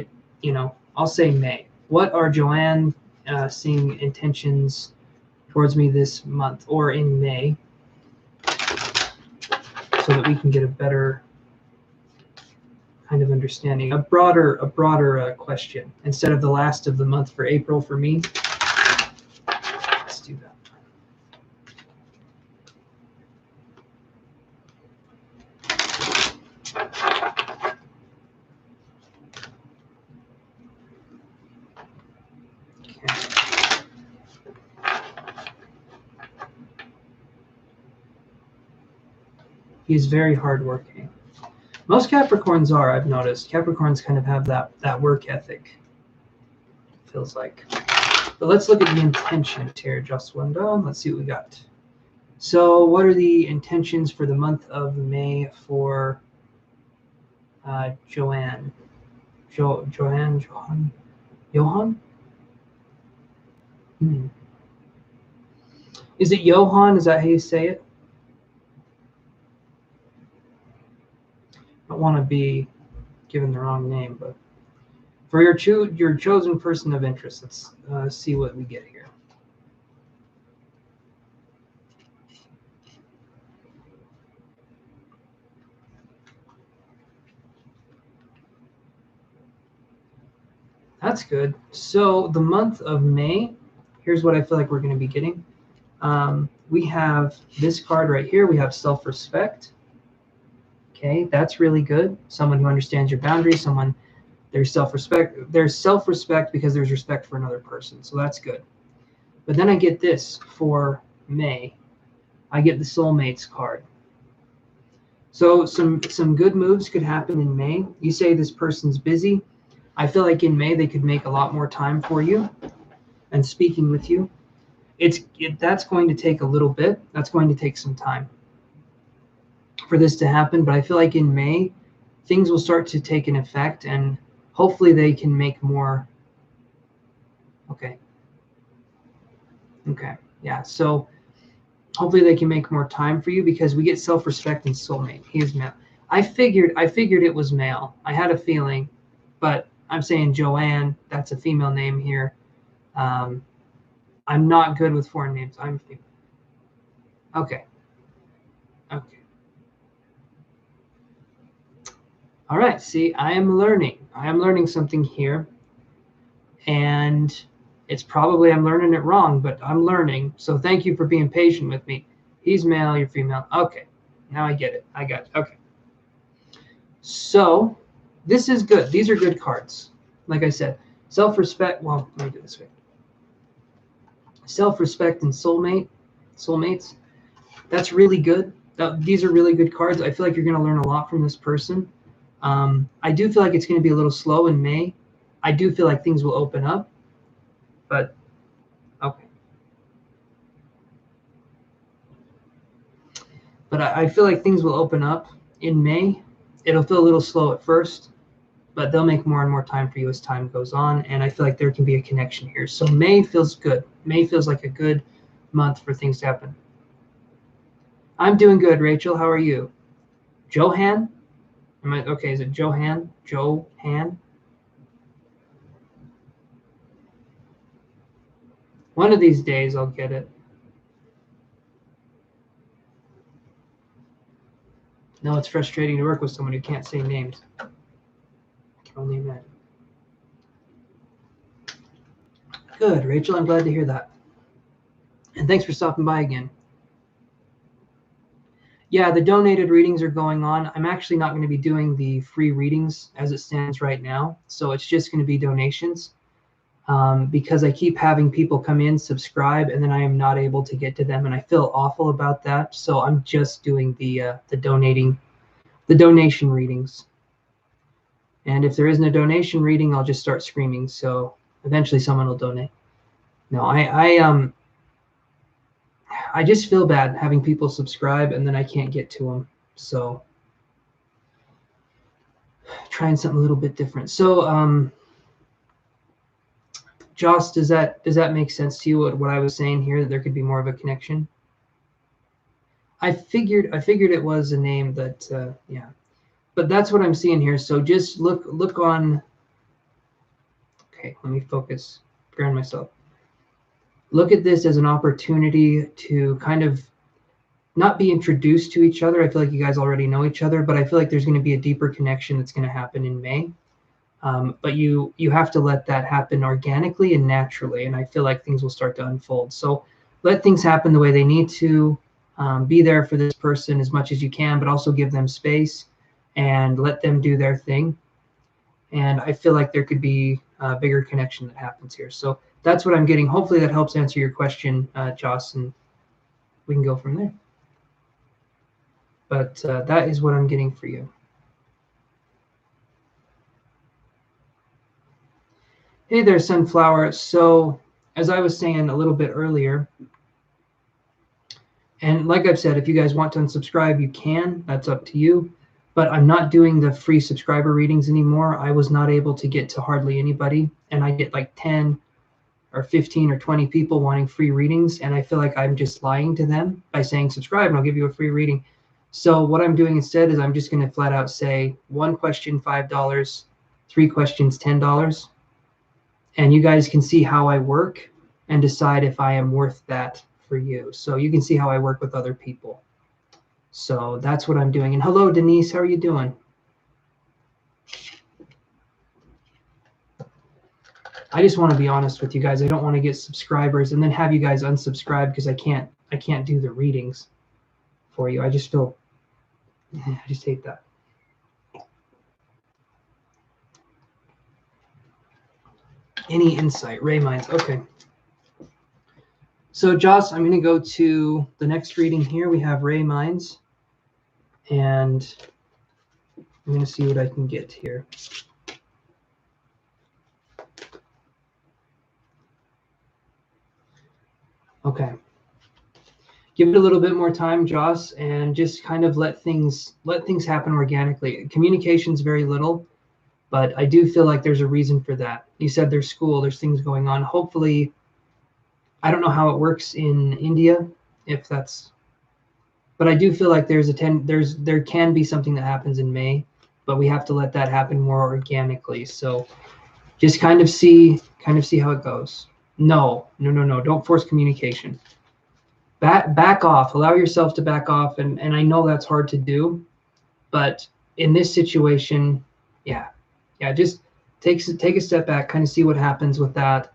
I'll say May. What are Joanne seeing intentions towards me this month or in May, so that we can get a better kind of understanding, a broader question instead of the last of the month for April for me. Let's do that. He's very hardworking. Most Capricorns are, I've noticed. Capricorns kind of have that work ethic, feels like. But let's look at the intentions here, Joswinda. Let's see what we got. So what are the intentions for the month of May for Joanne? Johan? Is it Johan? Is that how you say it? I don't want to be given the wrong name, but for your chosen person of interest, let's see what we get here. That's good. So the month of May, here's what I feel like we're going to be getting. We have this card right here. We have self-respect. Okay, that's really good. Someone who understands your boundaries, there's self-respect. There's self-respect because there's respect for another person. So that's good. But then I get this for May. I get the soulmates card. So some good moves could happen in May. You say this person's busy. I feel like in May they could make a lot more time for you and speaking with you. That's going to take a little bit. That's going to take some time for this to happen. But I feel like in May, things will start to take an effect and hopefully they can make more. Okay. Yeah. So hopefully they can make more time for you because we get self-respect and soulmate. He is male. I figured it was male. I had a feeling, but I'm saying Joanne, that's a female name here. I'm not good with foreign names. I'm female. Okay. All right. See, I am learning. Something here. And it's probably I'm learning it wrong, but I'm learning. So thank you for being patient with me. He's male, you're female. Okay. Now I get it. I got it. Okay. So this is good. These are good cards. Like I said, self-respect. Well, let me do it this way. Self-respect and soulmates. That's really good. These are really good cards. I feel like you're going to learn a lot from this person. I do feel like it's going to be a little slow in May. I do feel like things will open up, but okay. But I feel like things will open up in May. It'll feel a little slow at first, but they'll make more and more time for you as time goes on. And I feel like there can be a connection here. So May feels good. May feels like a good month for things to happen. I'm doing good, Rachel. How are you? Johan? Okay, is it Johan? Johan? One of these days I'll get it. No, it's frustrating to work with someone who can't say names. I can only imagine. Good, Rachel. I'm glad to hear that. And thanks for stopping by again. Yeah, the donated readings are going on. I'm actually not going to be doing the free readings as it stands right now. So it's just going to be donations because I keep having people come in, subscribe, and then I am not able to get to them. And I feel awful about that. So I'm just doing the donation readings. And if there isn't a donation reading, I'll just start screaming. So eventually someone will donate. No, I just feel bad having people subscribe and then I can't get to them. So trying something a little bit different. So Joss, does that make sense to you what I was saying here, that there could be more of a connection? I figured it was a name that yeah. But that's what I'm seeing here. So just look on. Okay, let me focus, ground myself. Look at this as an opportunity to kind of not be introduced to each other. I feel like you guys already know each other, but I feel like there's going to be a deeper connection that's going to happen in May. But you have to let that happen organically and naturally, and I feel like things will start to unfold. So let things happen the way they need to. Be there for this person as much as you can, but also give them space and let them do their thing. And I feel like there could be a bigger connection that happens here. So that's what I'm getting. Hopefully that helps answer your question, Joss, and we can go from there. But that is what I'm getting for you. Hey there, Sunflower. So as I was saying a little bit earlier, and like I've said, if you guys want to unsubscribe, you can. That's up to you. But I'm not doing the free subscriber readings anymore. I was not able to get to hardly anybody. And I get like 10 or 15 or 20 people wanting free readings. And I feel like I'm just lying to them by saying subscribe and I'll give you a free reading. So what I'm doing instead is I'm just going to flat out say 1 question, $5, 3 questions, $10. And you guys can see how I work and decide if I am worth that for you. So you can see how I work with other people. So that's what I'm doing. And hello, Denise, how are you doing? I just want to be honest with you guys. I don't want to get subscribers and then have you guys unsubscribe because I can't do the readings for you. I just hate that. Any insight? Ray Minds. Okay. So Joss, I'm going to go to the next reading here. We have Ray Minds. And I'm going to see what I can get here. Okay. Give it a little bit more time, Joss, and just kind of let things happen organically. Communication's very little, but I do feel like there's a reason for that. You said there's school, there's things going on. Hopefully, I don't know how it works in India, if that's, but I do feel like there can be something that happens in May, but we have to let that happen more organically. So just kind of see how it goes. No, don't force communication. Back off, allow yourself to back off. And I know that's hard to do, but in this situation, yeah, just take a step back, kind of see what happens with that.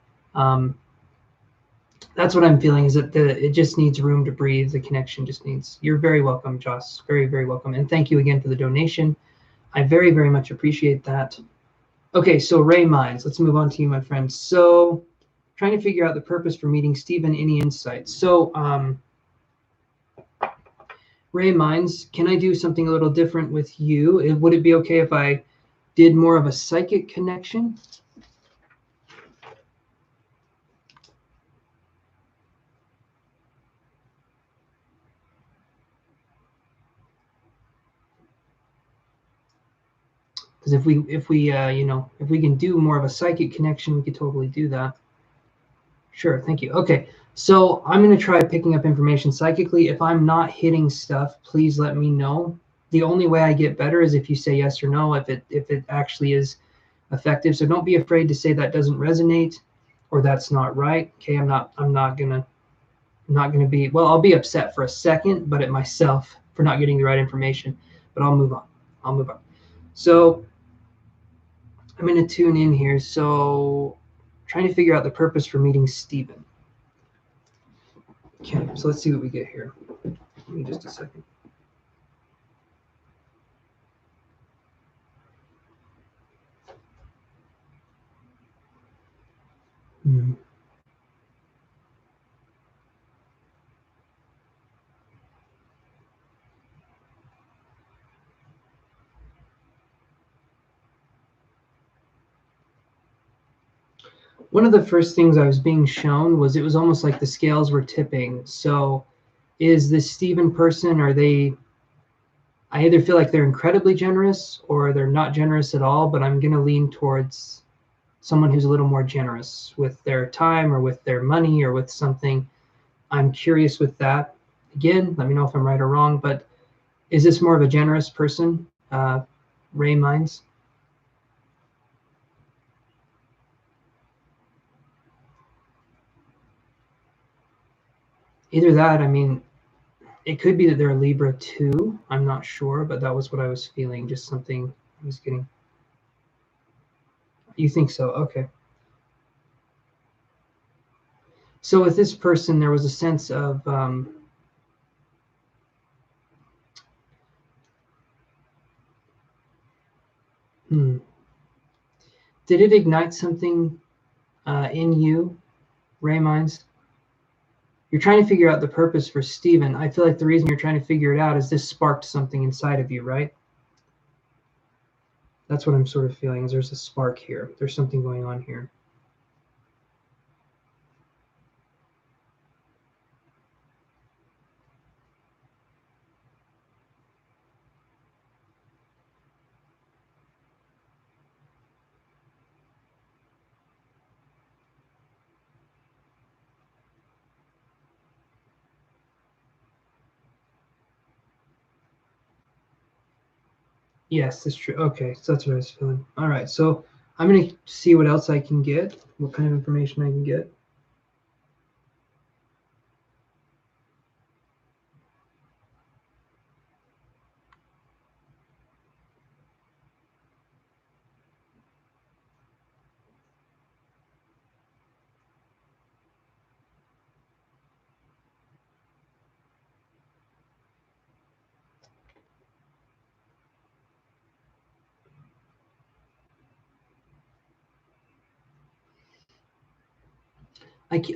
That's what I'm feeling, is that it just needs room to breathe. The connection just needs, you're very welcome, Joss. Very, very welcome. And thank you again for the donation. I very, very much appreciate that. Okay, so Ray Mines, let's move on to you, my friend. So, trying to figure out the purpose for meeting Stephen, any insights? So, Ray Mines, can I do something a little different with you? Would it be okay if I did more of a psychic connection? Because if we can do more of a psychic connection, we could totally do that. Sure, thank you. Okay, so I'm going to try picking up information psychically. If I'm not hitting stuff, please let me know. The only way I get better is if you say yes or no, if it actually is effective. So don't be afraid to say that doesn't resonate or that's not right. Okay, I'm not gonna be, well, I'll be upset for a second, but at myself for not getting the right information. But I'll move on. I'll move on. So I'm going to tune in here. So trying to figure out the purpose for meeting Stephen. Okay, so let's see what we get here. Give me just a second. One of the first things I was being shown was it was almost like the scales were tipping. So is this Stephen person, I either feel like they're incredibly generous or they're not generous at all, but I'm going to lean towards someone who's a little more generous with their time or with their money or with something. I'm curious with that. Again, let me know if I'm right or wrong, but is this more of a generous person, Ray Mines? Either that, I mean, it could be that they're a Libra too. I'm not sure, but that was what I was feeling. Just something I was getting. You think so? Okay. So with this person, there was a sense of did it ignite something in you, Ray Mines? You're trying to figure out the purpose for Stephen. I feel like the reason you're trying to figure it out is this sparked something inside of you, right? That's what I'm sort of feeling. Is there's a spark here. There's something going on here. Yes, that's true. Okay, so that's what I was feeling. All right, so I'm going to see what else I can get, what kind of information I can get.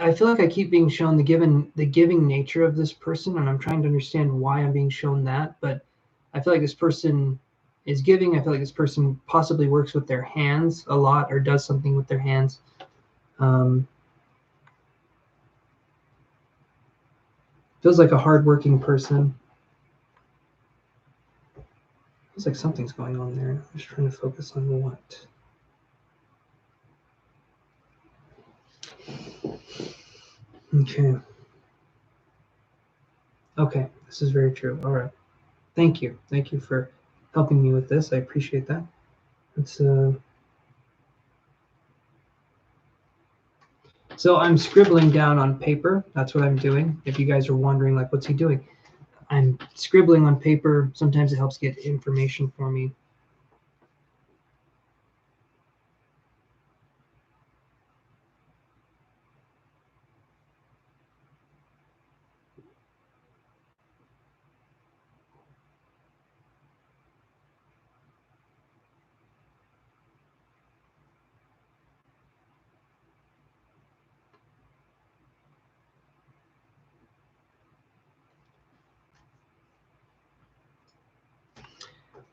I feel like I keep being shown the giving nature of this person, and I'm trying to understand why I'm being shown that. But I feel like this person is giving. I feel like this person possibly works with their hands a lot or does something with their hands. Feels like a hardworking person. Feels like something's going on there. I'm just trying to focus on what. Okay. Okay, this is very true. All right. Thank you. Thank you for helping me with this. I appreciate that. It's So I'm scribbling down on paper. That's what I'm doing. If you guys are wondering, like, what's he doing? I'm scribbling on paper. Sometimes it helps get information for me.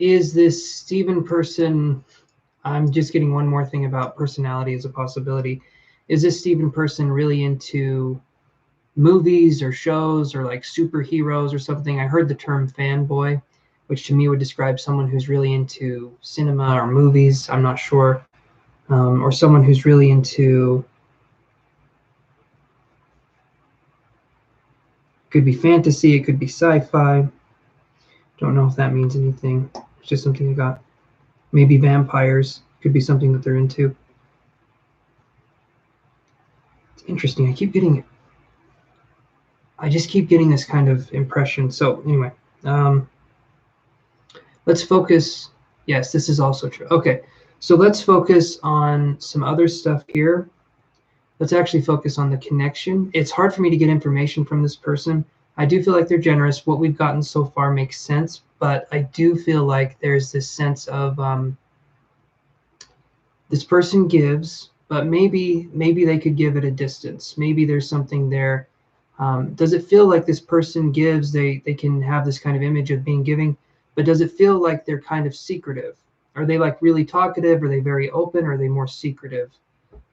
is this Steven person, I'm just getting one more thing about personality as a possibility. Is this Steven person really into movies or shows or like superheroes or something? I heard the term fanboy, which to me would describe someone who's really into cinema or movies. I'm not sure. Or someone who's really into, could be fantasy, it could be sci-fi. Don't know if that means anything. It's just something I got. Maybe vampires could be something that they're into. It's interesting. I just keep getting this kind of impression. So anyway, let's focus. Yes, this is also true. Okay, so let's focus on some other stuff here. Let's actually focus on the connection. It's hard for me to get information from this person. I do feel like they're generous. What we've gotten so far makes sense, but I do feel like there's this sense of this person gives, but maybe they could give at a distance. Maybe there's something there. Does it feel like this person gives, they can have this kind of image of being giving, but does it feel like they're kind of secretive? Are they like really talkative? Are they very open? Or are they more secretive?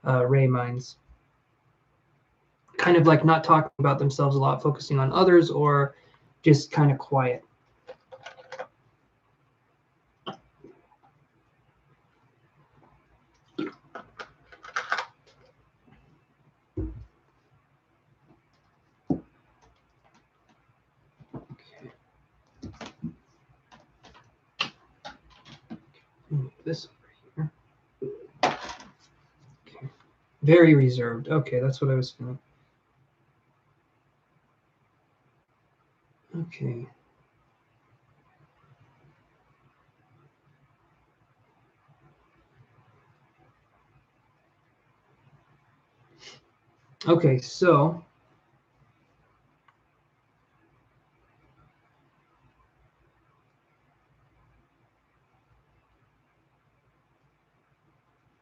Ray minds. Kind of like not talking about themselves a lot, focusing on others, or just kind of quiet. Move this over here. Okay. Very reserved. Okay, that's what I was feeling. Okay. Okay, so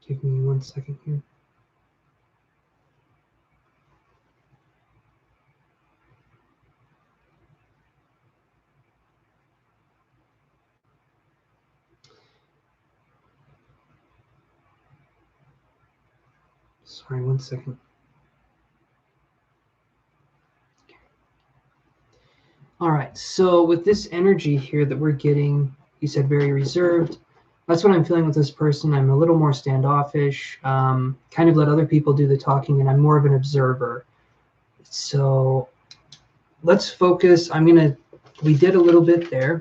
give me 1 second here. Sorry, 1 second. All right, so with this energy here that we're getting, you said very reserved. That's what I'm feeling with this person. I'm a little more standoffish, kind of let other people do the talking, and I'm more of an observer. So let's focus. We did a little bit there.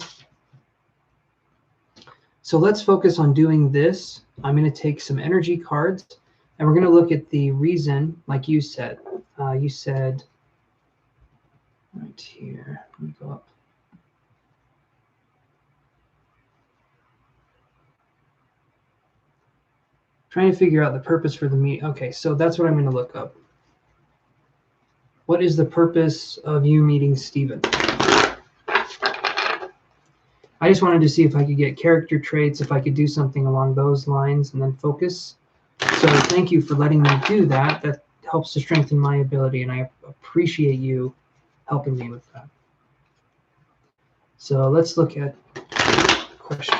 So let's focus on doing this. I'm going to take some energy cards, and we're going to look at the reason, like you said. You said right here. Let me go up. Trying to figure out the purpose for the meet. Okay, so that's what I'm going to look up. What is the purpose of you meeting Steven? I just wanted to see if I could get character traits, if I could do something along those lines and then focus. So thank you for letting me do that. That helps to strengthen my ability, and I appreciate you helping me with that. So let's look at question.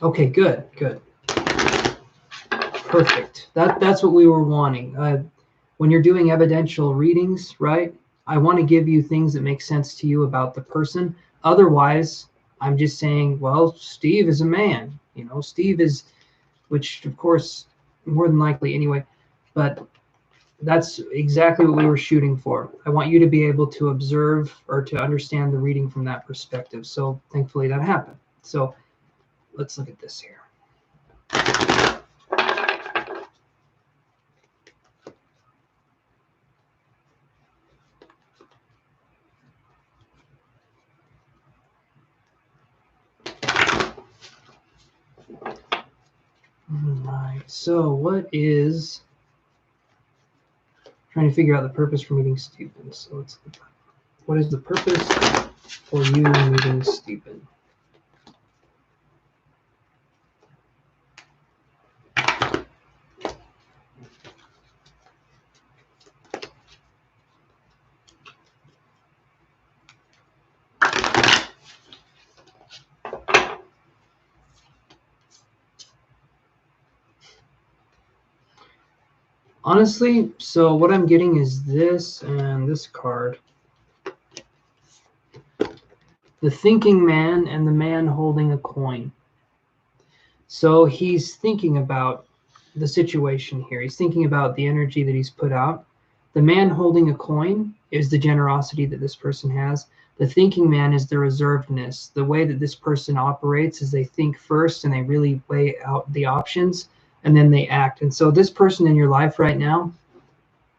Okay, good. Perfect. That's what we were wanting. When you're doing evidential readings, right? I want to give you things that make sense to you about the person. Otherwise, I'm just saying, well, Steve is a man. Steve is, which of course, more than likely anyway, but that's exactly what we were shooting for. I want you to be able to observe or to understand the reading from that perspective. So thankfully that happened. So let's look at this here. All right, so trying to figure out the purpose for meeting Stephen. So let's look at what is the purpose for you meeting Stephen? Honestly, so what I'm getting is this and this card. The thinking man and the man holding a coin. So he's thinking about the situation here. He's thinking about the energy that he's put out. The man holding a coin is the generosity that this person has. The thinking man is the reservedness. The way that this person operates is they think first and they really weigh out the options and then they act. And so this person in your life right now,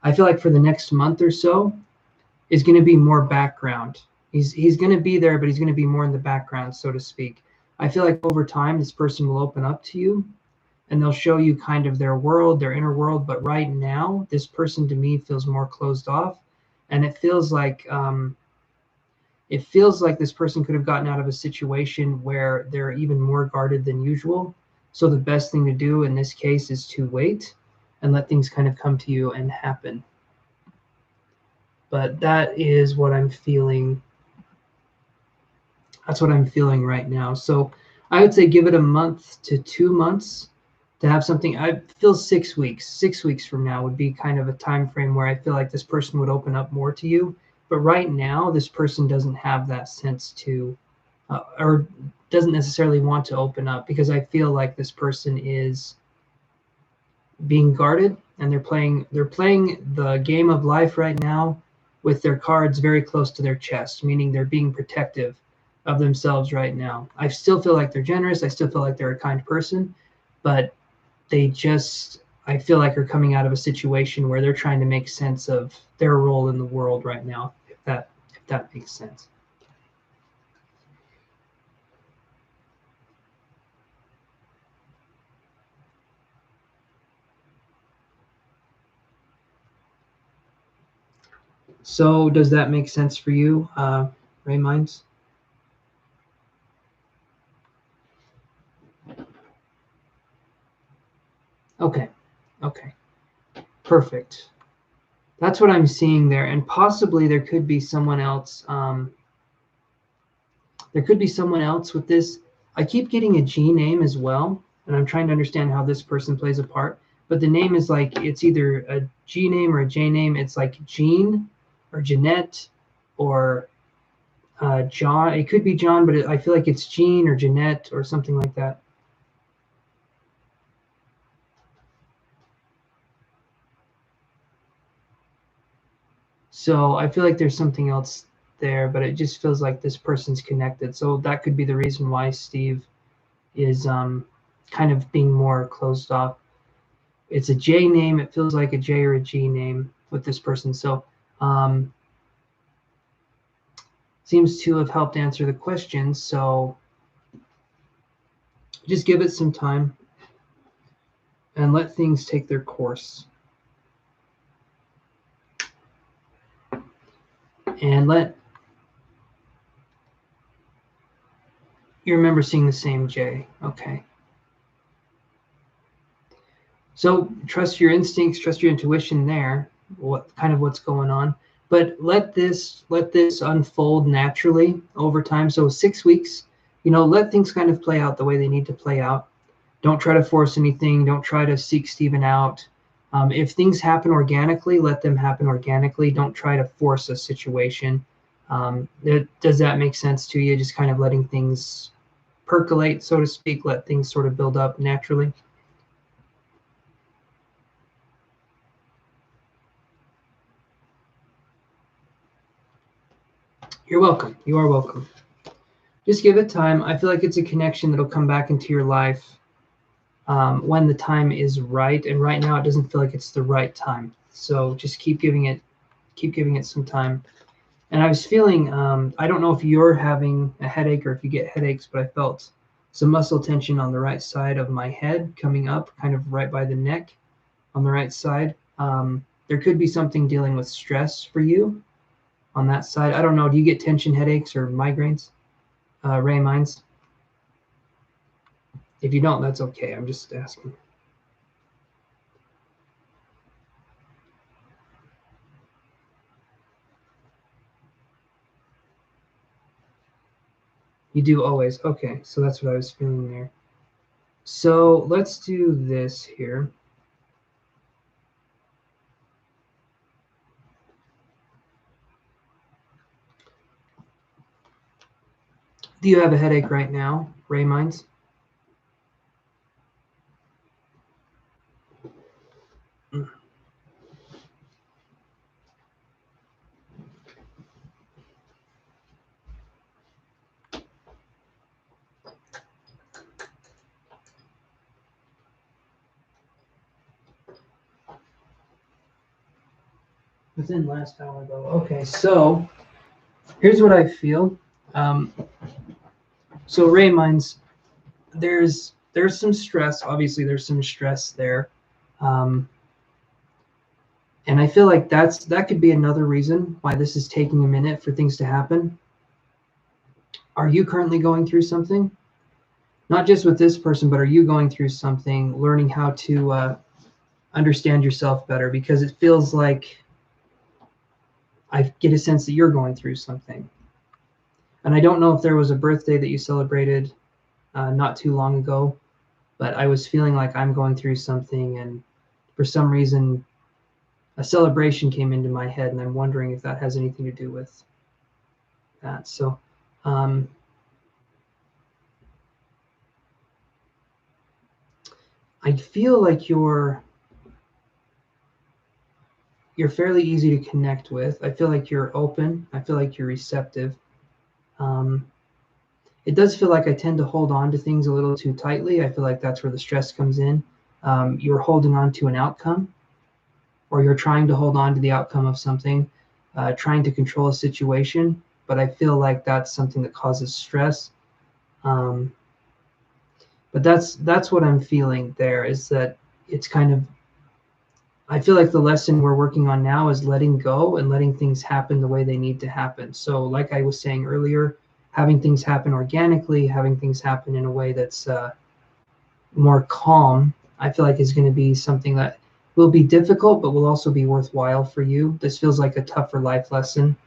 I feel like for the next month or so, is going to be more background. He's going to be there, but he's going to be more in the background, so to speak. I feel like over time, this person will open up to you and they'll show you kind of their world, their inner world. But right now, this person to me feels more closed off, and it feels like this person could have gotten out of a situation where they're even more guarded than usual. So the best thing to do in this case is to wait and let things kind of come to you and happen. But that is what I'm feeling. That's what I'm feeling right now. So I would say give it a month to 2 months to have something. I feel 6 weeks. 6 weeks from now would be kind of a time frame where I feel like this person would open up more to you. But right now, this person doesn't have that sense to, or doesn't necessarily want to open up, because I feel like this person is being guarded and they're playing the game of life right now with their cards very close to their chest, meaning they're being protective of themselves right now. I still feel like they're generous. I still feel like they're a kind person, but I feel like are coming out of a situation where they're trying to make sense of their role in the world right now, if that makes sense. So does that make sense for you, Ray Minds? Okay. Okay. Perfect. That's what I'm seeing there, and possibly there could be someone else. There could be someone else with this. I keep getting a G name as well, and I'm trying to understand how this person plays a part. But the name is like, it's either a G name or a J name. It's like Jean or Jeanette or John. It could be John, but I feel like it's Jean or Jeanette or something like that. So I feel like there's something else there, but it just feels like this person's connected. So that could be the reason why Steve is kind of being more closed off. It's a J name. It feels like a J or a G name with this person. So seems to have helped answer the question. So just give it some time and let things take their course. And you remember seeing the same J. Okay. So trust your instincts, trust your intuition there, what's going on. But let this unfold naturally over time. So 6 weeks, let things kind of play out the way they need to play out. Don't try to force anything. Don't try to seek Stephen out. If things happen organically, let them happen organically. Don't try to force a situation. Does that make sense to you? Just kind of letting things percolate, so to speak, let things sort of build up naturally. You're welcome. You are welcome. Just give it time. I feel like it's a connection that'll come back into your life when the time is right. And right now, it doesn't feel like it's the right time. So just keep giving it some time. And I was feeling, I don't know if you're having a headache or if you get headaches, but I felt some muscle tension on the right side of my head coming up, kind of right by the neck on the right side. There could be something dealing with stress for you on that side. I don't know. Do you get tension headaches or migraines, Ray Minds? If you don't, that's okay. I'm just asking. You do always. Okay, so that's what I was feeling there. So let's do this here. Do you have a headache right now, Ray Minds? Within last hour, though. Okay, so here's what I feel. Um, so Ray Minds, there's some stress. Obviously, there's some stress there, and I feel like that could be another reason why this is taking a minute for things to happen. Are you currently going through something? Not just with this person, but are you going through something, learning how to understand yourself better? Because it feels like I get a sense that you're going through something. And I don't know if there was a birthday that you celebrated not too long ago, but I was feeling like I'm going through something, and for some reason, a celebration came into my head, and I'm wondering if that has anything to do with that. So, I feel like you're fairly easy to connect with. I feel like you're open. I feel like you're receptive. It does feel like I tend to hold on to things a little too tightly. I feel like that's where the stress comes in. You're holding on to an outcome, or you're trying to hold on to the outcome of something, trying to control a situation. But I feel like that's something that causes stress. But that's what I'm feeling there, is that it's kind of, I feel like the lesson we're working on now is letting go and letting things happen the way they need to happen. So like I was saying earlier, having things happen organically, having things happen in a way that's more calm, I feel like is going to be something that will be difficult, but will also be worthwhile for you. This feels like a tougher life lesson.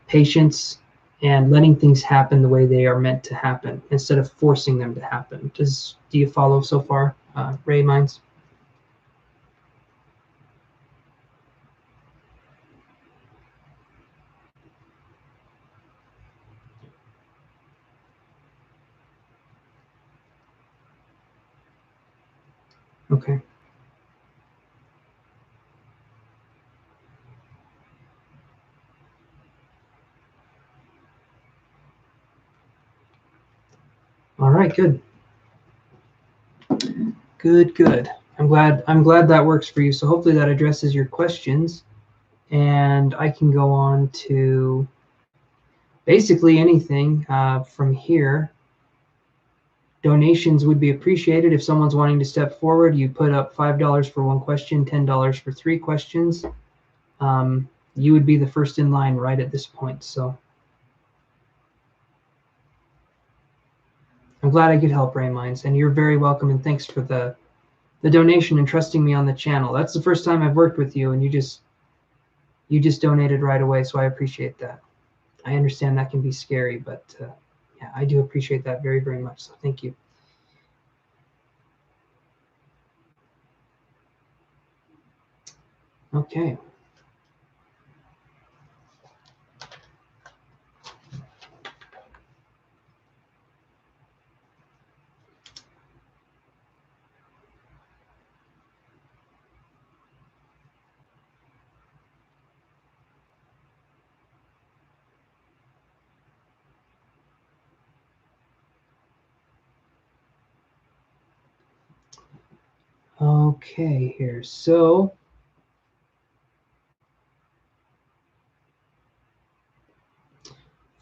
Patience and letting things happen the way they are meant to happen instead of forcing them to happen. Do you follow so far, Ray Minds? Okay. All right, good. Good. I'm glad that works for you. So hopefully that addresses your questions, and I can go on to basically anything from here. Donations would be appreciated. If someone's wanting to step forward, you put up $5 for one question, $10 for 3 questions. You would be the first in line right at this point. So I'm glad I could help, Ray Minds, and you're very welcome. And thanks for the donation and trusting me on the channel. That's the first time I've worked with you, and you just donated right away. So I appreciate that. I understand that can be scary, but yeah, I do appreciate that very, very much. So thank you. Okay. Okay, here. So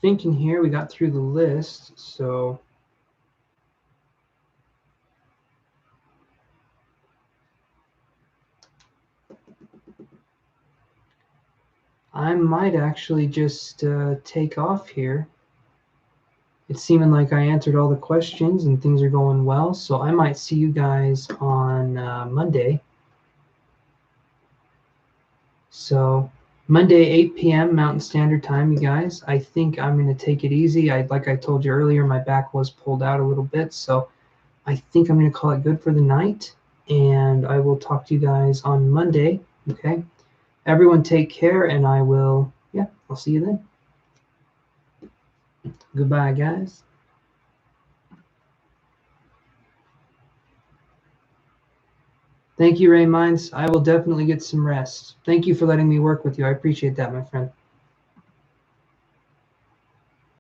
thinking here, we got through the list. So I might actually just take off here. It's seeming like I answered all the questions and things are going well. So I might see you guys on Monday. So Monday, 8 p.m. Mountain Standard Time, you guys. I think I'm going to take it easy. Like I told you earlier, my back was pulled out a little bit. So I think I'm going to call it good for the night. And I will talk to you guys on Monday. Okay. Everyone take care, and I'll see you then. Goodbye, guys. Thank you, Ray Minds. I will definitely get some rest. Thank you for letting me work with you. I appreciate that, my friend.